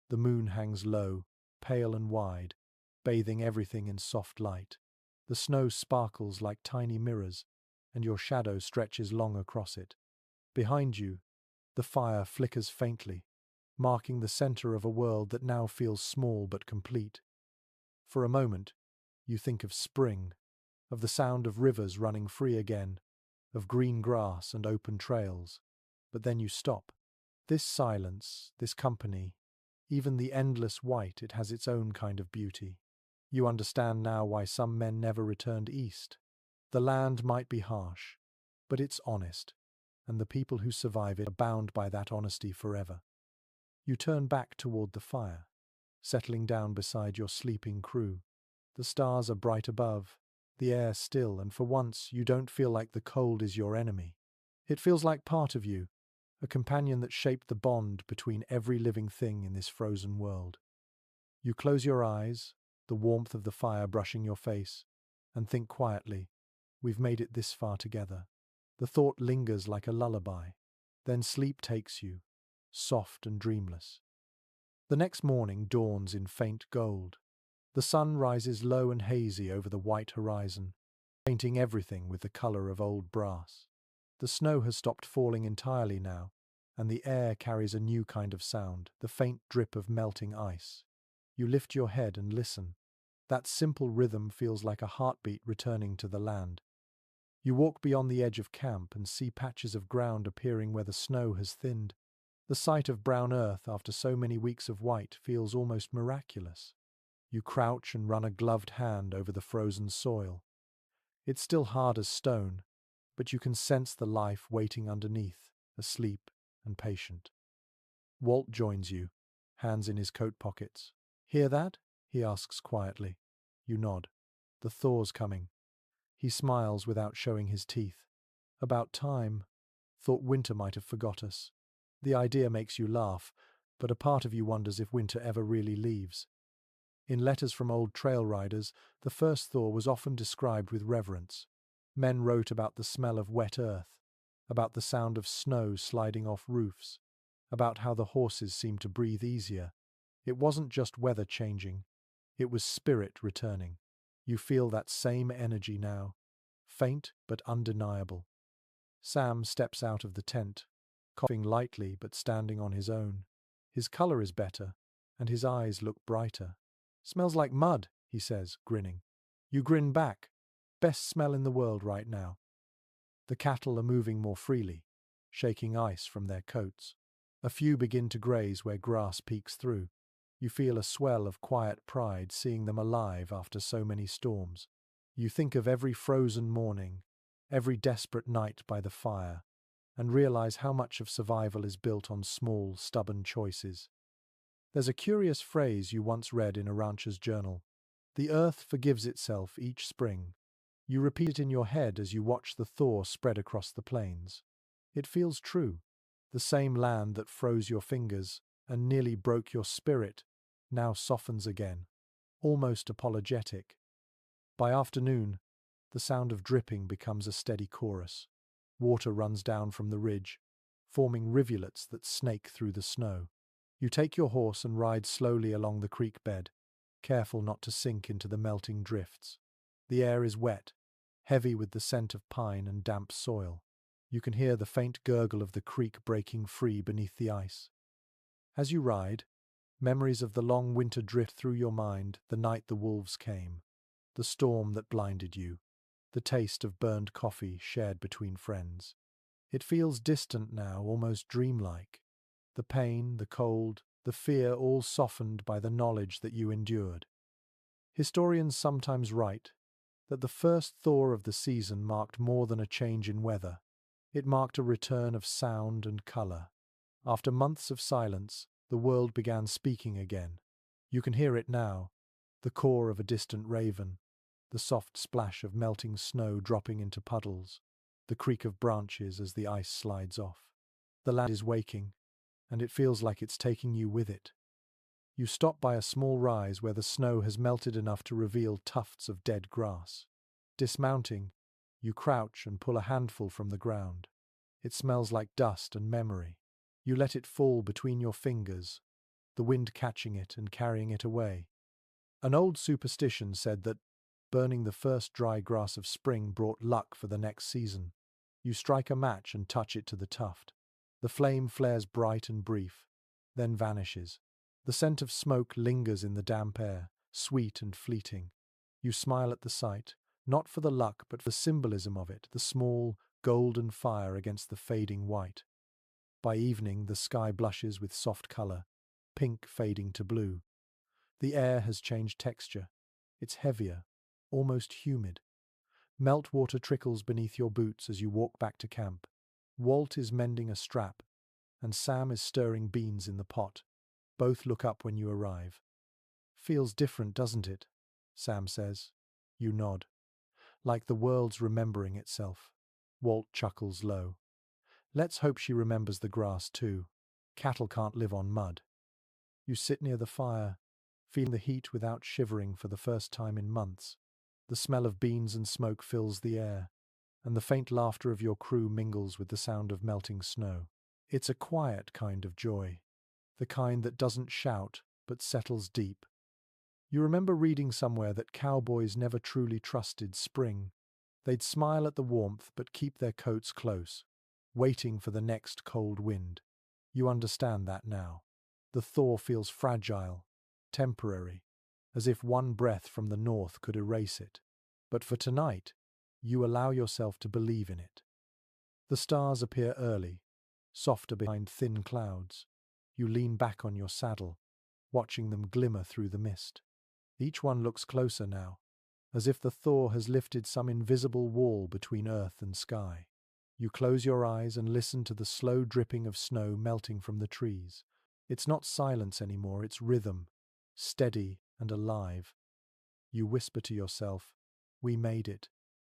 The moon hangs low, pale and wide, bathing everything in soft light. The snow sparkles like tiny mirrors, and your shadow stretches long across it. Behind you, the fire flickers faintly, marking the center of a world that now feels small but complete. For a moment, you think of spring, of the sound of rivers running free again, of green grass and open trails. But then you stop. This silence, this company, even the endless white, it has its own kind of beauty. You understand now why some men never returned east. The land might be harsh, but it's honest, and the people who survive it are bound by that honesty forever. You turn back toward the fire, settling down beside your sleeping crew. The stars are bright above, the air still, and for once you don't feel like the cold is your enemy. It feels like part of you, a companion that shaped the bond between every living thing in this frozen world. You close your eyes, the warmth of the fire brushing your face, and think quietly, we've made it this far together. The thought lingers like a lullaby. Then sleep takes you, soft and dreamless. The next morning dawns in faint gold. The sun rises low and hazy over the white horizon, painting everything with the color of old brass. The snow has stopped falling entirely now, and the air carries a new kind of sound, the faint drip of melting ice. You lift your head and listen. That simple rhythm feels like a heartbeat returning to the land. You walk beyond the edge of camp and see patches of ground appearing where the snow has thinned. The sight of brown earth after so many weeks of white feels almost miraculous. You crouch and run a gloved hand over the frozen soil. It's still hard as stone, but you can sense the life waiting underneath, asleep and patient. Walt joins you, hands in his coat pockets. Hear that? He asks quietly. You nod. The thaw's coming. He smiles without showing his teeth. About time. Thought winter might have forgot us. The idea makes you laugh, but a part of you wonders if winter ever really leaves. In letters from old trail riders, the first thaw was often described with reverence. Men wrote about the smell of wet earth, about the sound of snow sliding off roofs, about how the horses seemed to breathe easier. It wasn't just weather changing, it was spirit returning. You feel that same energy now, faint but undeniable. Sam steps out of the tent, coughing lightly but standing on his own. His color is better, and his eyes look brighter. "Smells like mud," he says, grinning. You grin back. "Best smell in the world right now." The cattle are moving more freely, shaking ice from their coats. A few begin to graze where grass peeks through. You feel a swell of quiet pride seeing them alive after so many storms. You think of every frozen morning, every desperate night by the fire, and realize how much of survival is built on small, stubborn choices. There's a curious phrase you once read in a rancher's journal. "The earth forgives itself each spring." You repeat it in your head as you watch the thaw spread across the plains. It feels true. The same land that froze your fingers and nearly broke your spirit now softens again, almost apologetic. By afternoon, the sound of dripping becomes a steady chorus. Water runs down from the ridge, forming rivulets that snake through the snow. You take your horse and ride slowly along the creek bed, careful not to sink into the melting drifts. The air is wet, heavy with the scent of pine and damp soil. You can hear the faint gurgle of the creek breaking free beneath the ice. As you ride, memories of the long winter drift through your mind, the night the wolves came, the storm that blinded you, the taste of burned coffee shared between friends. It feels distant now, almost dreamlike. The pain, the cold, the fear all softened by the knowledge that you endured. Historians sometimes write that the first thaw of the season marked more than a change in weather. It marked a return of sound and color. After months of silence, the world began speaking again. You can hear it now, the caw of a distant raven, the soft splash of melting snow dropping into puddles, the creak of branches as the ice slides off. The land is waking, and it feels like it's taking you with it. You stop by a small rise where the snow has melted enough to reveal tufts of dead grass. Dismounting, you crouch and pull a handful from the ground. It smells like dust and memory. You let it fall between your fingers, the wind catching it and carrying it away. An old superstition said that burning the first dry grass of spring brought luck for the next season. You strike a match and touch it to the tuft. The flame flares bright and brief, then vanishes. The scent of smoke lingers in the damp air, sweet and fleeting. You smile at the sight, not for the luck but for the symbolism of it, the small, golden fire against the fading white. By evening, the sky blushes with soft color, pink fading to blue. The air has changed texture. It's heavier, almost humid. Meltwater trickles beneath your boots as you walk back to camp. Walt is mending a strap, and Sam is stirring beans in the pot. Both look up when you arrive. "Feels different, doesn't it?" Sam says. You nod. "Like the world's remembering itself." Walt chuckles low. "Let's hope she remembers the grass too. Cattle can't live on mud." You sit near the fire, feeling the heat without shivering for the first time in months. The smell of beans and smoke fills the air, and the faint laughter of your crew mingles with the sound of melting snow. It's a quiet kind of joy, the kind that doesn't shout but settles deep. You remember reading somewhere that cowboys never truly trusted spring. They'd smile at the warmth but keep their coats close, waiting for the next cold wind. You understand that now. The thaw feels fragile, temporary, as if one breath from the north could erase it. But for tonight, you allow yourself to believe in it. The stars appear early, softer behind thin clouds. You lean back on your saddle, watching them glimmer through the mist. Each one looks closer now, as if the thaw has lifted some invisible wall between earth and sky. You close your eyes and listen to the slow dripping of snow melting from the trees. It's not silence anymore, it's rhythm, steady and alive. You whisper to yourself, "We made it."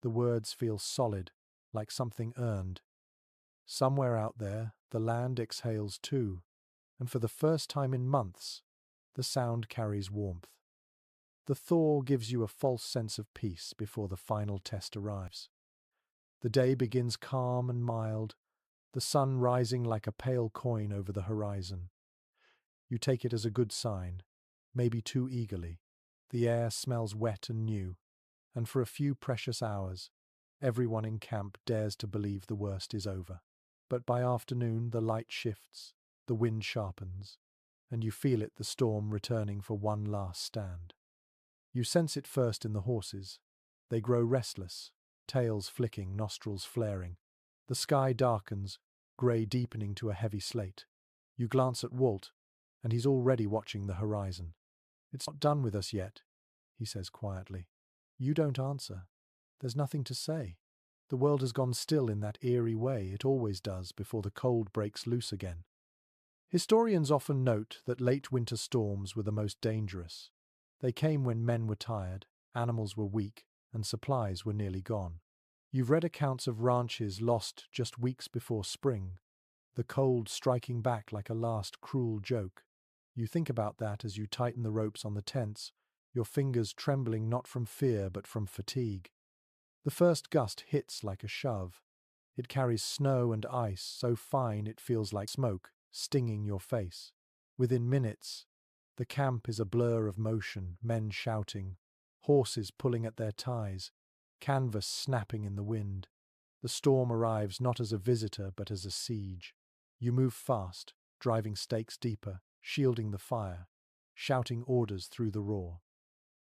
The words feel solid, like something earned. Somewhere out there, the land exhales too, and for the first time in months, the sound carries warmth. The thaw gives you a false sense of peace before the final test arrives. The day begins calm and mild, the sun rising like a pale coin over the horizon. You take it as a good sign, maybe too eagerly. The air smells wet and new, and for a few precious hours, everyone in camp dares to believe the worst is over. But by afternoon, the light shifts, the wind sharpens, and you feel it, the storm returning for one last stand. You sense it first in the horses. They grow restless, tails flicking, nostrils flaring. The sky darkens, grey deepening to a heavy slate. You glance at Walt, and he's already watching the horizon. "It's not done with us yet," he says quietly. You don't answer. There's nothing to say. The world has gone still in that eerie way it always does before the cold breaks loose again. Historians often note that late winter storms were the most dangerous. They came when men were tired, animals were weak, and supplies were nearly gone. You've read accounts of ranches lost just weeks before spring, the cold striking back like a last cruel joke. You think about that as you tighten the ropes on the tents, your fingers trembling not from fear but from fatigue. The first gust hits like a shove. It carries snow and ice so fine it feels like smoke, stinging your face. Within minutes, the camp is a blur of motion, men shouting, horses pulling at their ties, canvas snapping in the wind. The storm arrives not as a visitor but as a siege. You move fast, driving stakes deeper, shielding the fire, shouting orders through the roar.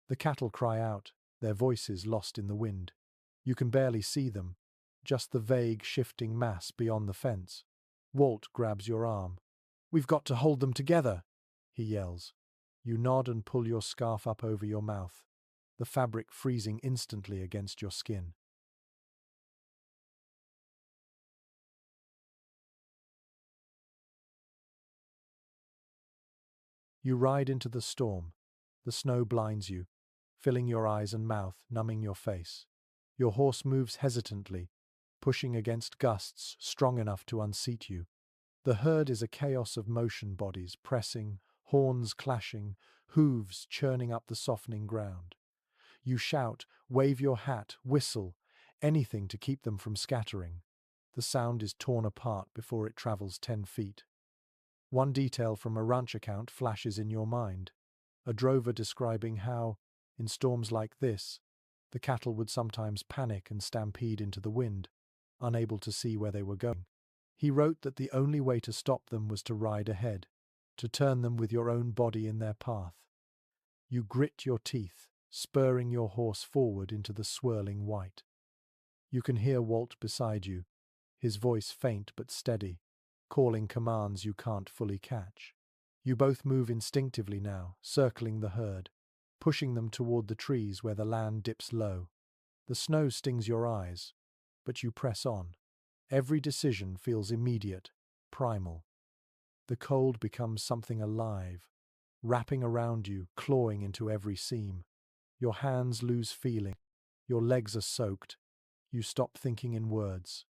The cattle cry out, their voices lost in the wind. You can barely see them, just the vague, shifting mass beyond the fence. Walt grabs your arm. "We've got to hold them together," he yells. You nod and pull your scarf up over your mouth, the fabric freezing instantly against your skin. You ride into the storm. The snow blinds you, filling your eyes and mouth, numbing your face. Your horse moves hesitantly, pushing against gusts strong enough to unseat you. The herd is a chaos of motion, bodies pressing, horns clashing, hooves churning up the softening ground. You shout, wave your hat, whistle, anything to keep them from scattering. The sound is torn apart before it travels 10 feet. One detail from a ranch account flashes in your mind. A drover describing how, in storms like this, the cattle would sometimes panic and stampede into the wind, unable to see where they were going. He wrote that the only way to stop them was to ride ahead, to turn them with your own body in their path. You grit your teeth, spurring your horse forward into the swirling white. You can hear Walt beside you, his voice faint but steady, calling commands you can't fully catch. You both move instinctively now, circling the herd, pushing them toward the trees where the land dips low. The snow stings your eyes, but you press on. Every decision feels immediate, primal. The cold becomes something alive, wrapping around you, clawing into every seam. Your hands lose feeling. Your legs are soaked. You stop thinking in words.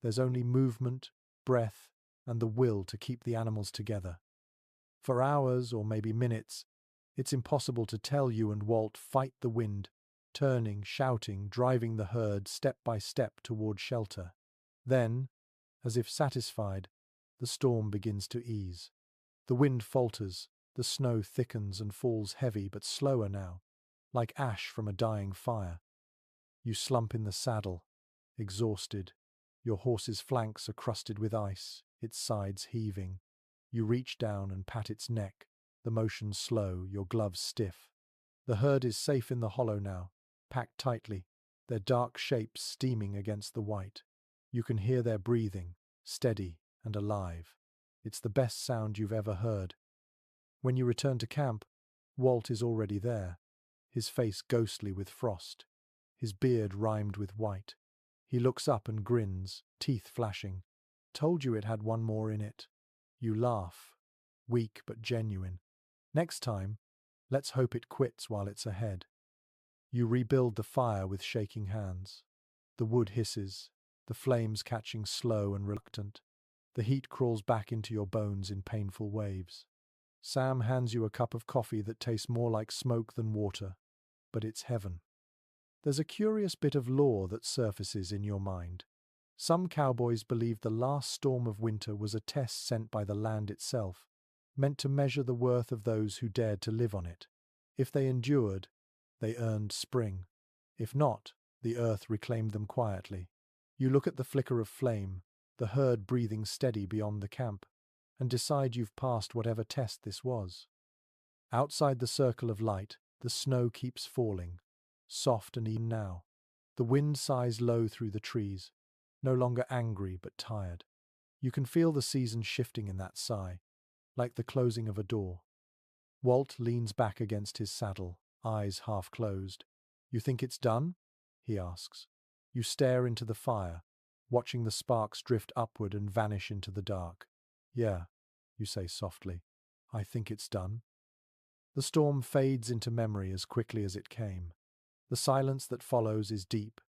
There's only movement, breath, and the will to keep the animals together. For hours, or maybe minutes, it's impossible to tell. You and Walt fight the wind, turning, shouting, driving the herd step by step toward shelter. Then, as if satisfied, the storm begins to ease. The wind falters, the snow thickens and falls heavy but slower now, like ash from a dying fire. You slump in the saddle, exhausted. Your horse's flanks are crusted with ice, its sides heaving. You reach down and pat its neck, the motion slow, your gloves stiff. The herd is safe in the hollow now, packed tightly, their dark shapes steaming against the white. You can hear their breathing, steady and alive. It's the best sound you've ever heard. When you return to camp, Walt is already there, his face ghostly with frost, his beard rimed with white. He looks up and grins, teeth flashing. "Told you it had one more in it." You laugh, weak but genuine. "Next time, let's hope it quits while it's ahead." You rebuild the fire with shaking hands. The wood hisses, the flames catching slow and reluctant. The heat crawls back into your bones in painful waves. Sam hands you a cup of coffee that tastes more like smoke than water, but it's heaven. There's a curious bit of lore that surfaces in your mind. Some cowboys believed the last storm of winter was a test sent by the land itself, meant to measure the worth of those who dared to live on it. If they endured, they earned spring. If not, the earth reclaimed them quietly. You look at the flicker of flame, the herd breathing steady beyond the camp, and decide you've passed whatever test this was. Outside the circle of light, the snow keeps falling, soft and even now. The wind sighs low through the trees, no longer angry but tired. You can feel the season shifting in that sigh, like the closing of a door. Walt leans back against his saddle, eyes half closed. "You think it's done?" he asks. You stare into the fire, watching the sparks drift upward and vanish into the dark. "Yeah," you say softly. "I think it's done." The storm fades into memory as quickly as it came. The silence that follows is deep,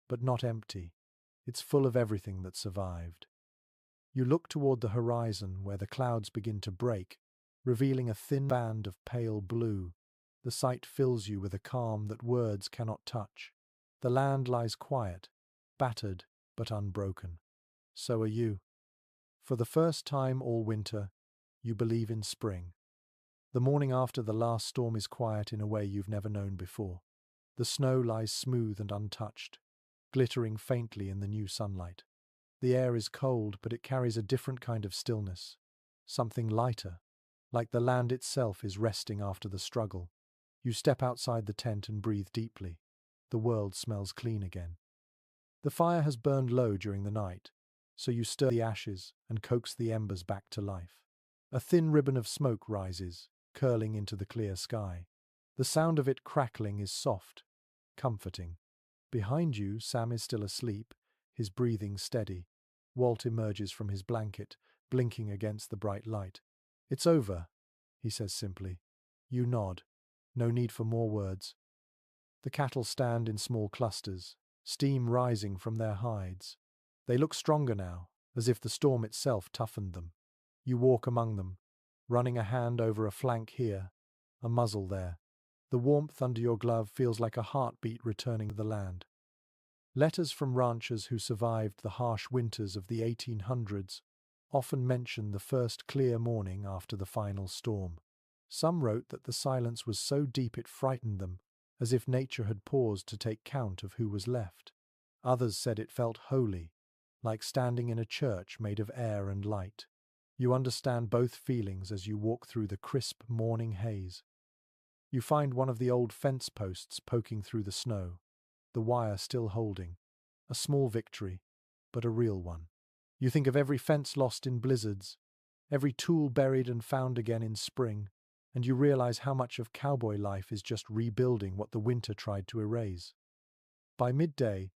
but not empty. It's full of everything that survived. You look toward the horizon where the clouds begin to break, revealing a thin band of pale blue. The sight fills you with a calm that words cannot touch. The land lies quiet, battered but unbroken. So are you. For the first time all winter, you believe in spring. The morning after the last storm is quiet in a way you've never known before. The snow lies smooth and untouched, glittering faintly in the new sunlight. The air is cold, but it carries a different kind of stillness, something lighter, like the land itself is resting after the struggle. You step outside the tent and breathe deeply. The world smells clean again. The fire has burned low during the night, so you stir the ashes and coax the embers back to life. A thin ribbon of smoke rises, curling into the clear sky. The sound of it crackling is soft, comforting. Behind you, Sam is still asleep, his breathing steady. Walt emerges from his blanket, blinking against the bright light. "It's over," he says simply. You nod. No need for more words. The cattle stand in small clusters, steam rising from their hides. They look stronger now, as if the storm itself toughened them. You walk among them, running a hand over a flank here, a muzzle there. The warmth under your glove feels like a heartbeat returning to the land. Letters from ranchers who survived the harsh winters of the 1800s often mention the first clear morning after the final storm. Some wrote that the silence was so deep it frightened them, as if nature had paused to take count of who was left. Others said it felt holy, like standing in a church made of air and light. You understand both feelings as you walk through the crisp morning haze. You find one of the old fence posts poking through the snow, the wire still holding. A small victory, but a real one. You think of every fence lost in blizzards, every tool buried and found again in spring, and you realize how much of cowboy life is just rebuilding what the winter tried to erase. By midday,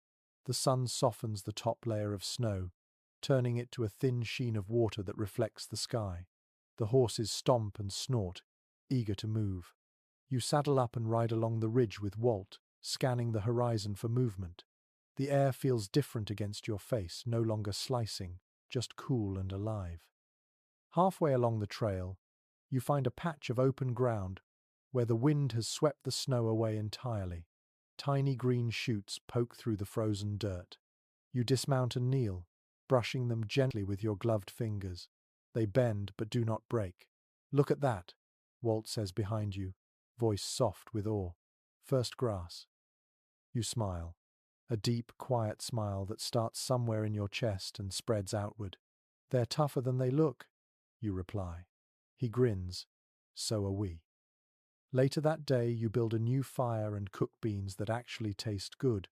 the sun softens the top layer of snow, turning it to a thin sheen of water that reflects the sky. The horses stomp and snort, eager to move. You saddle up and ride along the ridge with Walt, scanning the horizon for movement. The air feels different against your face, no longer slicing, just cool and alive. Halfway along the trail, you find a patch of open ground where the wind has swept the snow away entirely. Tiny green shoots poke through the frozen dirt. You dismount and kneel, brushing them gently with your gloved fingers. They bend but do not break. "Look at that," Walt says behind you, voice soft with awe. "First grass." You smile. A deep, quiet smile that starts somewhere in your chest and spreads outward. "They're tougher than they look," you reply. He grins. "So are we." Later that day, you build a new fire and cook beans that actually taste good,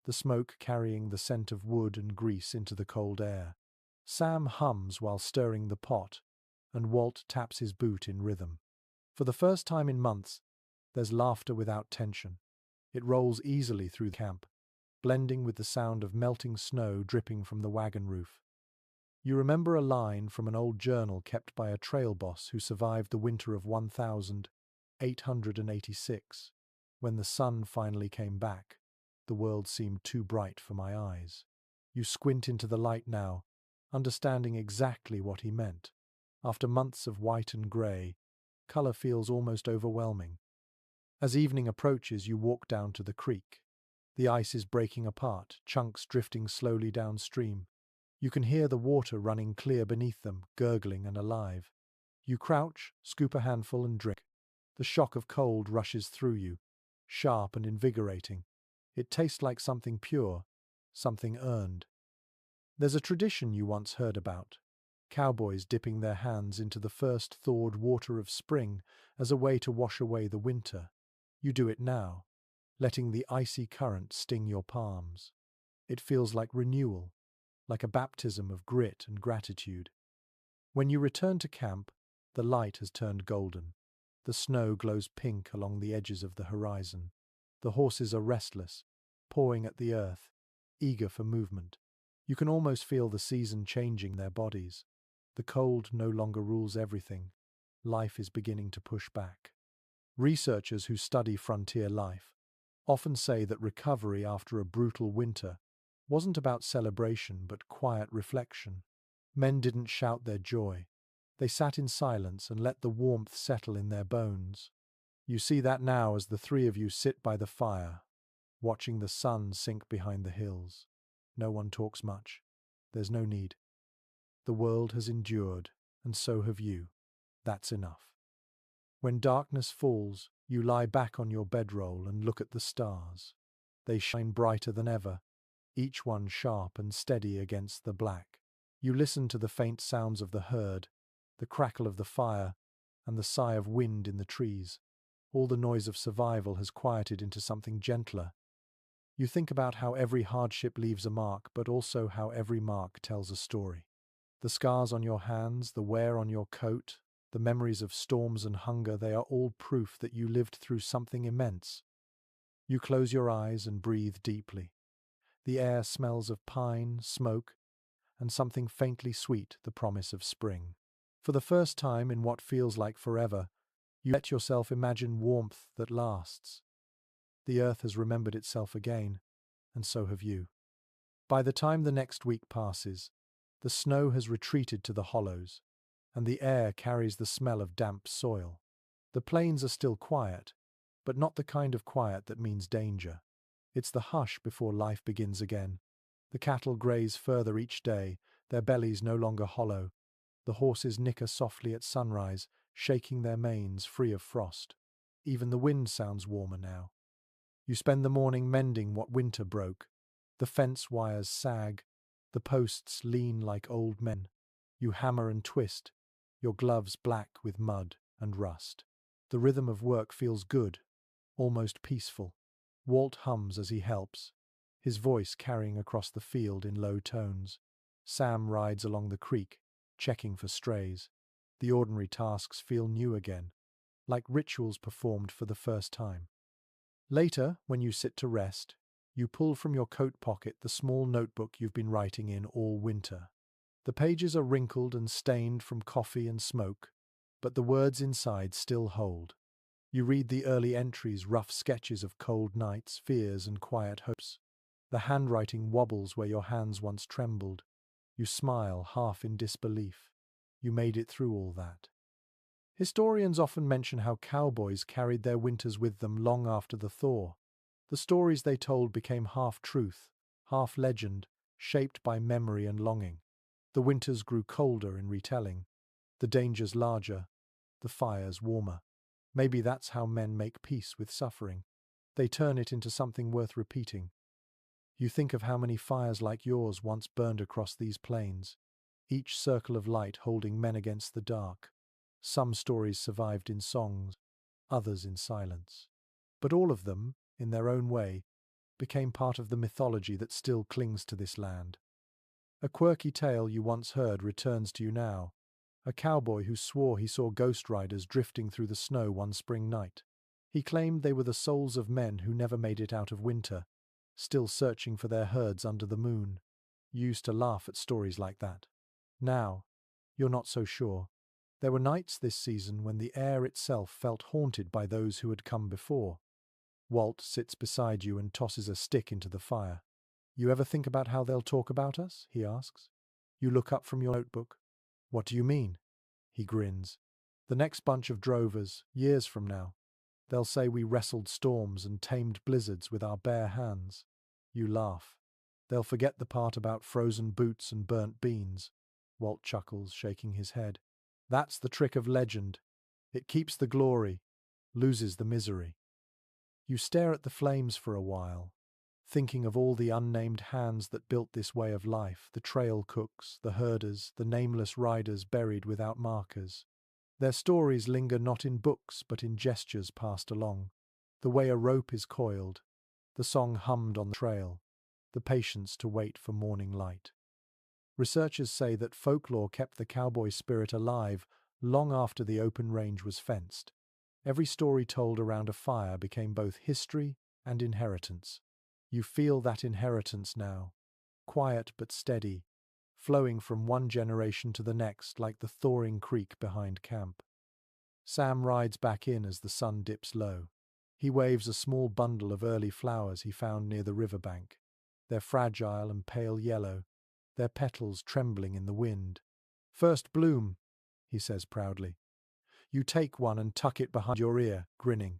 the smoke carrying the scent of wood and grease into the cold air. Sam hums while stirring the pot, and Walt taps his boot in rhythm. For the first time in months, there's laughter without tension. It rolls easily through camp, blending with the sound of melting snow dripping from the wagon roof. You remember a line from an old journal kept by a trail boss who survived the winter of 1886. When the sun finally came back, the world seemed too bright for my eyes. You squint into the light now, understanding exactly what he meant. After months of white and grey, colour feels almost overwhelming. As evening approaches, you walk down to the creek. The ice is breaking apart, chunks drifting slowly downstream. You can hear the water running clear beneath them, gurgling and alive. You crouch, scoop a handful and drink. The shock of cold rushes through you, sharp and invigorating. It tastes like something pure, something earned. There's a tradition you once heard about. Cowboys dipping their hands into the first thawed water of spring as a way to wash away the winter. You do it now, letting the icy current sting your palms. It feels like renewal, like a baptism of grit and gratitude. When you return to camp, the light has turned golden. The snow glows pink along the edges of the horizon. The horses are restless, pawing at the earth, eager for movement. You can almost feel the season changing their bodies. The cold no longer rules everything. Life is beginning to push back. Researchers who study frontier life often say that recovery after a brutal winter wasn't about celebration but quiet reflection. Men didn't shout their joy. They sat in silence and let the warmth settle in their bones. You see that now as the three of you sit by the fire, watching the sun sink behind the hills. No one talks much. There's no need. The world has endured, and so have you. That's enough. When darkness falls, you lie back on your bedroll and look at the stars. They shine brighter than ever, each one sharp and steady against the black. You listen to the faint sounds of the herd, the crackle of the fire, and the sigh of wind in the trees. All the noise of survival has quieted into something gentler. You think about how every hardship leaves a mark, but also how every mark tells a story. The scars on your hands, the wear on your coat, the memories of storms and hunger, they are all proof that you lived through something immense. You close your eyes and breathe deeply. The air smells of pine, smoke, and something faintly sweet, the promise of spring. For the first time in what feels like forever, you let yourself imagine warmth that lasts. The earth has remembered itself again, and so have you. By the time the next week passes, the snow has retreated to the hollows, and the air carries the smell of damp soil. The plains are still quiet, but not the kind of quiet that means danger. It's the hush before life begins again. The cattle graze further each day, their bellies no longer hollow. The horses nicker softly at sunrise, shaking their manes free of frost. Even the wind sounds warmer now. You spend the morning mending what winter broke. The fence wires sag, the posts lean like old men. You hammer and twist, your gloves black with mud and rust. The rhythm of work feels good, almost peaceful. Walt hums as he helps, his voice carrying across the field in low tones. Sam rides along the creek, checking for strays. The ordinary tasks feel new again, like rituals performed for the first time. Later, when you sit to rest, you pull from your coat pocket the small notebook you've been writing in all winter. The pages are wrinkled and stained from coffee and smoke, but the words inside still hold. You read the early entries, rough sketches of cold nights, fears, and quiet hopes. The handwriting wobbles where your hands once trembled. You smile, half in disbelief. You made it through all that. Historians often mention how cowboys carried their winters with them long after the thaw. The stories they told became half truth, half legend, shaped by memory and longing. The winters grew colder in retelling, the dangers larger, the fires warmer. Maybe that's how men make peace with suffering. They turn it into something worth repeating. You think of how many fires like yours once burned across these plains, each circle of light holding men against the dark. Some stories survived in songs, others in silence. But all of them, in their own way, became part of the mythology that still clings to this land. A quirky tale you once heard returns to you now. A cowboy who swore he saw ghost riders drifting through the snow one spring night. He claimed they were the souls of men who never made it out of winter, still searching for their herds under the moon. You used to laugh at stories like that. Now, you're not so sure. There were nights this season when the air itself felt haunted by those who had come before. Walt sits beside you and tosses a stick into the fire. You ever think about how they'll talk about us? He asks. You look up from your notebook. What do you mean? He grins. The next bunch of drovers, years from now, they'll say we wrestled storms and tamed blizzards with our bare hands. You laugh. They'll forget the part about frozen boots and burnt beans. Walt chuckles, shaking his head. That's the trick of legend. It keeps the glory, loses the misery. You stare at the flames for a while, thinking of all the unnamed hands that built this way of life, the trail cooks, the herders, the nameless riders buried without markers. Their stories linger not in books but in gestures passed along, the way a rope is coiled, the song hummed on the trail, the patience to wait for morning light. Researchers say that folklore kept the cowboy spirit alive long after the open range was fenced. Every story told around a fire became both history and inheritance. You feel that inheritance now, quiet but steady, flowing from one generation to the next like the thawing creek behind camp. Sam rides back in as the sun dips low. He waves a small bundle of early flowers he found near the riverbank. They're fragile and pale yellow, their petals trembling in the wind. First bloom, he says proudly. You take one and tuck it behind your ear, grinning.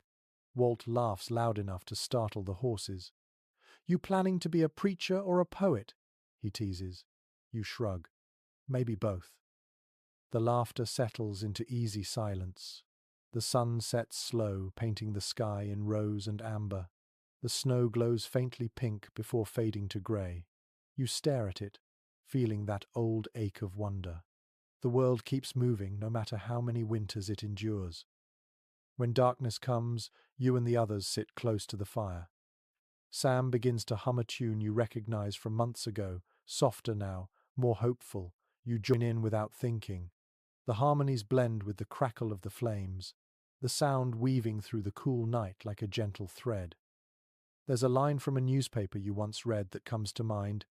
Walt laughs loud enough to startle the horses. You planning to be a preacher or a poet? He teases. You shrug. Maybe both. The laughter settles into easy silence. The sun sets slow, painting the sky in rose and amber. The snow glows faintly pink before fading to grey. You stare at it, feeling that old ache of wonder. The world keeps moving no matter how many winters it endures. When darkness comes, you and the others sit close to the fire. Sam begins to hum a tune you recognize from months ago, softer now, more hopeful. You join in without thinking. The harmonies blend with the crackle of the flames, the sound weaving through the cool night like a gentle thread. There's a line from a newspaper you once read that comes to mind.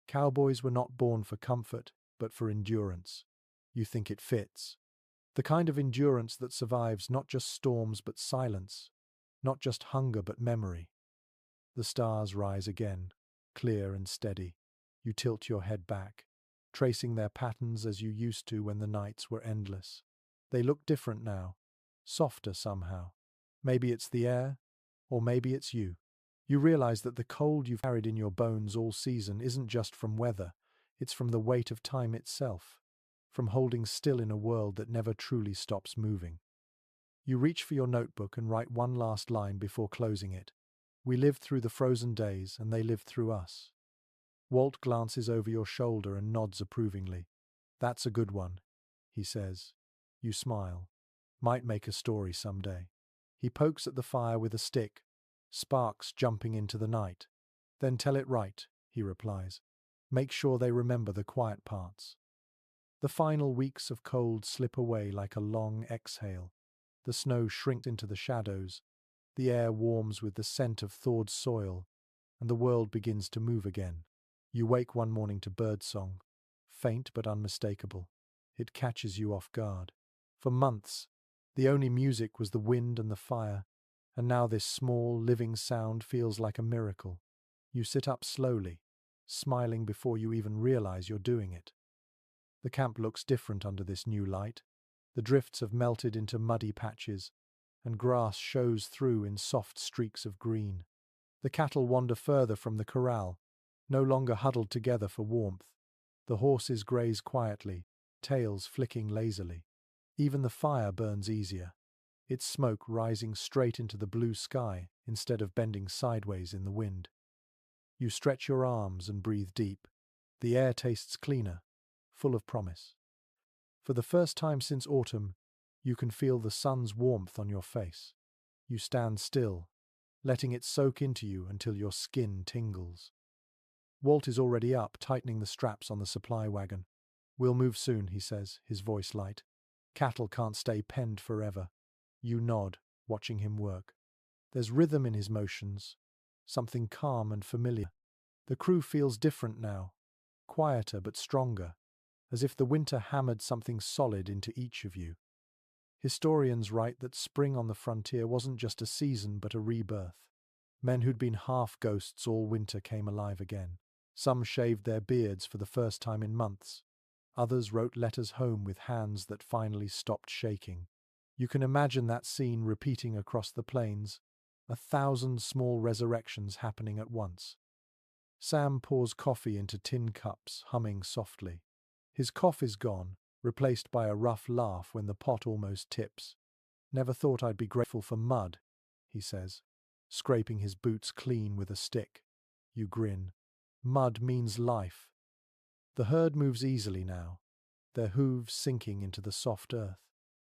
Cowboys were not born for comfort, but for endurance. You think it fits. The kind of endurance that survives not just storms but silence, not just hunger but memory. The stars rise again, clear and steady. You tilt your head back, tracing their patterns as you used to when the nights were endless. They look different now, softer somehow. Maybe it's the air, or maybe it's you. You realize that the cold you've carried in your bones all season isn't just from weather, it's from the weight of time itself, from holding still in a world that never truly stops moving. You reach for your notebook and write one last line before closing it. We lived through the frozen days, and they lived through us. Walt glances over your shoulder and nods approvingly. That's a good one, he says. You smile. Might make a story someday. He pokes at the fire with a stick, sparks jumping into the night. Then tell it right, he replies. Make sure they remember the quiet parts. The final weeks of cold slip away like a long exhale. The snow shrinks into the shadows. The air warms with the scent of thawed soil, and the world begins to move again. You wake one morning to birdsong, faint but unmistakable. It catches you off guard. For months, the only music was the wind and the fire, and now this small, living sound feels like a miracle. You sit up slowly, smiling before you even realize you're doing it. The camp looks different under this new light. The drifts have melted into muddy patches, and grass shows through in soft streaks of green. The cattle wander further from the corral, no longer huddled together for warmth. The horses graze quietly, tails flicking lazily. Even the fire burns easier, its smoke rising straight into the blue sky instead of bending sideways in the wind. You stretch your arms and breathe deep. The air tastes cleaner, full of promise. For the first time since autumn, you can feel the sun's warmth on your face. You stand still, letting it soak into you until your skin tingles. Walt is already up, tightening the straps on the supply wagon. We'll move soon, he says, his voice light. Cattle can't stay penned forever. You nod, watching him work. There's rhythm in his motions, something calm and familiar. The crew feels different now, quieter but stronger, as if the winter hammered something solid into each of you. Historians write that spring on the frontier wasn't just a season but a rebirth. Men who'd been half ghosts all winter came alive again. Some shaved their beards for the first time in months. Others wrote letters home with hands that finally stopped shaking. You can imagine that scene repeating across the plains, 1,000 small resurrections happening at once. Sam pours coffee into tin cups, humming softly. His cough is gone, replaced by a rough laugh when the pot almost tips. "Never thought I'd be grateful for mud," he says, scraping his boots clean with a stick. You grin. Mud means life. The herd moves easily now, their hooves sinking into the soft earth.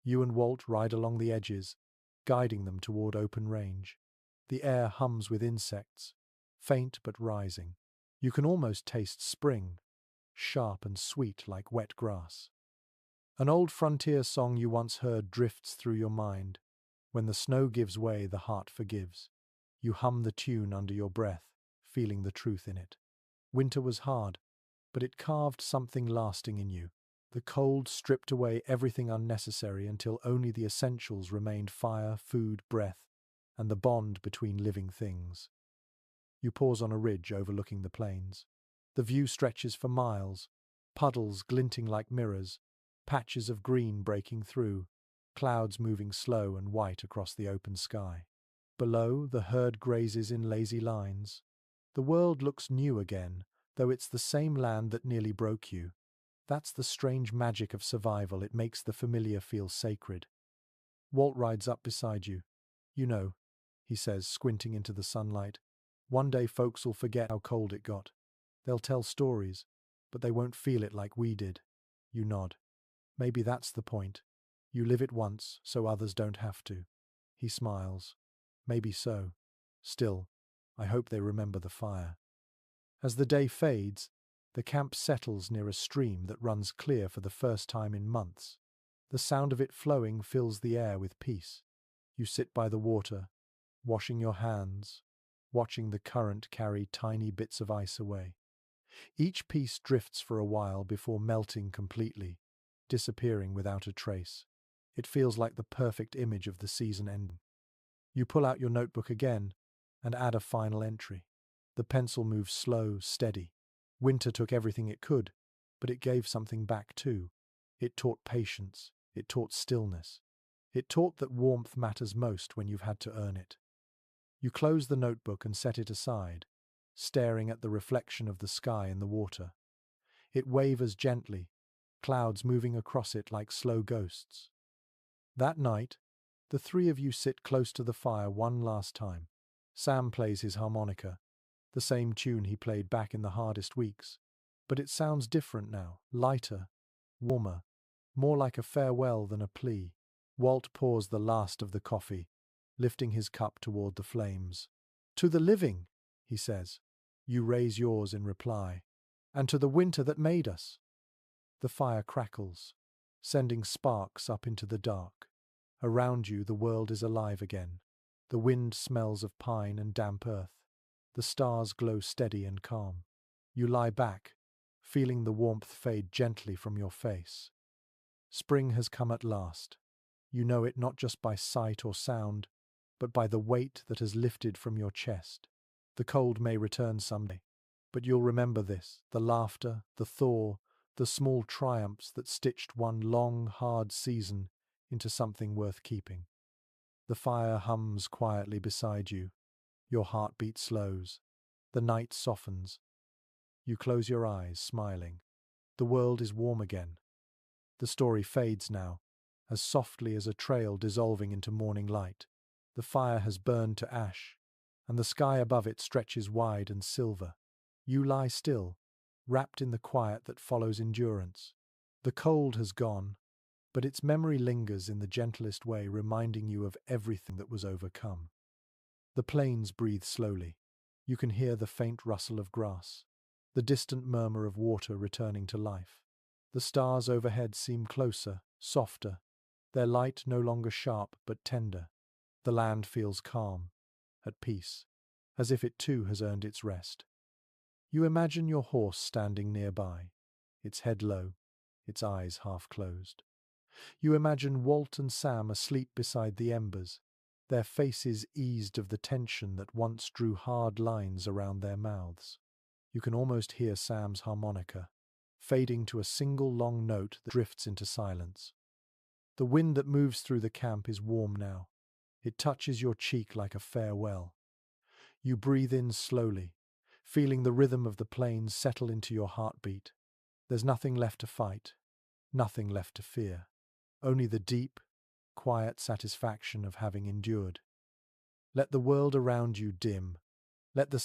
You and Walt ride along the edges, guiding them toward open range. The air hums with insects, faint but rising. You can almost taste spring, sharp and sweet like wet grass. An old frontier song you once heard drifts through your mind. When the snow gives way, the heart forgives. You hum the tune under your breath, feeling the truth in it. Winter was hard, but it carved something lasting in you. The cold stripped away everything unnecessary until only the essentials remained: fire, food, breath, and the bond between living things. You pause on a ridge overlooking the plains. The view stretches for miles, puddles glinting like mirrors, patches of green breaking through, clouds moving slow and white across the open sky. Below, the herd grazes in lazy lines. The world looks new again, though it's the same land that nearly broke you. That's the strange magic of survival. It makes the familiar feel sacred. Walt rides up beside you. "You know," he says, squinting into the sunlight, "one day folks will forget how cold it got. They'll tell stories, but they won't feel it like we did." You nod. "Maybe that's the point. You live it once, so others don't have to." He smiles. "Maybe so. Still, I hope they remember the fire." As the day fades, the camp settles near a stream that runs clear for the first time in months. The sound of it flowing fills the air with peace. You sit by the water, washing your hands, watching the current carry tiny bits of ice away. Each piece drifts for a while before melting completely, disappearing without a trace. It feels like the perfect image of the season ending. You pull out your notebook again and add a final entry. The pencil moves slow, steady. Winter took everything it could, but it gave something back too. It taught patience. It taught stillness. It taught that warmth matters most when you've had to earn it. You close the notebook and set it aside, staring at the reflection of the sky in the water. It wavers gently, clouds moving across it like slow ghosts. That night, the three of you sit close to the fire one last time. Sam plays his harmonica, the same tune he played back in the hardest weeks. But it sounds different now, lighter, warmer, more like a farewell than a plea. Walt pours the last of the coffee, lifting his cup toward the flames. "To the living," he says. You raise yours in reply. "And to the winter that made us." The fire crackles, sending sparks up into the dark. Around you, the world is alive again. The wind smells of pine and damp earth. The stars glow steady and calm. You lie back, feeling the warmth fade gently from your face. Spring has come at last. You know it not just by sight or sound, but by the weight that has lifted from your chest. The cold may return someday, but you'll remember this: the laughter, the thaw, the small triumphs that stitched one long, hard season into something worth keeping. The fire hums quietly beside you. Your heartbeat slows. The night softens. You close your eyes, smiling. The world is warm again. The story fades now, as softly as a trail dissolving into morning light. The fire has burned to ash, and the sky above it stretches wide and silver. You lie still, wrapped in the quiet that follows endurance. The cold has gone, but its memory lingers in the gentlest way, reminding you of everything that was overcome. The plains breathe slowly. You can hear the faint rustle of grass, the distant murmur of water returning to life. The stars overhead seem closer, softer, their light no longer sharp but tender. The land feels calm, at peace, as if it too has earned its rest. You imagine your horse standing nearby, its head low, its eyes half closed. You imagine Walt and Sam asleep beside the embers, their faces eased of the tension that once drew hard lines around their mouths. You can almost hear Sam's harmonica, fading to a single long note that drifts into silence. The wind that moves through the camp is warm now. It touches your cheek like a farewell. You breathe in slowly, feeling the rhythm of the plains settle into your heartbeat. There's nothing left to fight, nothing left to fear, only the deep, quiet satisfaction of having endured. Let the world around you dim. Let the